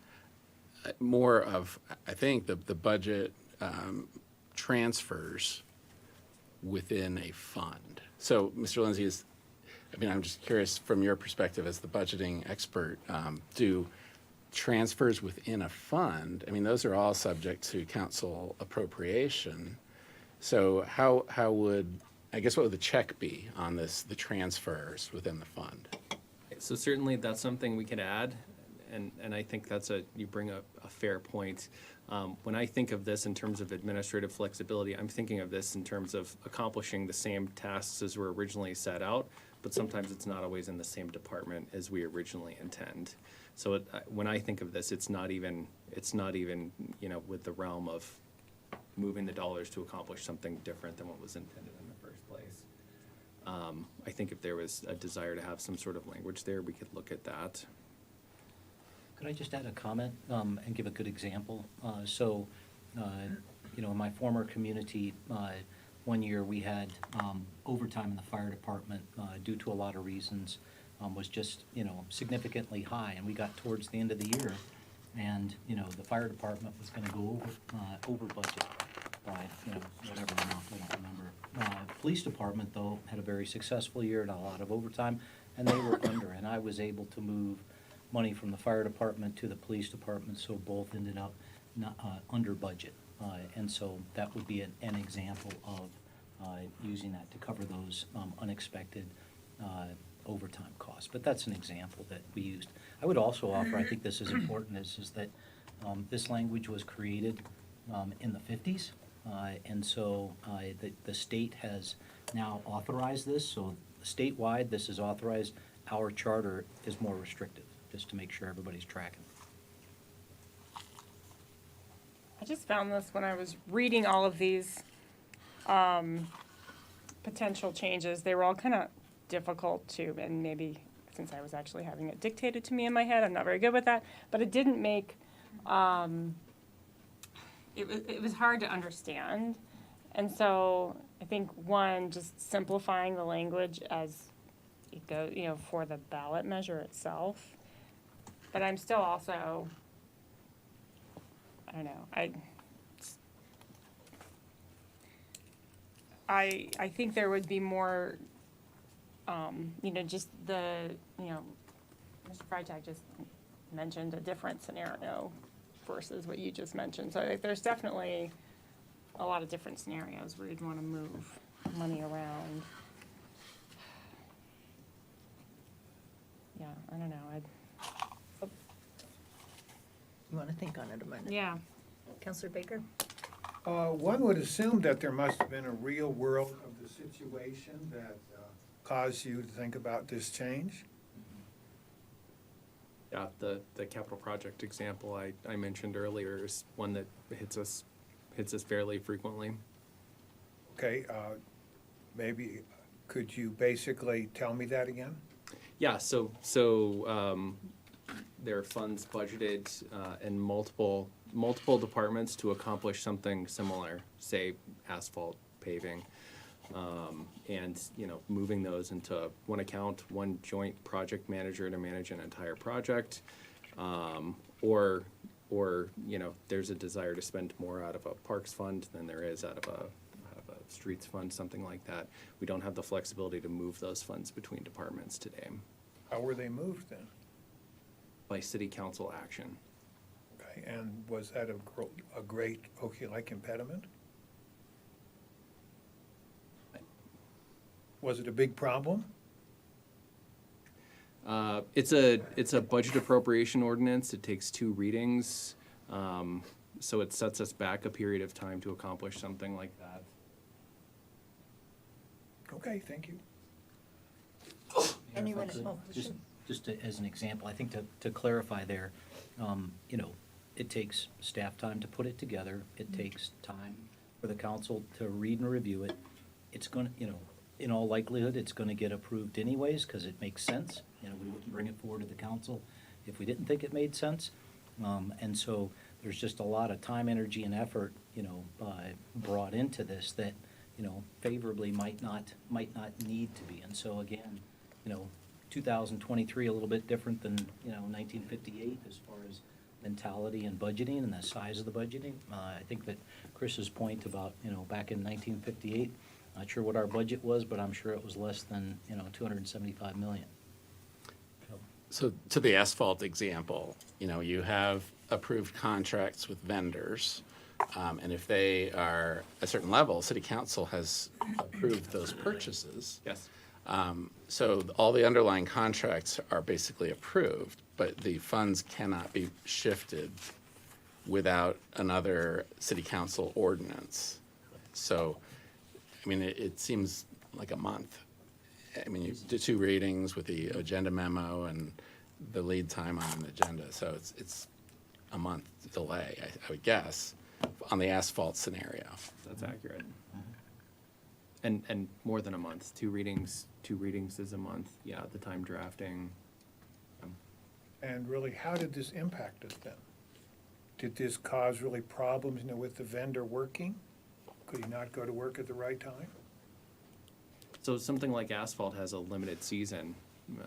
More of, I think, the budget transfers within a fund. So, Mr. Lindsay, I'm just curious from your perspective as the budgeting expert, do transfers within a fund, those are all subject to council appropriation. So how would, what would the check be on the transfers within the fund? So certainly that's something we can add. And I think you bring a fair point. When I think of this in terms of administrative flexibility, I'm thinking of this in terms of accomplishing the same tasks as were originally set out, but sometimes it's not always in the same department as we originally intend. So when I think of this, it's not even with the realm of moving the dollars to accomplish something different than what was intended in the first place. I think if there was a desire to have some sort of language there, we could look at that. Could I just add a comment and give a good example? In my former community, one year we had overtime in the fire department due to a lot of reasons was just, significantly high. And we got towards the end of the year and, the fire department was going to go over budget by, whatever amount, I don't remember. Police department, though, had a very successful year and a lot of overtime, and they were under. And I was able to move money from the fire department to the police department, so both ended up under budget. And so that would be an example of using that to cover those unexpected overtime costs. But that's an example that we used. I would also offer, I think this is important, is that this language was created in the 50s. And so the state has now authorized this. So statewide, this is authorized. Our charter is more restrictive, just to make sure everybody's tracking. I just found this when I was reading all of these potential changes. They were all kind of difficult to, and maybe since I was actually having it dictated to me in my head, I'm not very good with that, but it didn't make, it was hard to understand. And so I think one, just simplifying the language as it goes, for the ballot measure itself. But I'm still also, I don't know, I think there would be more, just Mr. Freitag just mentioned a different scenario versus what you just mentioned. So there's definitely a lot of different scenarios where you'd want to move money around. Yeah, I don't know. You want to think on it a minute? Yeah. Counselor Baker? One would assume that there must have been a real world of the situation that caused you to think about this change. Yeah, the capital project example I mentioned earlier is one that hits us fairly frequently. Okay, maybe, could you basically tell me that again? Yeah, so there are funds budgeted in multiple departments to accomplish something similar, say asphalt paving. And, moving those into one account, one joint project manager to manage an entire project. Or, there's a desire to spend more out of a parks fund than there is out of a streets fund, something like that. We don't have the flexibility to move those funds between departments today How were they moved then? by city council action. Okay, and was that a great, like impediment? Was it a big problem? It's a budget appropriation ordinance. It takes 2 readings. So it sets us back a period of time to accomplish something like that. Okay, thank you. Anyone? Just as an example, I think to clarify there, it takes staff time to put it together. It takes time for the council to read and review it. It's going to, in all likelihood, it's going to get approved anyways because it makes sense. We wouldn't bring it forward to the council if we didn't think it made sense. And so there's just a lot of time, energy, and effort, brought into this that, favorably might not need to be. And so again, 2023 a little bit different than 1958 as far as mentality and budgeting and the size of the budgeting. I think that Chris's point about back in 1958, not sure what our budget was, but I'm sure it was less than 275 million. So to the asphalt example, you have approved contracts with vendors. And if they are a certain level, city council has approved those purchases. Yes. So all the underlying contracts are basically approved, but the funds cannot be shifted without another city council ordinance. So, it seems like a month. You do 2 readings with the agenda memo and the lead time on an agenda, so it's a month delay, I would guess, on the asphalt scenario. That's accurate. And more than a month. 2 readings is a month. Yeah, the time drafting. And really, how did this impact us then? Did this cause really problems, with the vendor working? Could he not go to work at the right time? So something like asphalt has a limited season.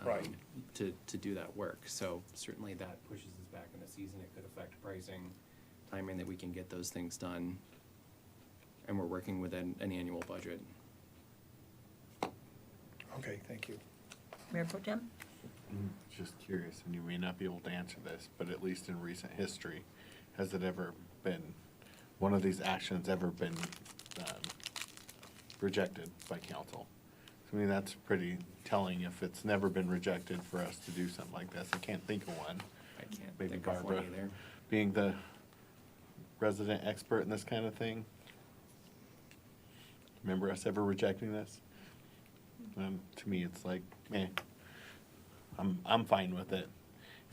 Right. To do that work. So certainly that pushes us back in the season. It could affect pricing, timing that we can get those things done. And we're working within an annual budget. Okay, thank you. Mayor Pro Tem? Just curious, and you may not be able to answer this, but at least in recent history, has it ever been, one of these actions ever been rejected by council? That's pretty telling if it's never been rejected for us to do something like this. I can't think of one. I can't Maybe think of one Barbara, either. being the resident expert in this kind of thing. Remember us ever rejecting this? To me, it's like, I'm fine with it.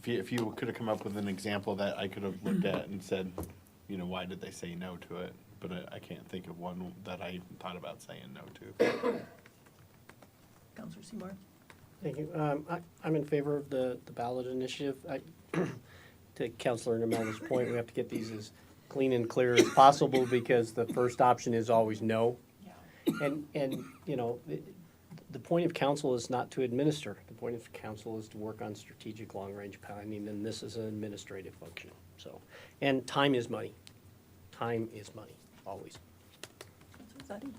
If you could have come up with an example that I could have looked at and said, why did they say no to it? But I can't think of one that I thought about saying no to. Counselor Seymour? Thank you. I'm in favor of the ballot initiative. To Councilor Nemel's point, we have to get these clean and clear as possible because the first option is always no. And, you know, the point of council is not to administer. The point of council is to work on strategic long-range planning, and this is an administrative function, so. And time is money. Time is money, always. Councilor Zadi?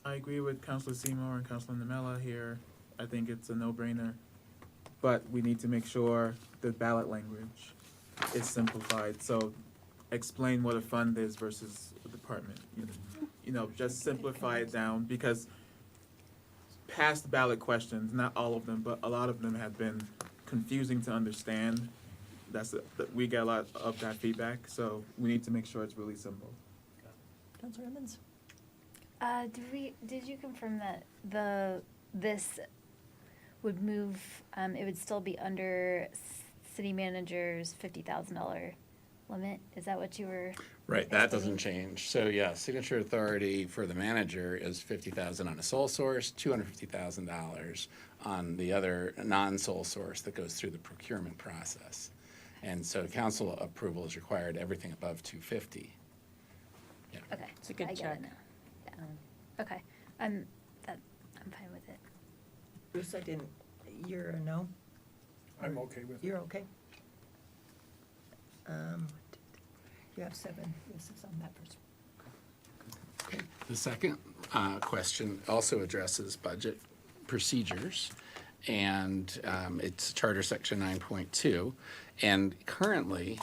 I agree with Councilor Seymour and Councilor Namella here. I think it's a no-brainer. But we need to make sure the ballot language is simplified. So explain what a fund is versus a department. You know, just simplify it down because past ballot questions, not all of them, but a lot of them have been confusing to understand. We get a lot of that feedback, so we need to make sure it's really simple. Councilor Emmons? Did you confirm that this would move, it would still be under city manager's $50,000 limit? Is that what you were? Right, that doesn't change. So yeah, signature authority for the manager is $50,000 on a sole source, $250,000 on the other non-sole source that goes through the procurement process. And so council approval is required, everything above $250,000. Yeah. Okay. It's a good I get it check. now. Yeah. Okay, I'm fine with it. Bruce, you're a no? I'm okay with it. You're okay? You have 7 yeses on that first. The second question also addresses budget procedures, and it's Charter Section 9.2. And currently,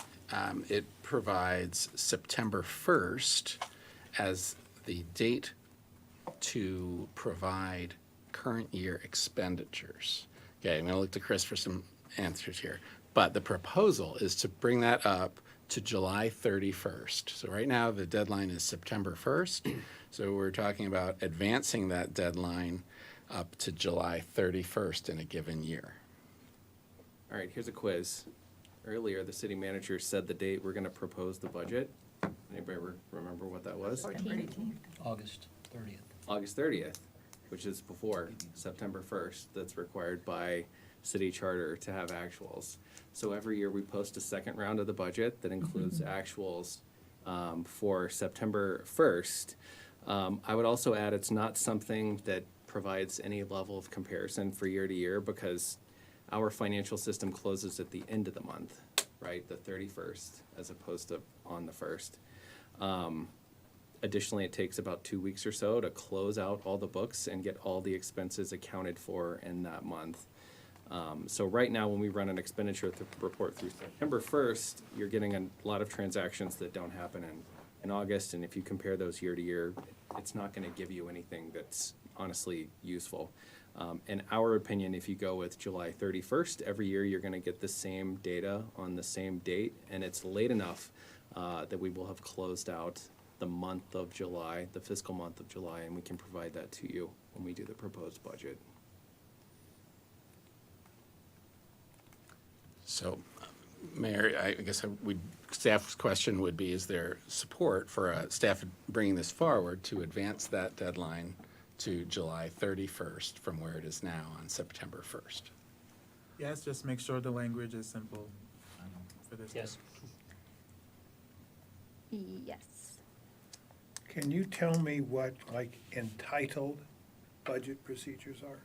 it provides September 1st as the date to provide current year expenditures. Okay, I'm going to look to Chris for some answers here. But the proposal is to bring that up to July 31st. So right now, the deadline is September 1st. So we're talking about advancing that deadline up to July 31st in a given year. All right, here's a quiz. Earlier, the city manager said the date we're gonna propose the budget. Anybody remember what that was? September 18th. August 30th. August 30th, which is before September 1st. That's required by city charter to have actuals. So every year we post a second round of the budget that includes actuals for September 1st. I would also add it's not something that provides any level of comparison for year to year because our financial system closes at the end of the month, right? The 31st as opposed to on the 1st. Additionally, it takes about 2 weeks or so to close out all the books and get all the expenses accounted for in that month. So right now, when we run an expenditure report through September 1st, you're getting a lot of transactions that don't happen in August. And if you compare those year to year, it's not going to give you anything that's honestly useful. In our opinion, if you go with July 31st, every year you're going to get the same data on the same date. And it's late enough that we will have closed out the month of July, the fiscal month of July, and we can provide that to you when we do the proposed budget. So, Mayor, I guess staff's question would be, is there support for staff bringing this forward to advance that deadline to July 31st from where it is now on September 1st? Yes, just make sure the language is simple for this. Yes. Yes. Can you tell me what, like, entitled budget procedures are?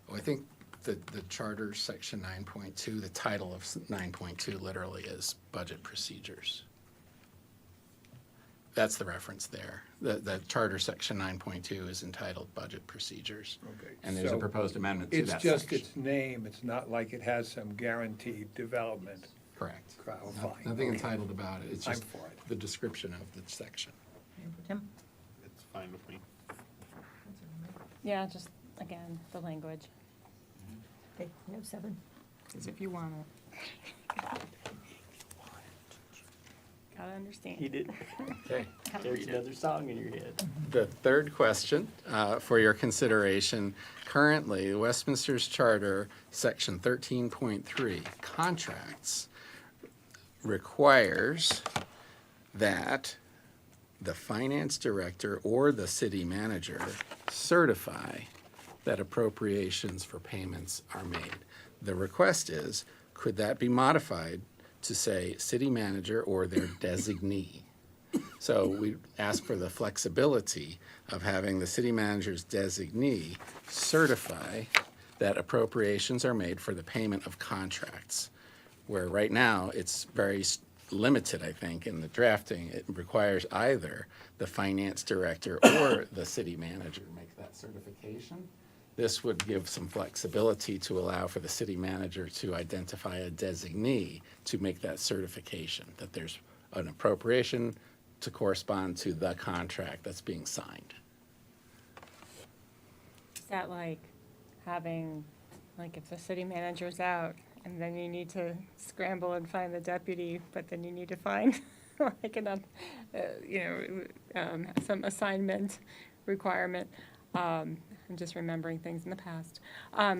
Well, I think the charter section 9.2, the title of 9.2 literally is budget procedures. That's the reference there. The charter section 9.2 is entitled budget procedures. Okay, And there's a so proposed amendment to that It's just section. its name, it's not like it has some guaranteed development. Correct. Oh, No- fine, Nothing okay. entitled about it. It's I'm just for it. the description of the section. Mayor Pro Tem? It's fine with me. Councilor Romero? Yeah, just, again, the language, Okay, we have 7. as if you want it. Gotta understand. He did. Okay. There's another song in your head. The third question for your consideration, currently, Westminster's Charter, Section 13.3, contracts, requires that the finance director or the city manager certify that appropriations for payments are made. the request is, could that be modified to say city manager or their designee? So we ask for the flexibility of having the city manager's designee certify that appropriations are made for the payment of contracts, where right now it's very limited, I think, in the drafting. It requires either the finance director or the city manager make that certification. This would give some flexibility to allow for the city manager to identify a designee to make that certification, that there's an appropriation to correspond to the contract that's being signed. Is that like having, like if the city manager's out and then you need to scramble and find the deputy, but then you need to find like some assignment requirement? I'm just remembering things in the past.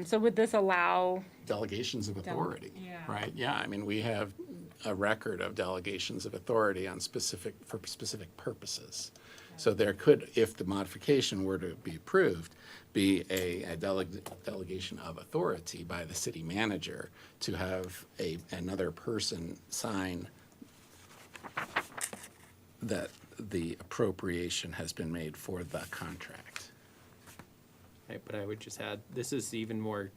So would this allow? Delegations of authority, Yeah. right? Yeah, I mean, we have a record of delegations of authority on for specific purposes. So there could, if the modification were to be approved, be a delegation of authority by the city manager to have another person sign that the appropriation has been made for the contract. Right, but I would just add, this is even more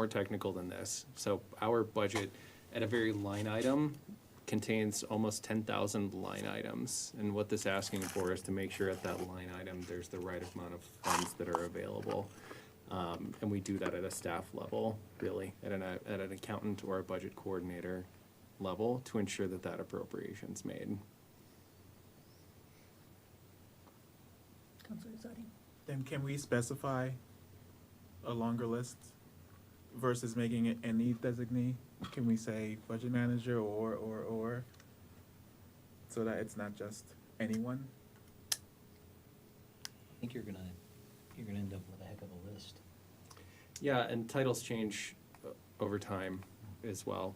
technical than this. So our budget at a very line item contains almost 10,000 line items. And what this is asking for is to make sure at that line item, there's the right amount of funds that are available. And we do that at a staff level, really, at an accountant or a budget coordinator level to ensure that that appropriation's made. Councilor Zadi? Then can we specify a longer list versus making it any designee? Can we say budget manager or, so that it's not just anyone? I think you're gonna end up with a heck of a list. Yeah, and titles change over time as well.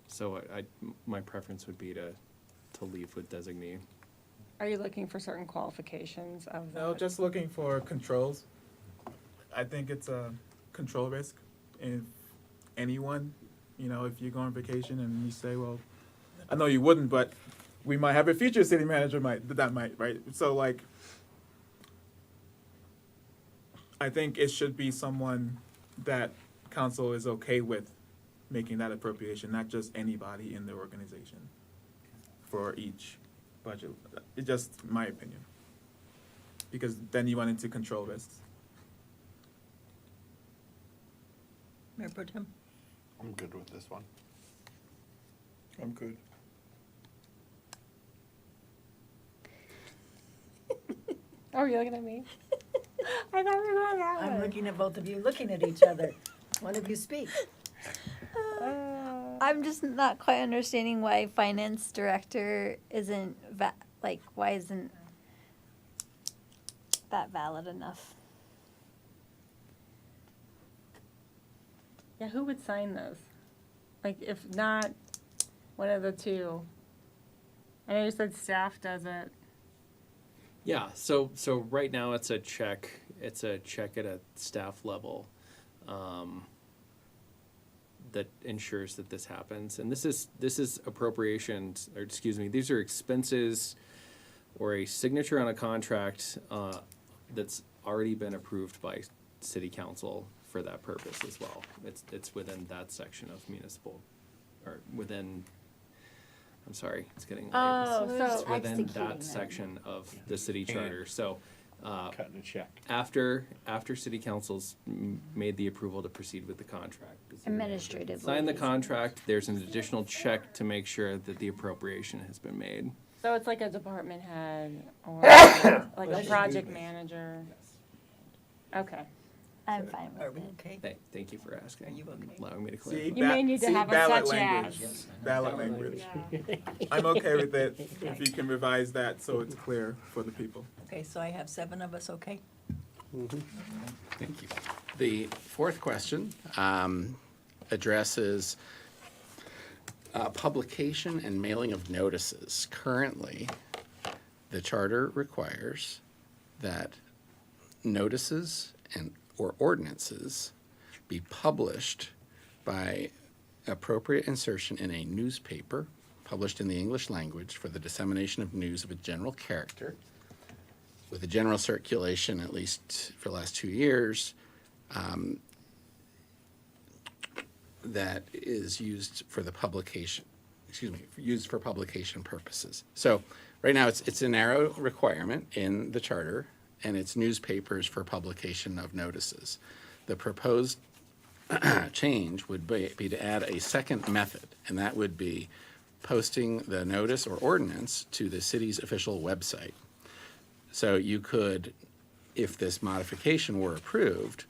So my preference would be to leave with designee. Are you looking for certain qualifications of that? No, just looking for controls. I think it's a control risk. If anyone, if you go on vacation and you say, well, I know you wouldn't, but we might have a future city manager that might, right? So like, I think it should be someone that council is okay with making that appropriation, not just anybody in the organization for each budget. It's just my opinion. Because then you run into control risks. Mayor Pro Tem? I'm good with this one. I'm good. Oh, are you looking at me? I thought we were going that way. I'm looking at both of you, looking at each other. One of you speak. I'm just not quite understanding why finance director isn't, why isn't that valid enough? Yeah, who would sign those? Like, if not one of the two? I know you said staff does it. Yeah, so right now it's a check at a staff level that ensures that this happens. And this is appropriations, or excuse me, these are expenses or a signature on a contract that's already been approved by city council for that purpose as well. It's within that section of municipal, or within, I'm sorry, it's getting late. Oh, It's so within executing that it. section of the city charter. So Cutting a check. after city council's made the approval to proceed with the contract. Administratively. Sign the contract, there's an additional check to make sure that the appropriation has been made. So it's like a department head or like a project manager? Okay. I'm fine Are with we it. okay? Thank you for asking. Are you okay? Allowing me to See, clarify. You may need to have a ballot such language. as. Ballot language. I'm okay with it if you can revise that so it's clear for the people. Okay, so I have 7 of us, okay? Thank you. The fourth question addresses publication and mailing of notices. Currently, the charter requires that notices or ordinances be published by appropriate insertion in a newspaper published in the English language for the dissemination of news of a general character with a general circulation at least for the last 2 years, that is used for the publication, used for publication purposes. So right now it's a narrow requirement in the charter, and it's newspapers for publication of notices. The proposed change would be to add a second method, and that would be posting the notice or ordinance to the city's official website. So you could, if this modification were approved,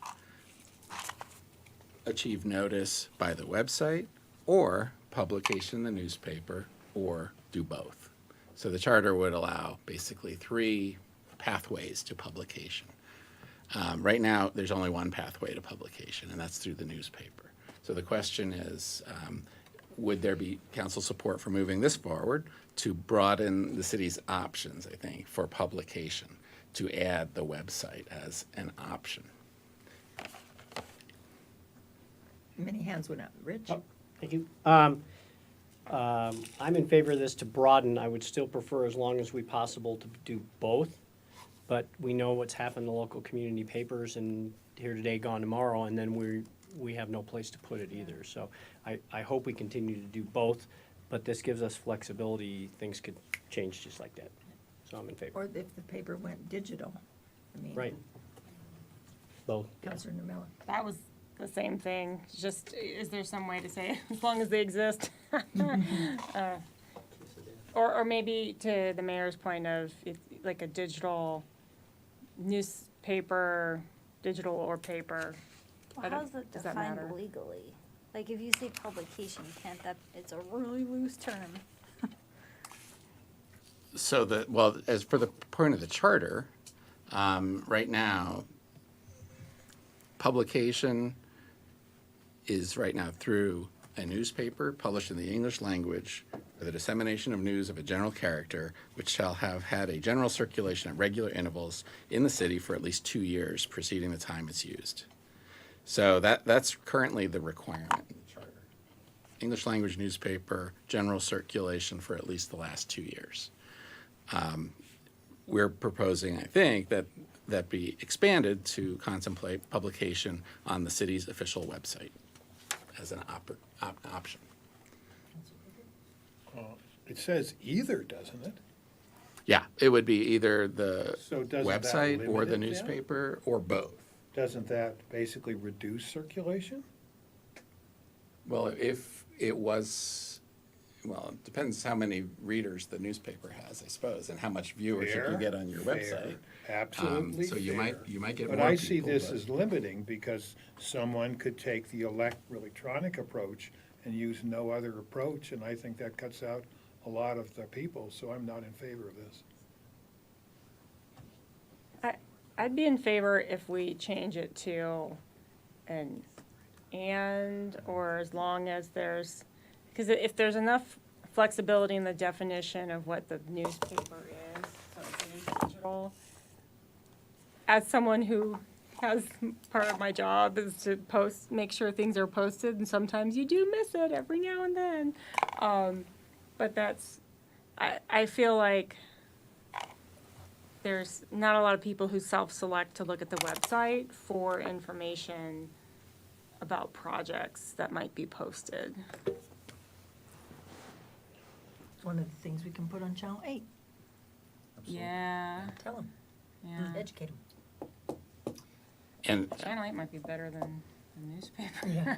achieve notice by the website or publication in the newspaper, or do both. So the charter would allow basically 3 pathways to publication. Right now, there's only one pathway to publication, and that's through the newspaper. So the question is, would there be council support for moving this forward to broaden the city's options, I think, for publication, to add the website as an option? Many hands went up. Rich? Oh, thank you. I'm in favor of this to broaden. I would still prefer, as long as we possible, to do both. But we know what's happened to local community papers, and here today, gone tomorrow, and then we have no place to put it either. So I hope we continue to do both, but this gives us flexibility. Things could change just like that. So I'm in favor. Or if the paper went digital. I mean, Right. Both. Councilor Numella. That was the same thing. Just, is there some way to say, as long as they exist? Or maybe to the mayor's point of, like a digital newspaper, digital or paper. Well, how's it Does that matter? defined legally? Like, if you say publication, can't that, it's a really loose term. So as for the point of the charter, right now, publication is right now through a newspaper published in the English language for the dissemination of news of a general character, which shall have had a general circulation at regular intervals in the city for at least 2 years preceding the time it's used. So that's currently the requirement in the charter. English language newspaper, general circulation for at least the last 2 years. We're proposing, I think, that be expanded to contemplate publication on the city's official website as an option. It says either, doesn't it? Yeah, it would be either the So doesn't that website or limit the it then? newspaper or both. Doesn't that basically reduce circulation? Well, if it was, well, it depends how many readers the newspaper has, I suppose, and how much viewership you get on your Fair, website. Absolutely So you fair. might get more But I people. see this but- as limiting because someone could take the electronic approach and use no other approach, and I think that cuts out a lot of the people, so I'm not in favor of this. I'd be in favor if we change it to an and, or as long as there's, because if there's enough flexibility in the definition of what the newspaper is, so it's digital. As someone who has, part of my job is to make sure things are posted, and sometimes you do miss it every now and then. But I feel like there's not a lot of people who self-select to look at the website for information about projects that might be posted. It's one of the things we can put on Channel 8. Yeah, Tell them, yeah. educate them. And Channel 8 might be better than the newspaper. Yeah.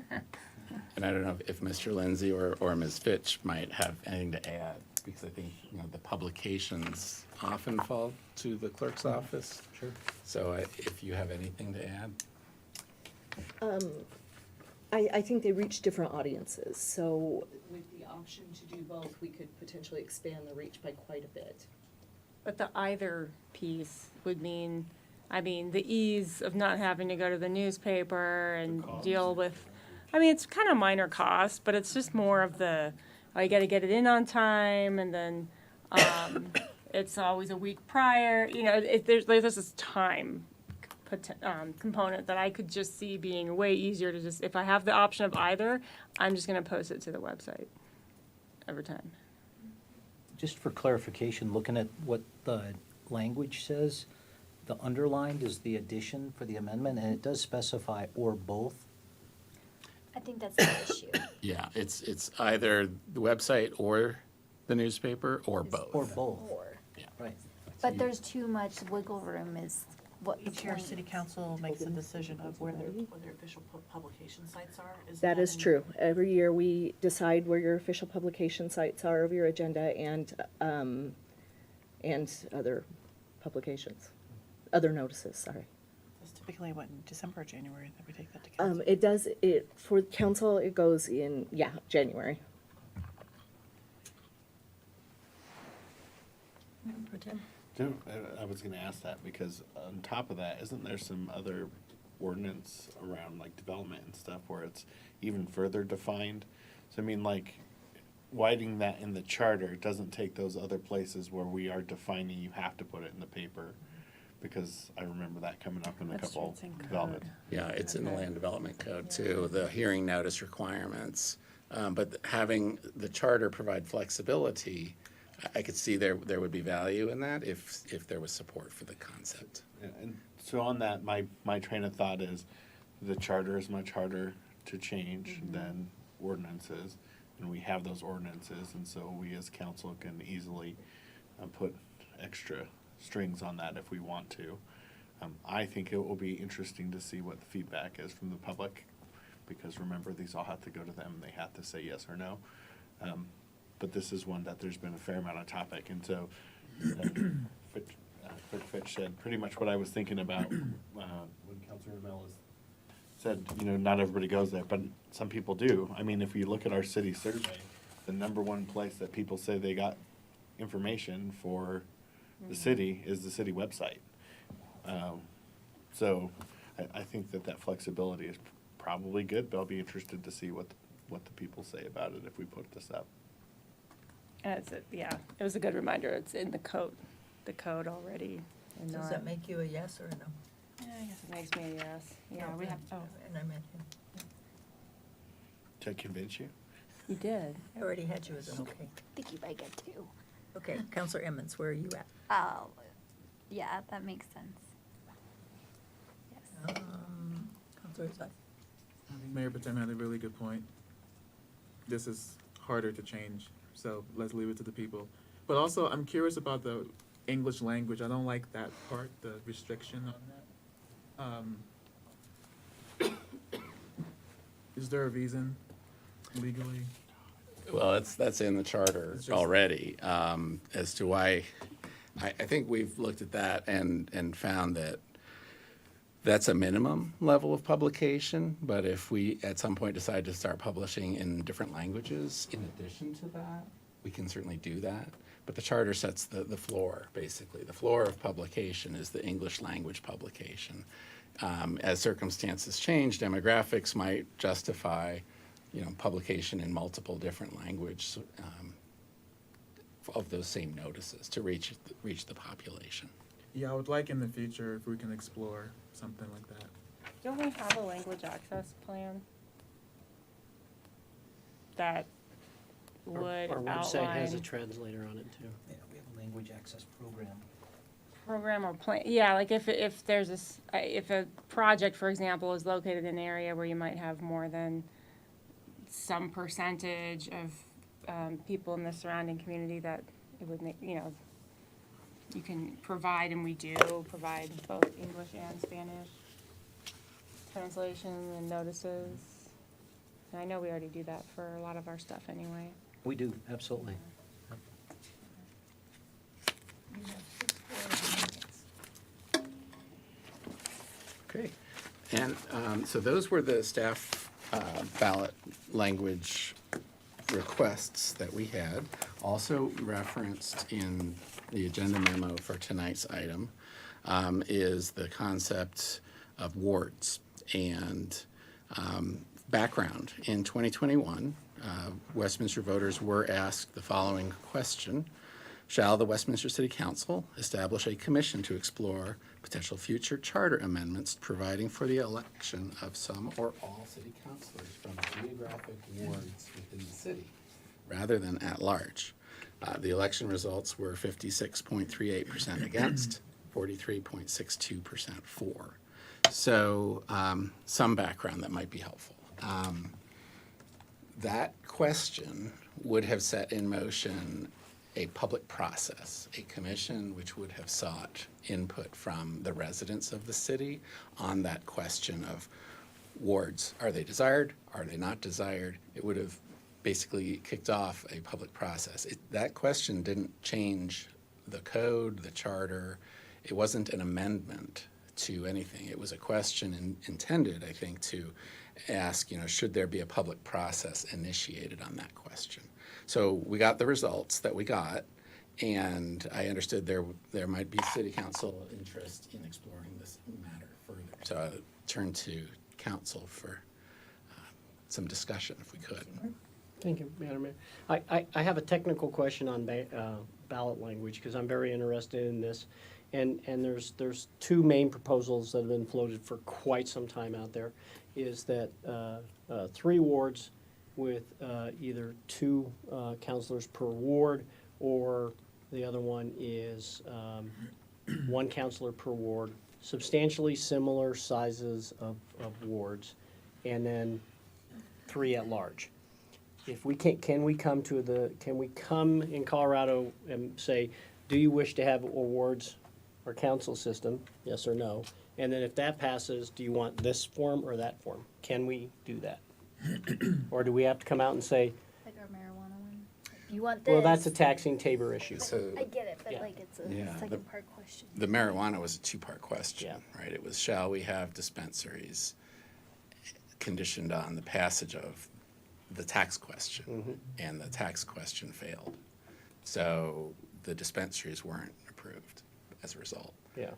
And I don't know if Mr. Lindsay or Ms. Fitch might have anything to add, because I think, the publications often fall to the clerk's office. Sure. So if you have anything to add. I think they reach different audiences, so with the option to do both, we could potentially expand the reach by quite a bit. But the either piece would mean, the ease of not having to go to the newspaper and deal with, it's kind of minor cost, but it's just more of the, you gotta get it in on time, and then, it's always a week prior, there's this time component that I could just see being way easier to just, if I have the option of either, I'm just gonna post it to the website every time. Just for clarification, looking at what the language says, the underlined is the addition for the amendment, and it does specify or both. I think that's the issue. Yeah, it's either the website or the newspaper or both. Or both, Or. Yeah. right. But there's too much wiggle room is what the Each year, point. city council makes a decision of where their official publication sites are. That is in- true. Every year, we decide where your official publication sites are of your agenda and other publications, other notices, sorry. It's typically what, in December or January that we take that to council? For council, it goes in, January. Pro Tem? I was gonna ask that, because on top of that, isn't there some other ordinance around like development and stuff where it's even further defined? So I mean, like, widening that in the charter doesn't take those other places where we are defining you have to put it in the paper. Because I remember that coming up in a That's true, couple it's in code. development. Yeah, it's in the Okay. land development code too, the hearing notice requirements. But having the charter provide flexibility, I could see there would be value in that if there was support for the concept. Yeah, and so on that, my train of thought is the charter is much harder to change than ordinances. And we have those ordinances, and so we as council can easily put extra strings on that if we want to. I think it will be interesting to see what the feedback is from the public, because remember, these all have to go to them, they have to say yes or no. But this is one that there's been a fair amount of topic, and so Clerk Fitch said pretty much what I was thinking about when Councilor Mellis said, not everybody goes there, but some people do. I mean, if you look at our city survey, the number one place that people say they got information for the city is the city website. So I think that flexibility is probably good, but I'll be interested to see what the people say about it if we put this up. Yeah, it was a good reminder, it's in the code already. And Does not- that make you a yes or a no? Yeah, I guess it makes me a yes. Yeah, we have, And I meant him. Did I convince you? you did. I already had you as an okay. I think you might get two. Okay, Counselor Emmons, where are you at? Oh, yeah, that makes sense. Yes. Counselor Zadi? I think Mayor Potem had a really good point. This is harder to change, so let's leave it to the people. But also, I'm curious about the English language. I don't like that part, the restriction on that. Is there a reason legally? Well, that's in the charter It's just- already, as to why, I think we've looked at that and found that that's a minimum level of publication, but if we at some point decide to start publishing in different languages in addition to that, we can certainly do that. But the charter sets the floor, basically. The floor of publication is the English language publication. As circumstances change, demographics might justify, publication in multiple different languages of those same notices to reach the population. Yeah, I would like in the future if we can explore something like that. Don't we have a language access plan that would Our website has a outline translator on it too. Yeah, we have a language access program. program or plan? Yeah, like if there's if a project, for example, is located in an area where you might have more than some percentage of people in the surrounding community, that it would make, you can provide, and we do provide both English and Spanish translation and notices. And I know we already do that for a lot of our stuff anyway. We do, absolutely. Okay, and so those were the staff ballot language requests that we had. Also referenced in the agenda memo for tonight's item is the concept of wards and background. In 2021, Westminster voters were asked the following question: shall the Westminster City Council establish a commission to explore potential future charter amendments providing for the election of some or all city councilors from geographic wards within the city, rather than at large. The election results were 56.38% against, 43.62% for. So some background that might be helpful. That question would have set in motion a public process, a commission which would have sought input from the residents of the city on that question of wards. Are they desired? Are they not desired? It would have basically kicked off a public process. That question didn't change the code, the charter. It wasn't an amendment to anything. It was a question intended, I think, to ask, should there be a public process initiated on that question? So we got the results that we got, and I understood there might be city council interest in exploring this matter further. So I'll turn to council for some discussion, if we could. Thank you, Madam Mayor. I have a technical question on ballot language, because I'm very interested in this. And there's two main proposals that have been floated for quite some time out there, is that 3 wards with either 2 counselors per ward, or the other one is 1 counselor per ward, substantially similar sizes of wards, and then 3 at large. If we can we come in Colorado and say, do you wish to have awards or council system, yes or no? And then if that passes, do you want this form or that form? Can we do that? Or do we have to come out and say, Like our marijuana one. You want this? well, that's a taxing Tabor issue. I get it, but Yeah. like it's a Yeah, second part question. The marijuana was a 2-part question, right? It was, shall we have dispensaries conditioned on the passage of the tax question, and the tax question failed. So the dispensaries weren't approved as a result. Yeah.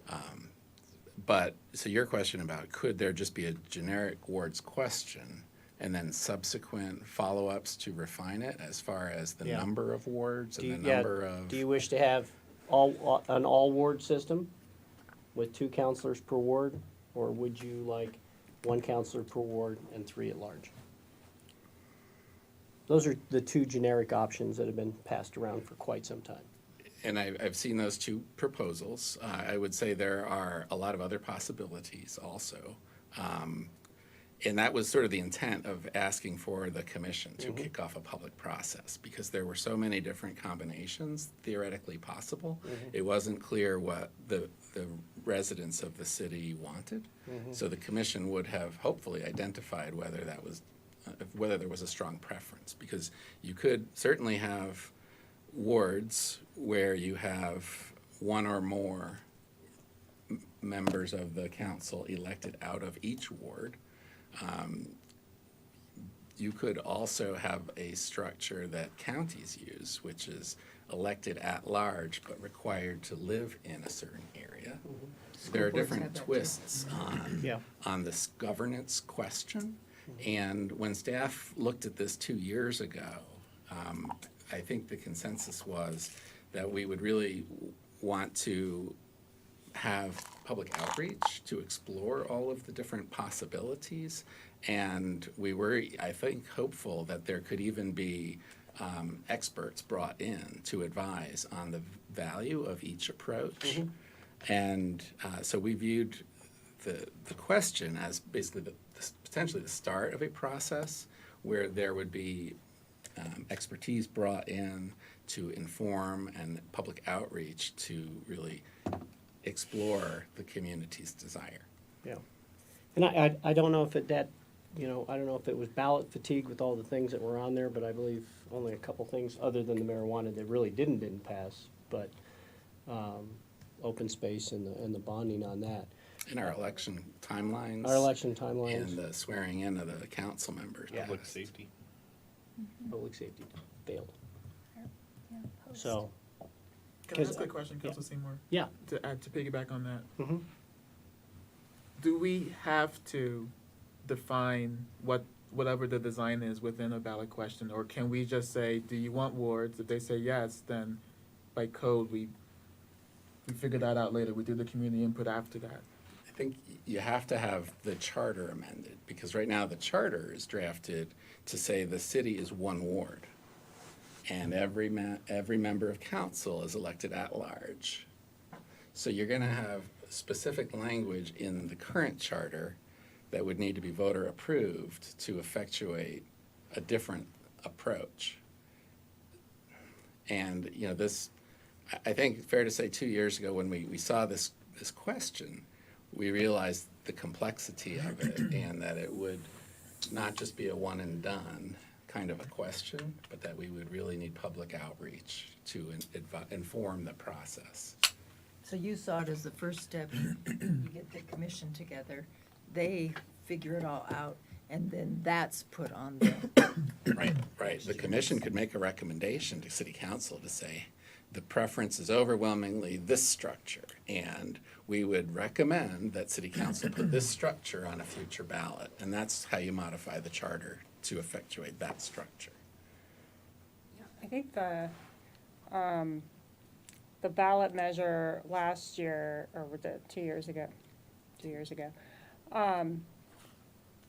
But, so your question about could there just be a generic wards question and then subsequent follow-ups to refine it as far as the Yeah. number of wards and Do the you, number of? do you wish to have an all-ward system with 2 counselors per ward? Or would you like 1 counselor per ward and 3 at large? Those are the 2 generic options that have been passed around for quite some time. And I've seen those 2 proposals. I would say there are a lot of other possibilities also. And that was sort of the intent of asking for the commission to kick off a public process, because there were so many different combinations theoretically possible. It wasn't clear what the residents of the city wanted. So the commission would have hopefully identified whether there was a strong preference, because you could certainly have wards where you have 1 or more members of the council elected out of each ward. You could also have a structure that counties use, which is elected at large but required to live in a certain area. There are different twists on this governance question. And when staff looked at this 2 years ago, I think the consensus was that we would really want to have public outreach to explore all of the different possibilities. And we were, I think, hopeful that there could even be experts brought in to advise on the value of each approach. And so we viewed the question as basically potentially the start of a process where there would be expertise brought in to inform and public outreach to really explore the community's desire. Yeah. And I don't know if I don't know if it was ballot fatigue with all the things that were on there, but I believe only a couple things other than the marijuana that really didn't pass, but open space and the bonding on that. In our election timelines. Our election timelines. And the swearing in of the council members. Yeah. Public safety. Public safety failed. Yeah, post. So, Can I ask a question, Council Seymour? yeah. To piggyback on that. Mhm. Do we have to define whatever the design is within a ballot question, or can we just say, do you want wards? If they say yes, then by code, we figured that out later. We did the community input after that. I think you have to have the charter amended, because right now the charter is drafted to say the city is one ward. And every member of council is elected at large. So you're gonna have specific language in the current charter that would need to be voter approved to effectuate a different approach. And, you know, this, I think fair to say 2 years ago when we saw this question, we realized the complexity of it and that it would not just be a one and done kind of a question, but that we would really need public outreach to inform the process. So you saw it as the first step, you get the commission together, they figure it all out, and then that's put on the. Right. The commission could make a recommendation to city council to say, the preference is overwhelmingly this structure, and we would recommend that city council put this structure on a future ballot, and that's how you modify the charter to effectuate that structure. I think the ballot measure last year, or was it 2 years ago,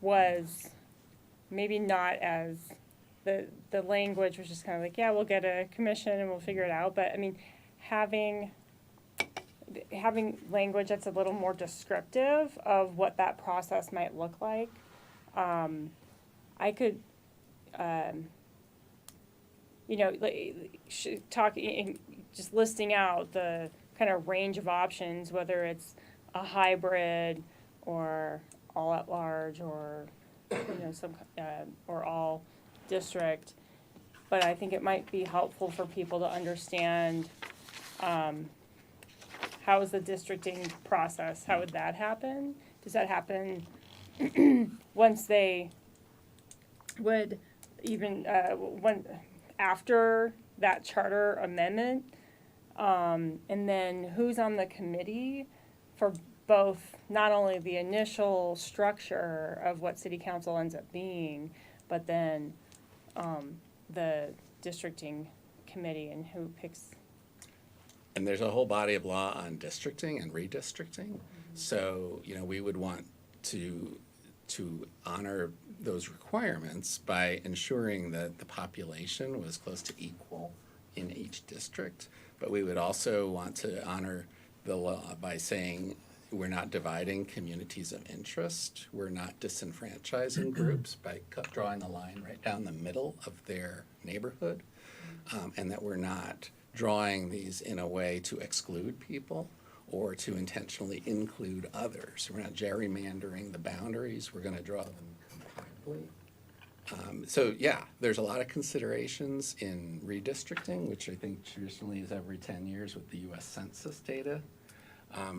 was maybe not as, the language was just kind of like, yeah, we'll get a commission and we'll figure it out, but I mean, having language that's a little more descriptive of what that process might look like, I could, you know, just listing out the kind of range of options, whether it's a hybrid or all at large or, you know, or all district. But I think it might be helpful for people to understand, how is the districting process? How would that happen? Does that happen once they would even, after that charter amendment? And then who's on the committee for both, not only the initial structure of what city council ends up being, but then the districting committee and who picks. And there's a whole body of law on districting and redistricting. So, you know, we would want to honor those requirements by ensuring that the population was close to equal in each district. But we would also want to honor the law by saying we're not dividing communities of interest. We're not disenfranchising groups by drawing a line right down the middle of their neighborhood. And that we're not drawing these in a way to exclude people or to intentionally include others. We're not gerrymandering the boundaries. We're going to draw them compactly. So yeah, there's a lot of considerations in redistricting, which I think traditionally is every 10 years with the US Census data.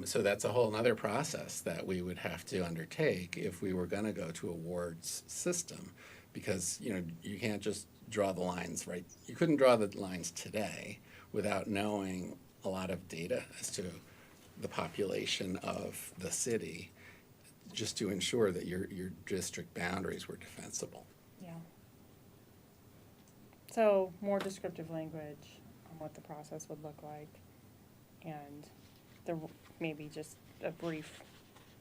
So that's a whole other process that we would have to undertake if we were going to go to a wards system, because you know you can't just draw the lines right. You couldn't draw the lines today without knowing a lot of data as to the population of the city, just to ensure that your district boundaries were defensible. Yeah. So more descriptive language on what the process would look like, and maybe just a brief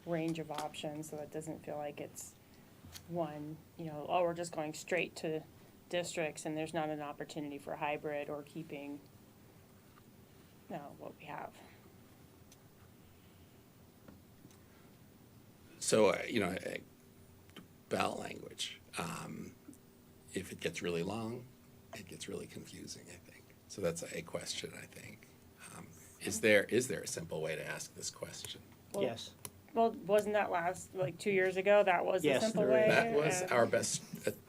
range of options so that it doesn't feel like it's one, you know, oh, we're just going straight to districts and there's not an opportunity for hybrid or keeping, what we have. So, ballot language, if it gets really long, it gets really confusing, I think. So that's a question, I think. Is there a simple way to ask this question? Yes. Well, wasn't that 2 years ago, that was the Yes, simple there way? is. That was our best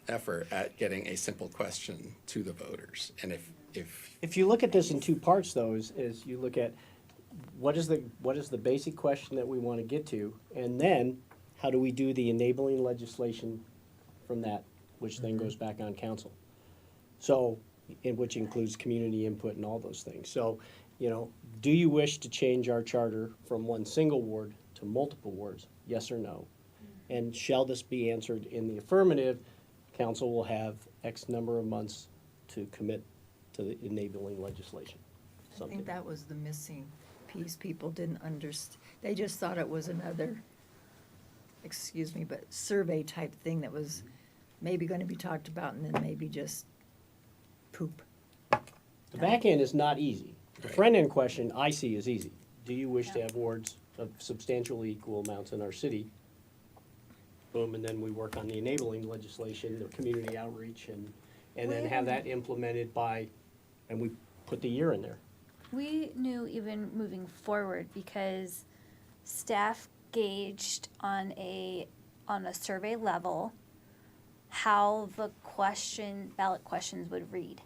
effort at getting a simple question to the voters. And If you look at this in two parts, though, is you look at what is the basic question that we want to get to, and then how do we do the enabling legislation from that, which then goes back on council. So, which includes community input and all those things. So, do you wish to change our charter from one single ward to multiple wards? Yes or no? And shall this be answered in the affirmative? Council will have X number of months to commit to the enabling legislation. I something. think that was the missing piece. People didn't understand. They just thought it was another, excuse me, but survey type thing that was maybe going to be talked about and then maybe just poop. The back end is not easy. The Right. front end question I see is easy. Do you wish to have wards of substantially equal amounts in our city? Boom, and then we work on the enabling legislation, the community outreach, and then have that implemented by, and we put the year in there. We knew even moving forward because staff gauged on a survey level how the ballot questions would read.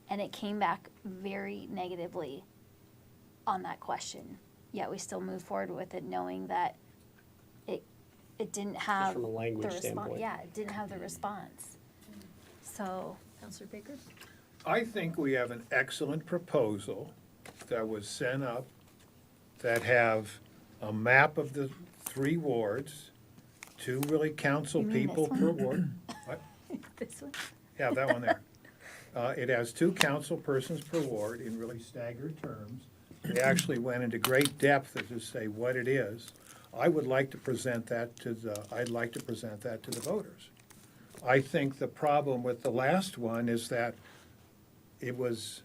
And it came back very negatively on that question. Yet we still moved forward with it knowing that it didn't have from a language the response. standpoint. Yeah, it didn't have the response. So Counselor Baker? I think we have an excellent proposal that was sent up that have a map of the 3 wards, 2 really council You mean people this per one? ward. What? this one. Yeah, that one there. It has 2 council persons per ward in really staggered terms. They actually went into great depth to say what it is. I'd like to present that to the voters. I think the problem with the last one is that it was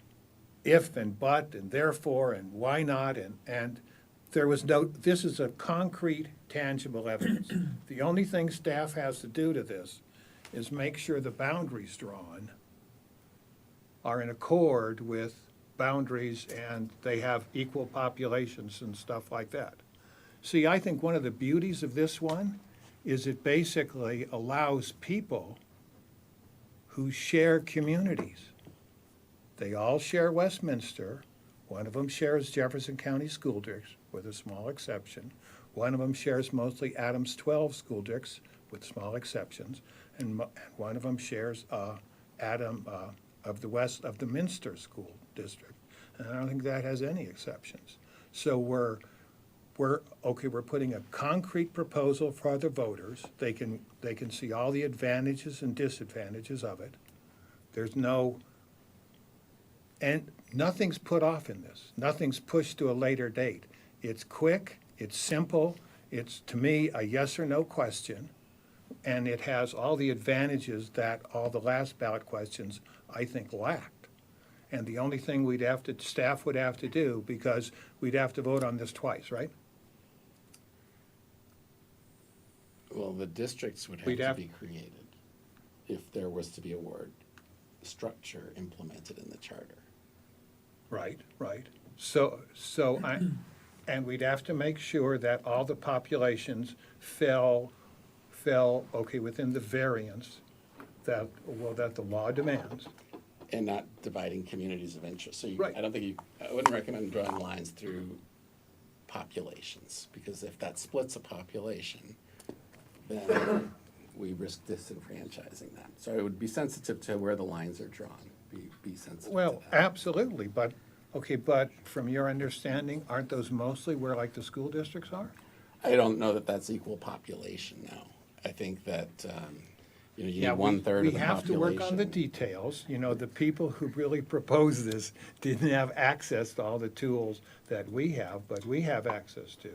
if and but and therefore and why not and there was this is a concrete, tangible evidence. The only thing staff has to do to this is make sure the boundaries drawn are in accord with boundaries and they have equal populations and stuff like that. See, I think one of the beauties of this one is it basically allows people who share communities. They all share Westminster. One of them shares Jefferson County School Districts, with a small exception. One of them shares mostly Adams 12 school districts, with small exceptions. And one of them shares of the Minster School District. And I don't think that has any exceptions. So we're putting a concrete proposal for the voters. They can see all the advantages and disadvantages of it. And nothing's put off in this. Nothing's pushed to a later date. It's quick, it's simple, it's, to me, a yes or no question, and it has all the advantages that all the last ballot questions, I think, lacked. And the only thing staff would have to do, because we'd have to vote on this twice, right? Well, the districts would We'd have to have- be created if there was to be a ward structure implemented in the charter. Right. And we'd have to make sure that all the populations fell within the variance that the law demands. And not dividing communities of interest. So Right. I wouldn't recommend drawing lines through populations, because if that splits a population, then we risk disenfranchising them. So it would be sensitive to where the lines are drawn, be sensitive to Well, that. absolutely, but from your understanding, aren't those mostly where like the school districts are? I don't know that that's equal population, no. I think that, you Yeah, need 1/3 of the population. We have to work on the details. The people who really proposed this didn't have access to all the tools that we have, but we have access to.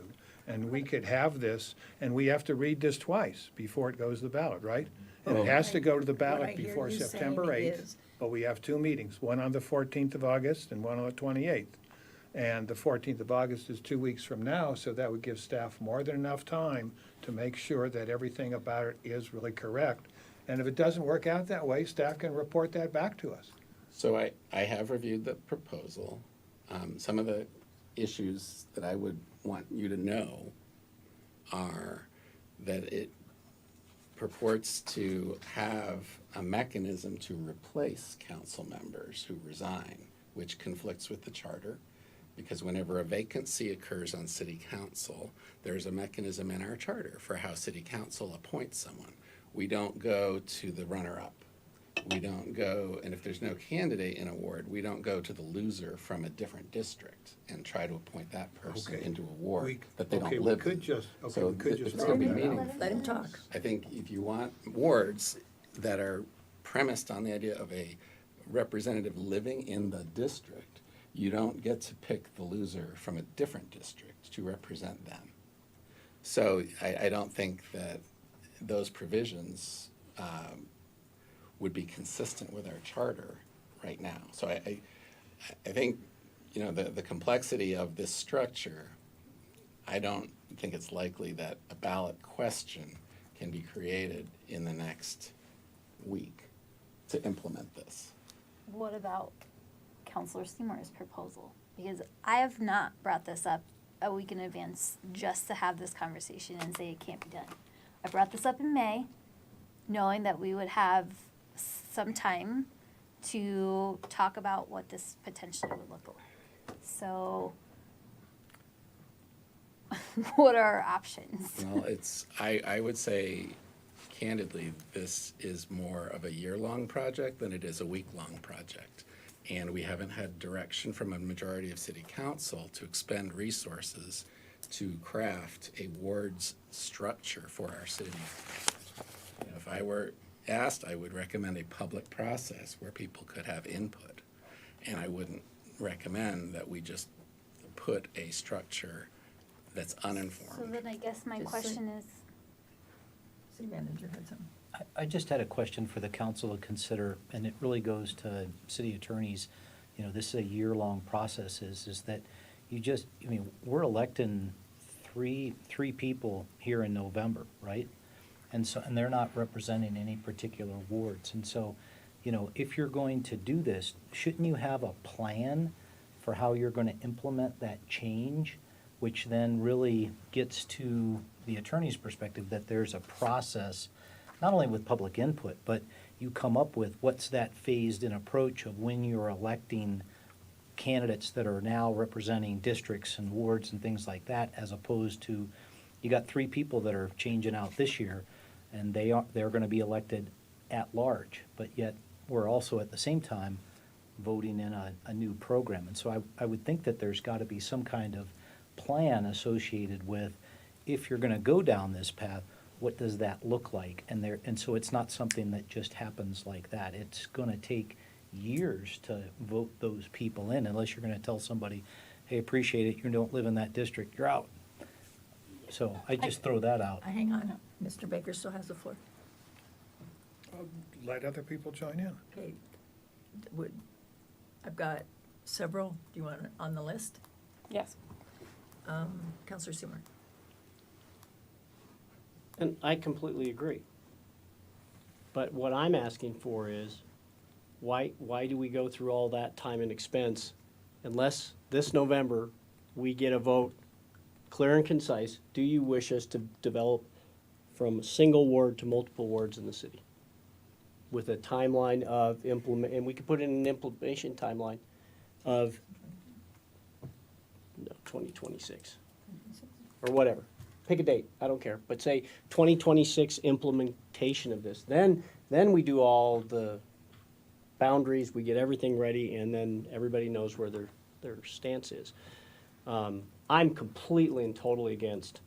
And we could have this, and we have to read this twice before it goes to the ballot, right? And it has to go to the What I ballot hear before you saying September 8th, is- but we have 2 meetings, one on the 14th of August and one on the 28th. And the 14th of August is 2 weeks from now, so that would give staff more than enough time to make sure that everything about it is really correct. And if it doesn't work out that way, staff can report that back to us. So I have reviewed the proposal. Some of the issues that I would want you to know are that it purports to have a mechanism to replace council members who resign, which conflicts with the charter. Because whenever a vacancy occurs on city council, there's a mechanism in our charter for how city council appoints someone. We don't go to the runner-up. We don't go, and if there's no candidate in a ward, we don't go to the loser from a different district and try to appoint that person Okay. into a ward We- that they okay, don't we live could in. just- okay, So we could if just it's gonna be let him meaningful. Let him talk. I think if you want wards that are premised on the idea of a representative living in the district, you don't get to pick the loser from a different district to represent them. So I don't think that those provisions would be consistent with our charter right now. So I think, you know, the complexity of this structure, I don't think it's likely that a ballot question can be created in the next week to implement this. What about Counselor Seymour's proposal? Because I have not brought this up a week in advance just to have this conversation and say it can't be done. I brought this up in May, knowing that we would have some time to talk about what this potentially would look like. So, what are our options? Well, I would say candidly, this is more of a year-long project than it is a week-long project. And we haven't had direction from a majority of city council to expend resources to craft a wards structure for our city. You know, if I were asked, I would recommend a public process where people could have input. And I wouldn't recommend that we just put a structure that's uninformed. So then I guess my Just question is, City manager had something. I just had a question for the council to consider, and it really goes to city attorneys. You know, this is a year-long process, is that you just, I mean, we're electing three people here in November, right? And so, and they're not representing any particular wards. And so, you know, if you're going to do this, shouldn't you have a plan for how you're gonna implement that change? Which then really gets to the attorney's perspective, that there's a process, not only with public input, but you come up with what's that phased-in approach of when you're electing candidates that are now representing districts and wards and things like that, as opposed to, you got three people that are changing out this year, and they're gonna be elected at large, but yet we're also at the same time voting in a new program. And so I would think that there's gotta be some kind of plan associated with, if you're gonna go down this path, what does that look like? And so it's not something that just happens like that. It's gonna take years to vote those people in, unless you're gonna tell somebody, hey, appreciate it, you don't live in that district, you're out. So I just throw that out. Hang on, Mr. Baker still has the floor. Let other people join in. Okay, I've got several, do you want it on the list? Yes. Counselor Seymour. And I completely agree. But what I'm asking for is, why do we go through all that time and expense unless this November we get a vote clear and concise? Do you wish us to develop from a single ward to multiple wards in the city? With a timeline of and we could put in an implementation timeline of 2026 or whatever. Pick a date, I don't care, but say 2026 implementation of this. Then we do all the boundaries, we get everything ready, and then everybody knows where their stance is. I'm completely and totally against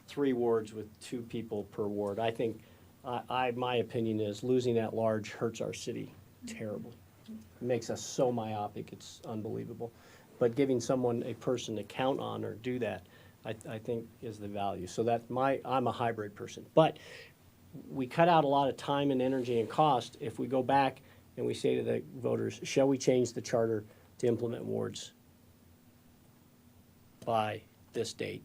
3 wards with 2 people per ward. I think, my opinion is losing at large hurts our city terribly. It makes us so myopic, it's unbelievable. But giving someone a person to count on or do that, I think is the value. So I'm a hybrid person. But we cut out a lot of time and energy and cost if we go back and we say to the voters, shall we change the charter to implement wards by this date?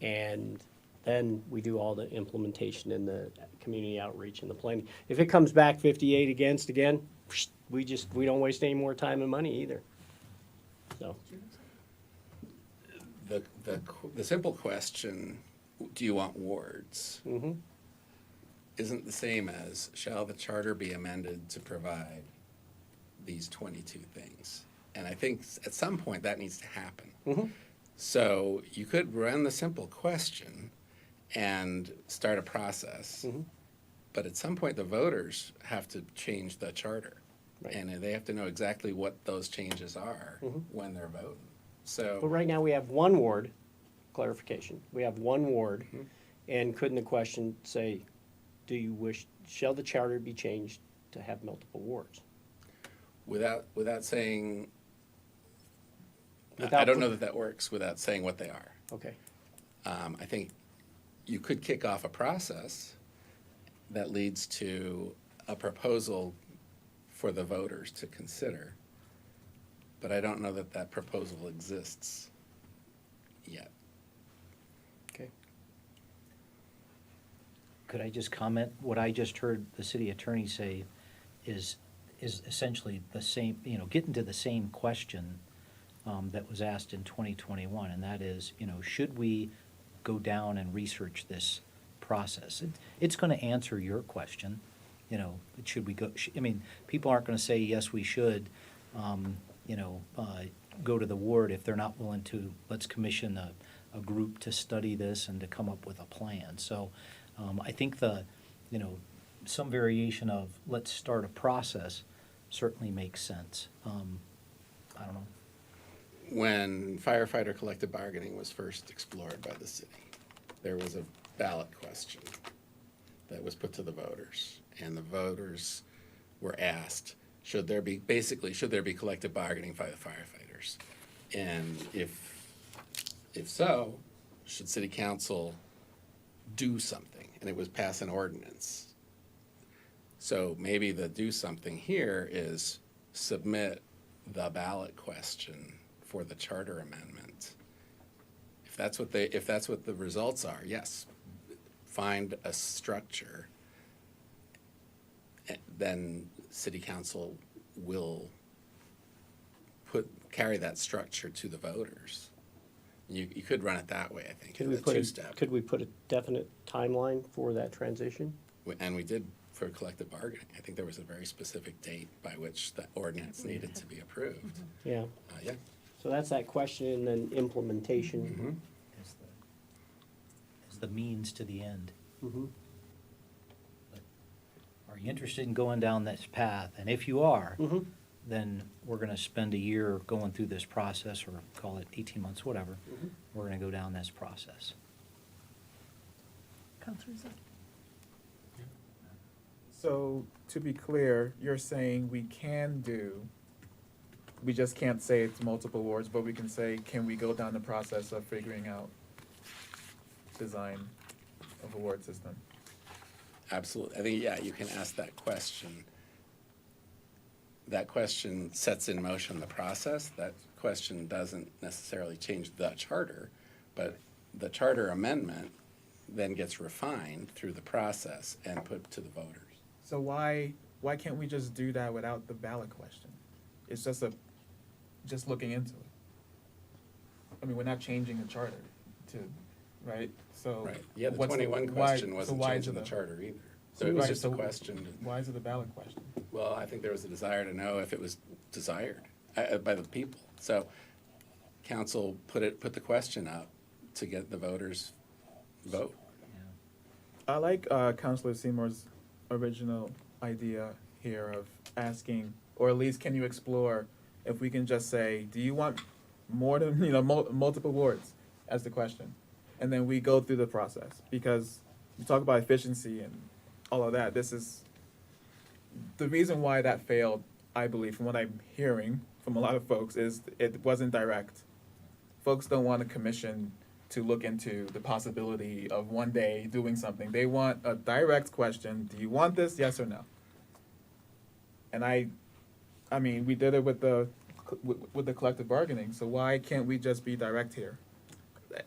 And then we do all the implementation and the community outreach and the planning. If it comes back 58 against again, we don't waste any more time and money either. So. The simple question, do you want wards? Mm-hmm. Isn't the same as, shall the charter be amended to provide these 22 things? And I think at some point that needs to happen. Mm-hmm. So you could run the simple question and start a process, Mm-hmm. but at some point the voters have to change the charter. Right. And they have to know exactly what those changes are Mm-hmm. when they're voting. But So, right now we have 1 ward, clarification, we have 1 ward, Mhm. and couldn't the question say, shall the charter be changed to have multiple wards? without saying Without I don't know put- that works without saying what they are. Okay. I think you could kick off a process that leads to a proposal for the voters to consider, but I don't know that that proposal exists yet. Okay. Could I just comment? What I just heard the city attorney say is essentially the same, getting to the same question that was asked in 2021, and that is, should we go down and research this process? It's going to answer your question, should we go, people aren't going to say, yes, we should, go to the ward if they're not willing to, let's commission a group to study this and to come up with a plan. So I think some variation of let's start a process certainly makes sense. I don't know. When firefighter collective bargaining was first explored by the city, there was a ballot question that was put to the voters, and the voters were asked, should there be collective bargaining by the firefighters? And if so, should city council do something? And it was pass an ordinance. So maybe the do something here is submit the ballot question for the charter amendment. If that's what the results are, yes, find a structure, then city council will carry that structure to the voters. You could run it that way, I think, Could we a put two-step. could we put a definite timeline for that transition? And we did for collective bargaining. I think there was a very specific date by which the ordinance needed to be approved. Yeah. Yeah. So that's that question and then implementation. Mhm. As the means to the end. Mhm. Are you interested in going down this path? And if you are, Mhm. then we're gonna spend a year going through this process, or call it 18 months, whatever. Mhm. We're gonna go down this process. Counselor Zaki? So, to be clear, you're saying we just can't say it's multiple wards, but we can say, can we go down the process of figuring out design of a ward system? Absolutely. I think, yeah, you can ask that question. That question sets in motion the process. That question doesn't necessarily change the charter, but the charter amendment then gets refined through the process and put to the voters. So why can't we just do that without the ballot question? It's just looking into it. I mean, we're not changing the charter right? So. Right. Yeah, the what's 21 why- question so wasn't why is changing it the a- charter either. So it was Right, just a so question. Why is it a ballot question? Well, I think there was a desire to know if it was desired by the people. So council put the question up to get the voters' vote. I like Councilor Seymour's original idea here of asking, or at least can you explore if we can just say, do you want more than, multiple wards as the question? And then we go through the process, because you talk about efficiency and all of that. This is the reason why that failed, I believe, from what I'm hearing from a lot of folks, is it wasn't direct. Folks don't want a commission to look into the possibility of one day doing something. They want a direct question: do you want this, yes or no? And I mean, we did it with the collective bargaining, so why can't we just be direct here?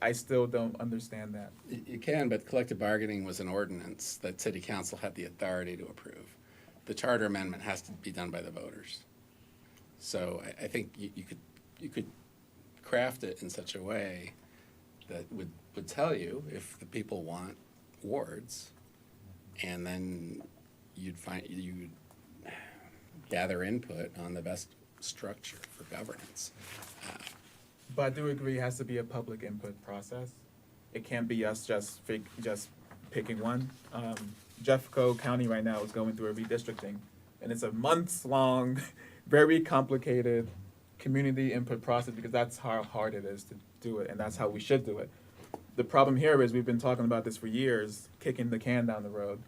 I still don't understand that. You can, but collective bargaining was an ordinance that city council had the authority to approve. The charter amendment has to be done by the voters. So I think you could craft it in such a way that would tell you if the people want wards, and then you'd gather input on the best structure for governance. But I do agree it has to be a public input process. It can't be us just picking one. Jeffco County right now is going through a redistricting, and it's a months-long, very complicated community input process, because that's how hard it is to do it, and that's how we should do it. The problem here is we've been talking about this for years, kicking the can down the road.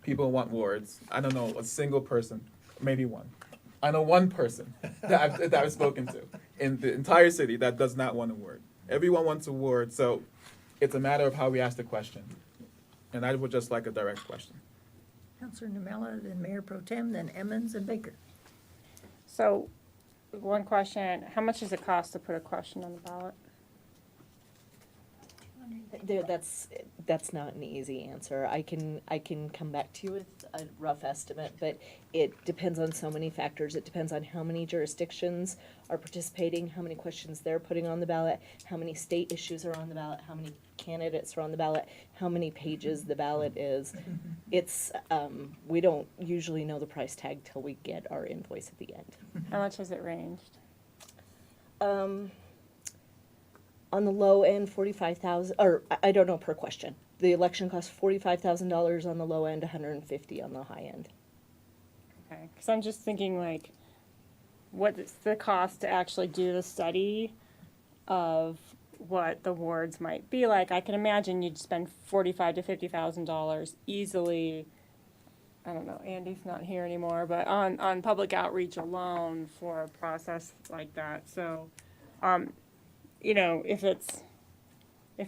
People want wards. I don't know a single person, maybe one. I know one person that I've spoken to in the entire city that does not want a ward. Everyone wants a ward, so it's a matter of how we ask the question. And I would just like a direct question. Counselor Namella, then Mayor Pro Tem, then Emmons and Baker. So, one question, how much does it cost to put a question on the ballot? That's not an easy answer. I can come back to you with a rough estimate, but it depends on so many factors. It depends on how many jurisdictions are participating, how many questions they're putting on the ballot, how many state issues are on the ballot, how many candidates are on the ballot, how many pages the ballot is. It's, we don't usually know the price tag till we get our invoice at the end. How much has it ranged? On the low end, 45,000, or I don't know per question. The election costs $45,000 on the low end, 150 on the high end. Okay, because I'm just thinking like, what's the cost to actually do the study of what the wards might be like? I can imagine you'd spend $45,000 to $50,000 easily. I don't know, Andy's not here anymore, but on public outreach alone for a process like that. So, you know, if it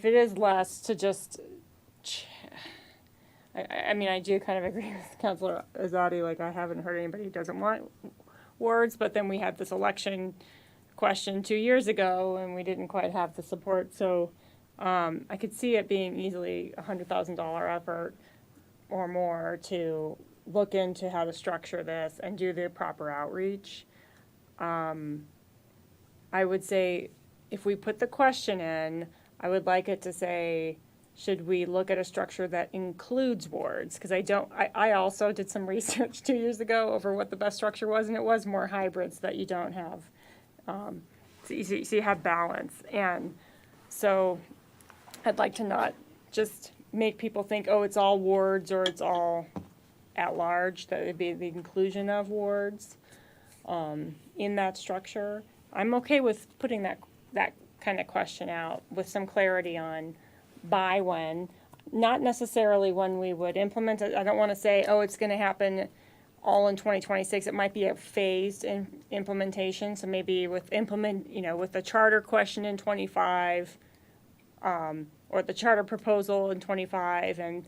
is less to just, I mean, I do kind of agree with Councilor Azadi, like I haven't heard anybody who doesn't want words, but then we had this election question 2 years ago and we didn't quite have the support. So I could see it being easily $100,000 effort or more to look into how to structure this and do the proper outreach. I would say, if we put the question in, I would like it to say, should we look at a structure that includes wards? Because I also did some research 2 years ago over what the best structure was, and it was more hybrids that you don't have. So you have balance. And so I'd like to not just make people think, oh, it's all wards or it's all at large, that it'd be the inclusion of wards in that structure. I'm okay with putting that kind of question out with some clarity on by when, not necessarily when we would implement it. I don't want to say, oh, it's going to happen all in 2026. It might be a phased implementation. So maybe with with the charter question in 25, or the charter proposal in 25, and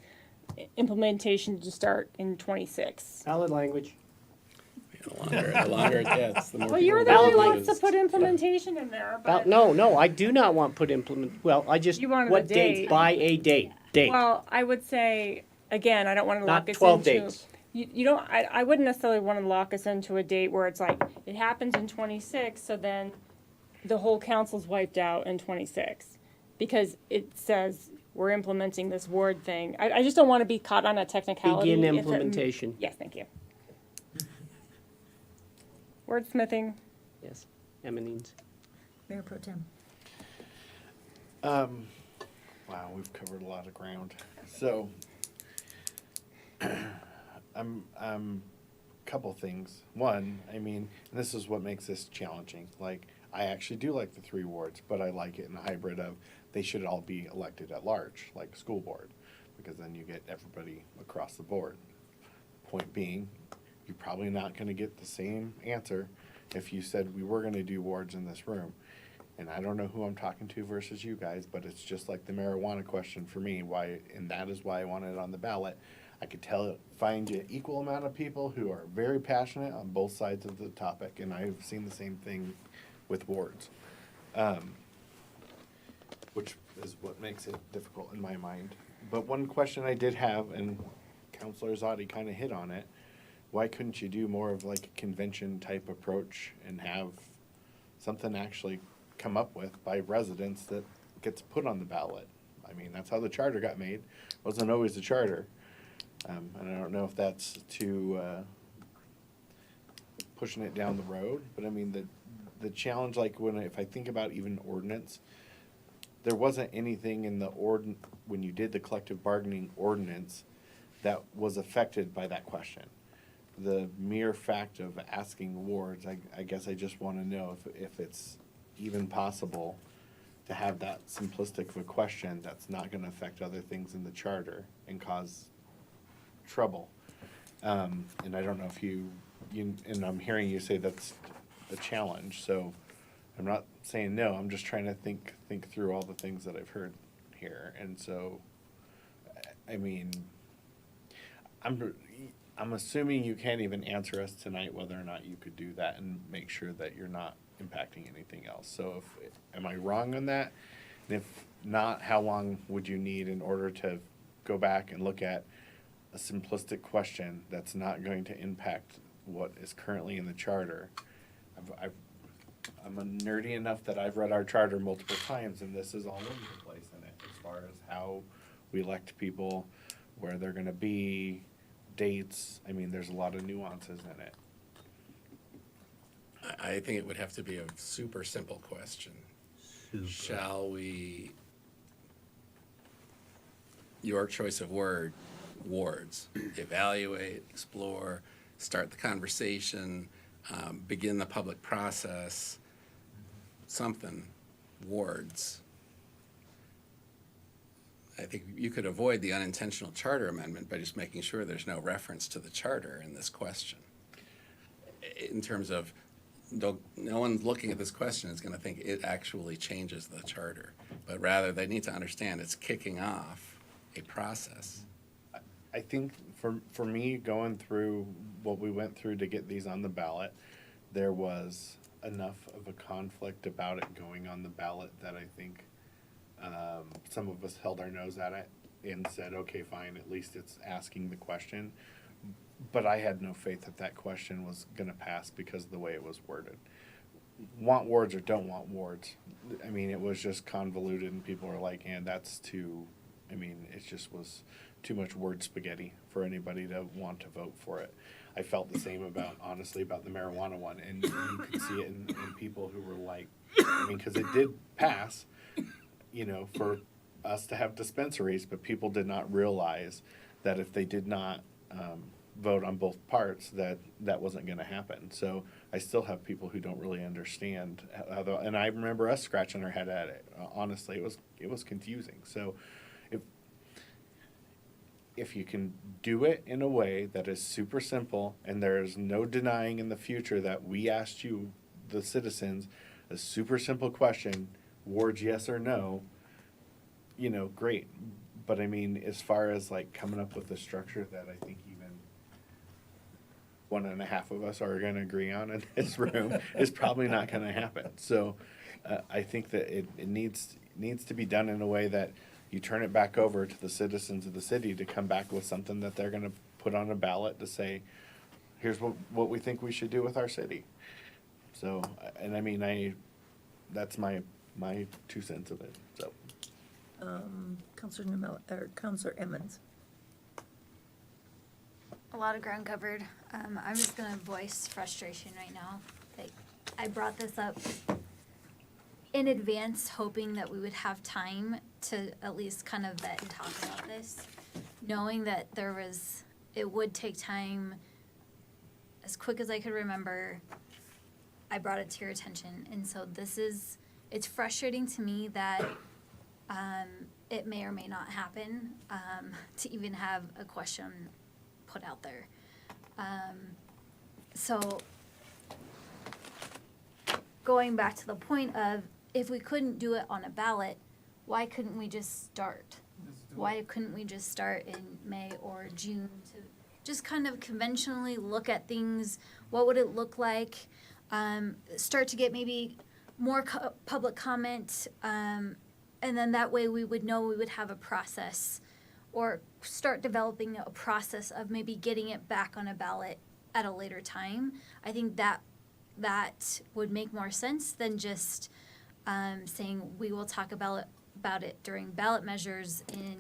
implementation to start in 26. Valid language. The longer it gets, the more Well, people you're the will one who use. wants to put implementation in there, but. No, I do not want put implement, well, I just, You wanted a what date, date. by a date. Well, I would say, again, I don't want to lock Not us 12 into. dates. You don't, I wouldn't necessarily want to lock us into a date where it's like, it happens in 26, so then the whole council's wiped out in 26. Because it says we're implementing this ward thing. I just don't want to be caught on a technicality. Begin if it- implementation. Yes, thank you. Wordsmithing. Yes, Eminence. Mayor Pro Tem. Wow, we've covered a lot of ground. So, couple things. One, I mean, and this is what makes this challenging. Like, I actually do like the 3 wards, but I like it in a hybrid of they should all be elected at large, like school board, because then you get everybody across the board. Point being, you're probably not going to get the same answer if you said we were going to do wards in this room. And I don't know who I'm talking to versus you guys, but it's just like the marijuana question for me. Why, and that is why I wanted it on the ballot. I could find you equal amount of people who are very passionate on both sides of the topic, and I've seen the same thing with wards, which is what makes it difficult in my mind. But one question I did have, and Councilor Zadi kind of hit on it, why couldn't you do more of like a convention type approach and have something actually come up with by residents that gets put on the ballot? I mean, that's how the charter got made. It wasn't always the charter. And I don't know if that's too pushing it down the road, but I mean, the challenge, like if I think about even ordinance, there wasn't anything in the when you did the collective bargaining ordinance that was affected by that question. The mere fact of asking wards, I guess I just want to know if it's even possible to have that simplistic of a question that's not going to affect other things in the charter and cause trouble. And I don't know if and I'm hearing you say that's a challenge, so I'm not saying no, I'm just trying to think through all the things that I've heard here, and so, I mean, I'm assuming you can't even answer us tonight whether or not you could do that and make sure that you're not impacting anything else. So am I wrong on that? And if not, how long would you need in order to go back and look at a simplistic question that's not going to impact what is currently in the charter? I'm a nerdy enough that I've read our charter multiple times, and this is all over the place in it, as far as how we elect people, where they're gonna be, dates. I mean, there's a lot of nuances in it. I think it would have to be a super simple question. Shall we, your choice of word, wards, evaluate, explore, start the conversation, begin the public process, something, wards. I think you could avoid the unintentional charter amendment by just making sure there's no reference to the charter in this question. In terms of, no one looking at this question is gonna think it actually changes the charter, but rather they need to understand it's kicking off a process. I think for me, going through what we went through to get these on the ballot, there was enough of a conflict about it going on the ballot that I think some of us held our nose at it and said, okay, fine, at least it's asking the question. But I had no faith that that question was gonna pass because of the way it was worded. Want wards or don't want wards. I mean, it was just convoluted and people were like, and that's too, I mean, it just was too much word spaghetti for anybody to want to vote for it. I felt the same honestly, about the marijuana one, and you could see it in people who were like, I mean, because it did pass, for us to have dispensaries, but people did not realize that if they did not vote on both parts, that wasn't going to happen. So I still have people who don't really understand, and I remember us scratching our head at it. Honestly, it was confusing. So if you can do it in a way that is super simple, and there's no denying in the future that we asked you, the citizens, a super simple question, wards yes or no, great. But I mean, as far as like coming up with a structure that I think even 1.5 of us are gonna agree on in this room is probably not gonna happen. So I think that it needs to be done in a way that you turn it back over to the citizens of the city to come back with something that they're gonna put on a ballot to say, here's what we think we should do with our city. So, and I mean, that's my 2 cents of it, so. Counselor Emmons. A lot of ground covered. I'm just gonna voice frustration right now. Like, I brought this up in advance, hoping that we would have time to at least kind of vet and talk about this, knowing that it would take time. As quick as I could remember, I brought it to your attention, and so it's frustrating to me that it may or may not happen to even have a question put out there. So going back to the point of, if we couldn't do it on a ballot, why couldn't we just start? Why couldn't we just start in May or June to just kind of conventionally look at things? What would it look like? Start to get maybe more public comment, and then that way we would know we would have a process, or start developing a process of maybe getting it back on a ballot at a later time. I think that would make more sense than just saying we will talk about it during ballot measures in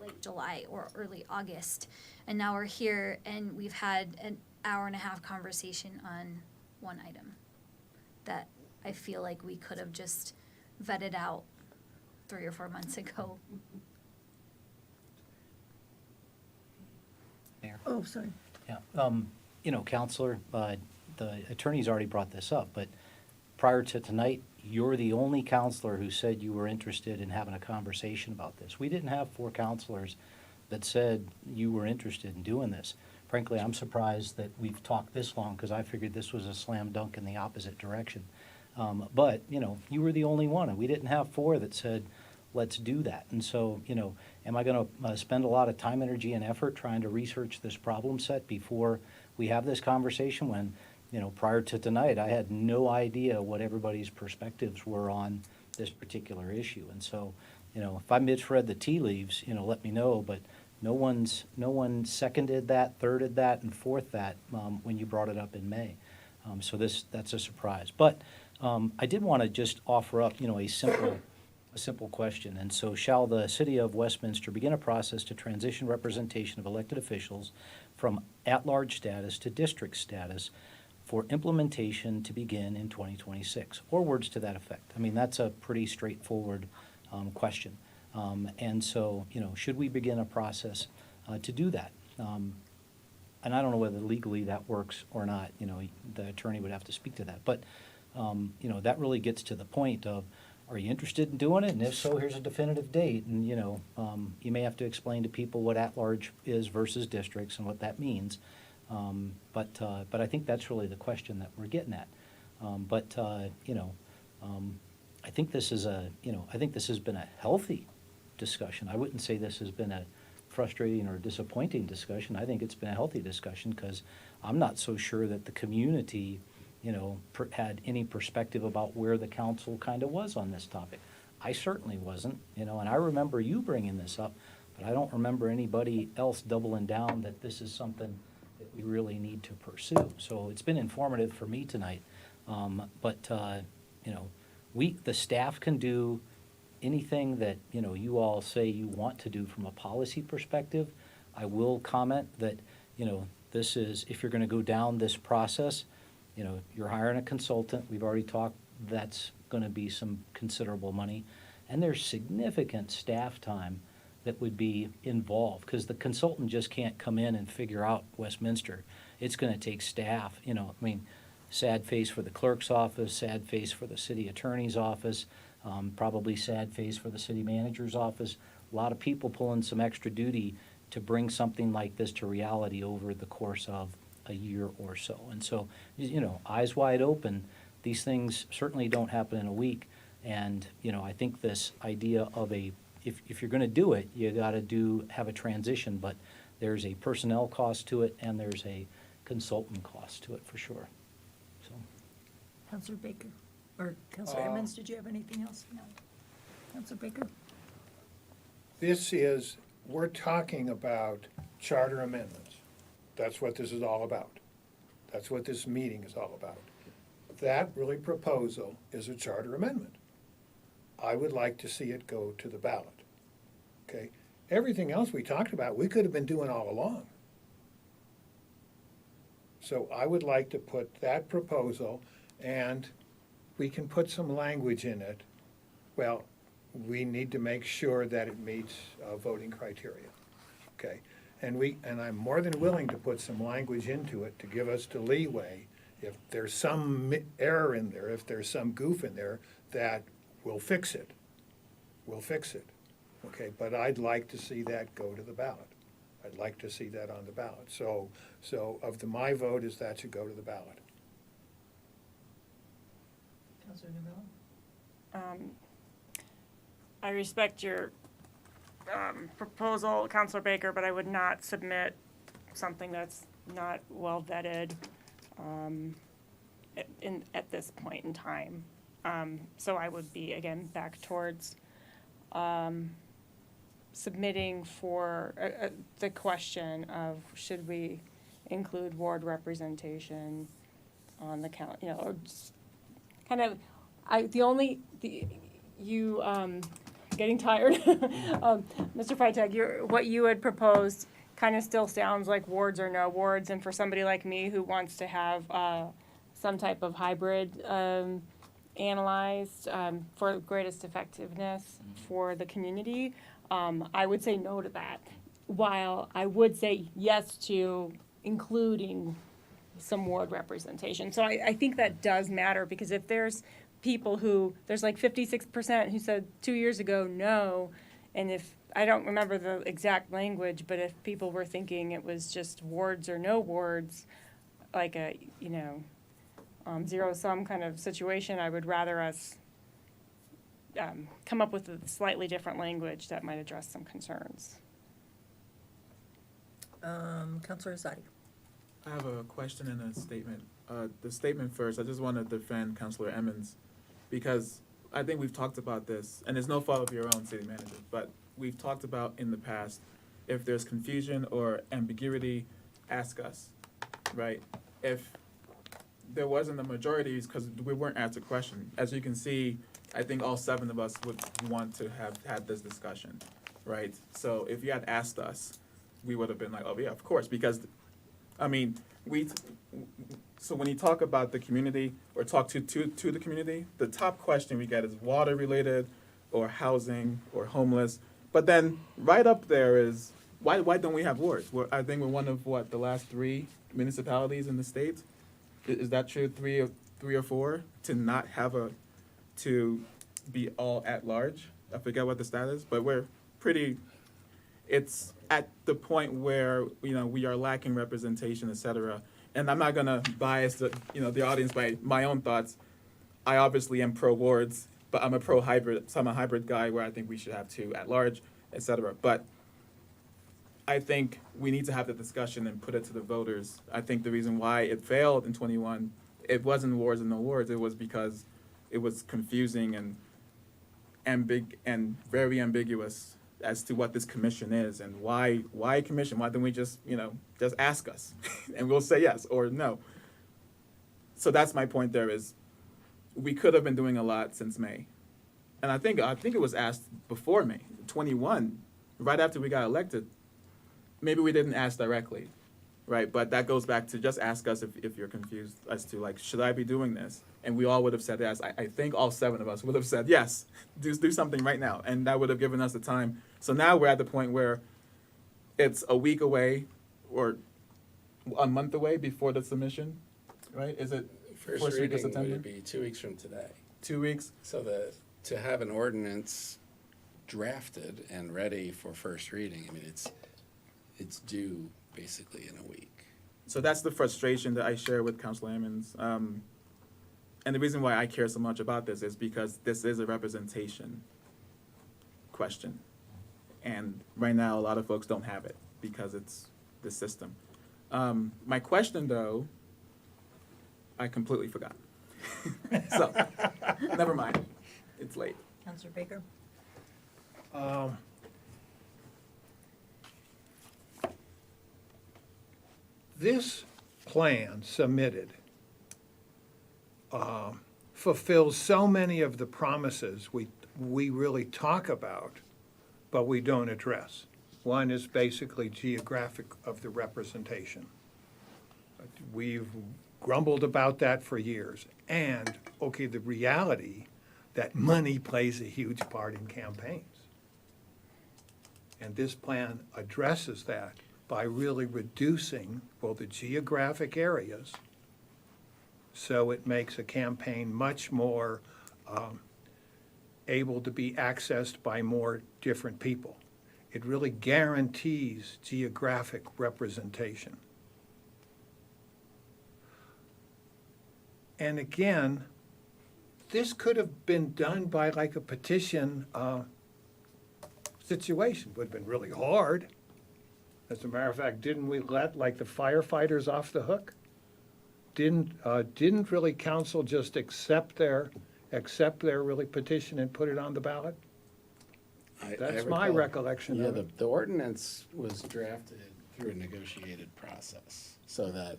late July or early August. And now we're here and we've had an hour-and-a-half conversation on one item that I feel like we could have just vetted out 3 or 4 months ago. Mayor? Oh, sorry. Yeah, Counselor, the attorney's already brought this up, but prior to tonight, you're the only counselor who said you were interested in having a conversation about this. We didn't have 4 counselors that said you were interested in doing this. Frankly, I'm surprised that we've talked this long, because I figured this was a slam dunk in the opposite direction. But, you were the only one, and we didn't have 4 that said, let's do that. And so, am I going to spend a lot of time, energy, and effort trying to research this problem set before we have this conversation when, prior to tonight, I had no idea what everybody's perspectives were on this particular issue. And so, if I misread the tea leaves, let me know, but no one seconded that, thirded that, and fourth that when you brought it up in May. So that's a surprise. But I did want to just offer up, a simple question. And so, shall the city of Westminster begin a process to transition representation of elected officials from at-large status to district status for implementation to begin in 2026, or words to that effect? I mean, that's a pretty straightforward question. And so, should we begin a process to do that? And I don't know whether legally that works or not. The attorney would have to speak to that. But, that really gets to the point of, are you interested in doing it? And if so, here's a definitive date. And, you may have to explain to people what at-large is versus districts and what that means. But I think that's really the question that we're getting at. I think this is I think this has been a healthy discussion. I wouldn't say this has been a frustrating or disappointing discussion. I think it's been a healthy discussion because I'm not so sure that the community, had any perspective about where the council kind of was on this topic. I certainly wasn't, and I remember you bringing this up, but I don't remember anybody else doubling down that this is something that we really need to pursue. So it's been informative for me tonight. The staff can do anything that, you all say you want to do from a policy perspective. I will comment that, this is, if you're going to go down this process, you're hiring a consultant. We've already talked, that's going to be some considerable money. And there's significant staff time that would be involved because the consultant just can't come in and figure out Westminster. It's going to take staff, sad face for the clerk's office, sad face for the city attorney's office, probably sad face for the city manager's office. A lot of people pulling some extra duty to bring something like this to reality over the course of a year or so. And so, eyes wide open, these things certainly don't happen in a week. And, I think this idea of if you're going to do it, you got to have a transition, but there's a personnel cost to it and there's a consultant cost to it for sure. So, Councilor Baker, or Councilor Emmons, did you have anything else? No. Councilor Baker? We're talking about charter amendments. That's what this is all about. That's what this meeting is all about. That really proposal is a charter amendment. I would like to see it go to the ballot. Okay? Everything else we talked about, we could have been doing all along. So I would like to put that proposal, and we can put some language in it. Well, we need to make sure that it meets voting criteria. Okay? And I'm more than willing to put some language into it to give us the leeway. If there's some error in there, if there's some goof in there, that we'll fix it. We'll fix it. Okay, but I'd like to see that go to the ballot. I'd like to see that on the ballot. So my vote is that should go to the ballot. Councilor Novello? I respect your proposal, Councilor Baker, but I would not submit something that's not well vetted at this point in time. So I would be, again, back towards submitting for the question of should we include ward representation on the count, or just kind of, getting tired. Mr. Freitag, what you had proposed kind of still sounds like wards or no wards, and for somebody like me who wants to have some type of hybrid analyzed for greatest effectiveness for the community, I would say no to that, while I would say yes to including some ward representation. So I think that does matter, because if there's people there's like 56% who said 2 years ago no, and if, I don't remember the exact language, but if people were thinking it was just wards or no wards, like zero-sum kind of situation, I would rather us come up with a slightly different language that might address some concerns. Counselor Zadi. I have a question and a statement. The statement first, I just want to defend Counselor Emmons because I think we've talked about this, and it's no fault of your own, city manager, but we've talked about in the past, if there's confusion or ambiguity, ask us, right? If there wasn't a majority, it's because we weren't asked a question. As you can see, I think all 7 of us would want to have had this discussion, right? So if you had asked us, we would have been like, oh yeah, of course, because, I mean, so when you talk about the community or talk to the community, the top question we get is water related or housing or homeless. But then right up there is, why don't we have wards? I think we're one of the last 3 municipalities in the state. Is that true? 3 or 4 to not have to be all at large? I forget what the stat is, but we're pretty, it's at the point where, we are lacking representation, et cetera. And I'm not gonna bias the audience by my own thoughts. I obviously am pro wards, but I'm a pro hybrid, so I'm a hybrid guy where I think we should have 2 at large, et cetera. But I think we need to have the discussion and put it to the voters. I think the reason why it failed in 21, it wasn't wards and no wards, it was because it was confusing and very ambiguous as to what this commission is and why commission. Why don't we just ask us and we'll say yes or no. So that's my point there is we could have been doing a lot since May. And I think it was asked before May, 21, right after we got elected. Maybe we didn't ask directly, right? But that goes back to just ask us if you're confused as to should I be doing this? And we all would have said yes. I think all 7 of us would have said yes, do something right now. And that would have given us the time. So now we're at the point where it's a week away or a month away before the submission, right? Is it First week of reading September? would be 2 weeks from today. 2 weeks? So to have an ordinance drafted and ready for first reading, I mean, it's due basically in a week. So that's the frustration that I share with Councilor Ammons. And the reason why I care so much about this is because this is a representation question. And right now, a lot of folks don't have it because it's the system. My question, though, I completely forgot. So, never mind. It's late. Counselor Baker. This plan submitted fulfills so many of the promises we really talk about, but we don't address. One is basically geographic of the representation. We've grumbled about that for years. And, okay, the reality that money plays a huge part in campaigns. And this plan addresses that by really reducing, the geographic areas, so it makes a campaign much more able to be accessed by more different people. It really guarantees geographic representation. And again, this could have been done by a petition situation. Would have been really hard. As a matter of fact, didn't we let the firefighters off the hook? Didn't really council just accept their really petition and put it on the ballot? That's my recall- recollection Yeah, of it. the ordinance was drafted through a negotiated process, so that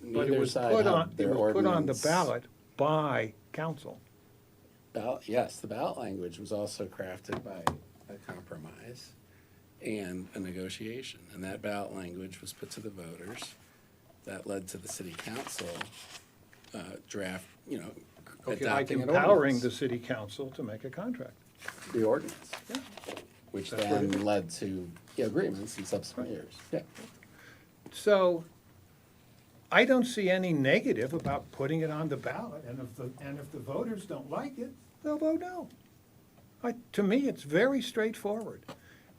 But it neither was side put had on, their it was put on the ordinance. ballot by council. Yes, the ballot language was also crafted by a compromise and a negotiation, and that ballot language was put to the voters. That led to the city council draft, Okay, like adopting an empowering the ordinance. city council to make a contract. The ordinance, Yeah. which That's what it then is. led to agreements in subsequent years. Yeah. So I don't see any negative about putting it on the ballot, and if the voters don't like it, they'll vote no. To me, it's very straightforward.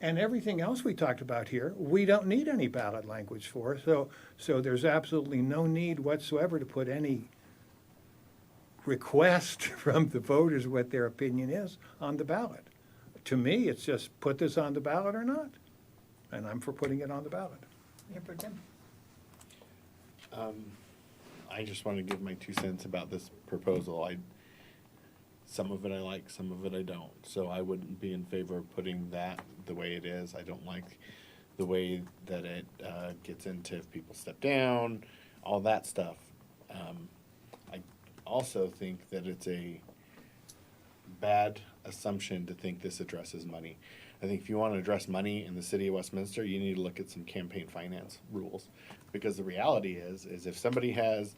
And everything else we talked about here, we don't need any ballot language for, so there's absolutely no need whatsoever to put any request from the voters what their opinion is on the ballot. To me, it's just put this on the ballot or not, and I'm for putting it on the ballot. Mayor Pro Tem. I just want to give my 2 cents about this proposal. Some of it I like, some of it I don't. So I wouldn't be in favor of putting that the way it is. I don't like the way that it gets into if people step down, all that stuff. I also think that it's a bad assumption to think this addresses money. I think if you want to address money in the city of Westminster, you need to look at some campaign finance rules. Because the reality is if somebody has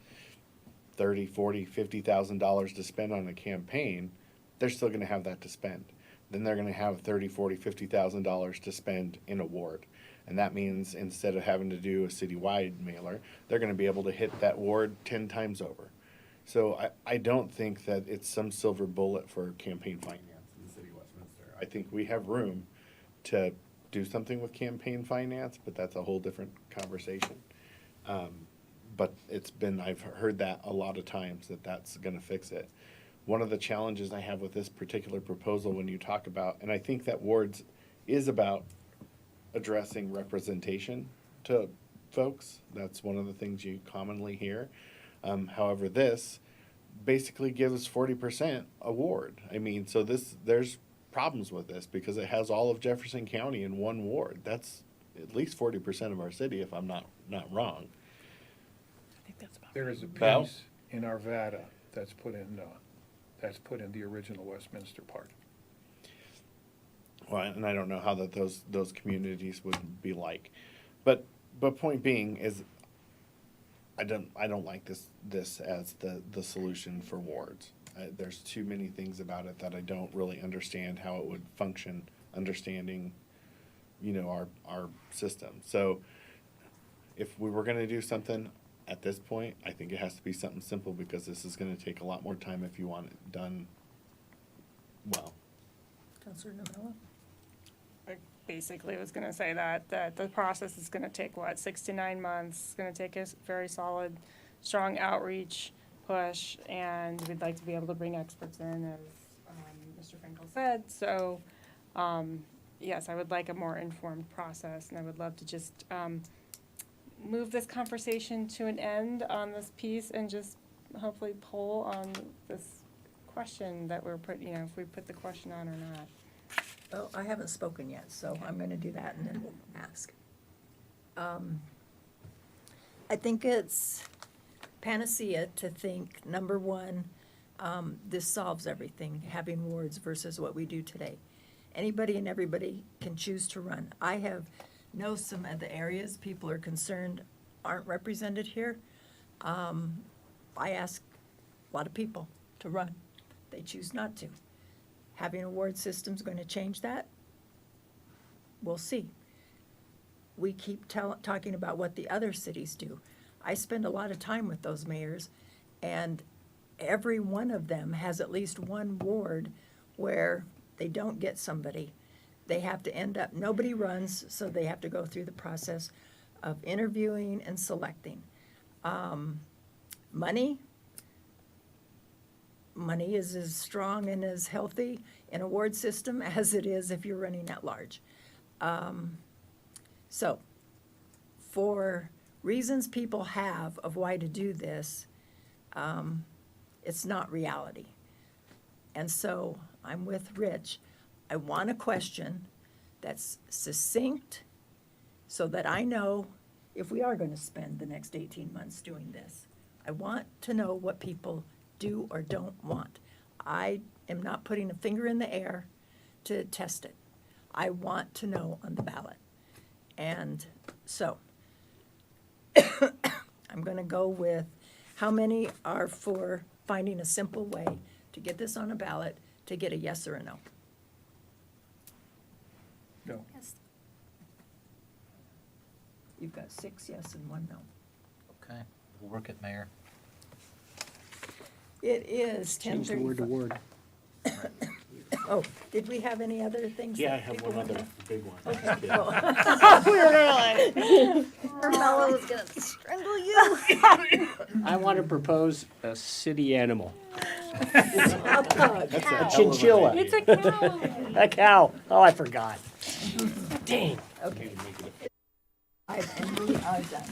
$30,000, $40,000, $50,000 to spend on a campaign, they're still going to have that to spend. Then they're going to have $30,000, $40,000, $50,000 to spend in a ward. And that means instead of having to do a citywide mailer, they're going to be able to hit that ward 10 times over. So I don't think that it's some silver bullet for campaign finance in the city of Westminster. I think we have room to do something with campaign finance, but that's a whole different conversation. But I've heard that a lot of times that that's going to fix it. One of the challenges I have with this particular proposal when you talk about, and I think that wards is about addressing representation to folks. That's one of the things you commonly hear. However, this basically gives 40% award. I mean, so there's problems with this because it has all of Jefferson County in one ward. That's at least 40% of our city, if I'm not wrong. I think that's about There is a Val? piece in Arvada that's put in the original Westminster part. Well, and I don't know how that those communities would be like, but point being is, I don't like this as the solution for wards. There's too many things about it that I don't really understand how it would function. Understanding, our system. So, if we were going to do something at this point, I think it has to be something simple because this is going to take a lot more time if you want it done well. Councilor Novello? I basically was gonna say that the process is gonna take, 6 to 9 months? It's gonna take a very solid, strong outreach push, and we'd like to be able to bring experts in, as Mr. Frankel said. So, yes, I would like a more informed process, and I would love to just move this conversation to an end on this piece and just hopefully poll on this question that we're if we put the question on or not. Oh, I haven't spoken yet, so I'm gonna do that and then we'll ask. I think it's panacea to think, number one, this solves everything, having wards versus what we do today. Anybody and everybody can choose to run. I know some of the areas people are concerned aren't represented here. I ask a lot of people to run. They choose not to. Having a ward system's going to change that? We'll see. We keep talking about what the other cities do. I spend a lot of time with those mayors, and every one of them has at least one ward where they don't get somebody. They have to end up, nobody runs, so they have to go through the process of interviewing and selecting. Money is as strong and as healthy in a ward system as it is if you're running at large. So, for reasons people have of why to do this, it's not reality. And so, I'm with Rich. I want a question that's succinct so that I know if we are going to spend the next 18 months doing this. I want to know what people do or don't want. I am not putting a finger in the air to test it. I want to know on the ballot. And so, I'm going to go with how many are for finding a simple way to get this on a ballot to get a yes or a no. No. Yes. You've got 6 yes and 1 no. Okay, we'll work it, Mayor. It is 10:35. Change the word to ward. Oh, did we have any other things? Yeah, I that have people one wanted other to- big one. Okay, cool. We were gonna Carmela was gonna strangle you. I want to propose a city animal. That's A chinchilla. It's a cow. A cow. Oh, I forgot. Dang. Okay. And we are done.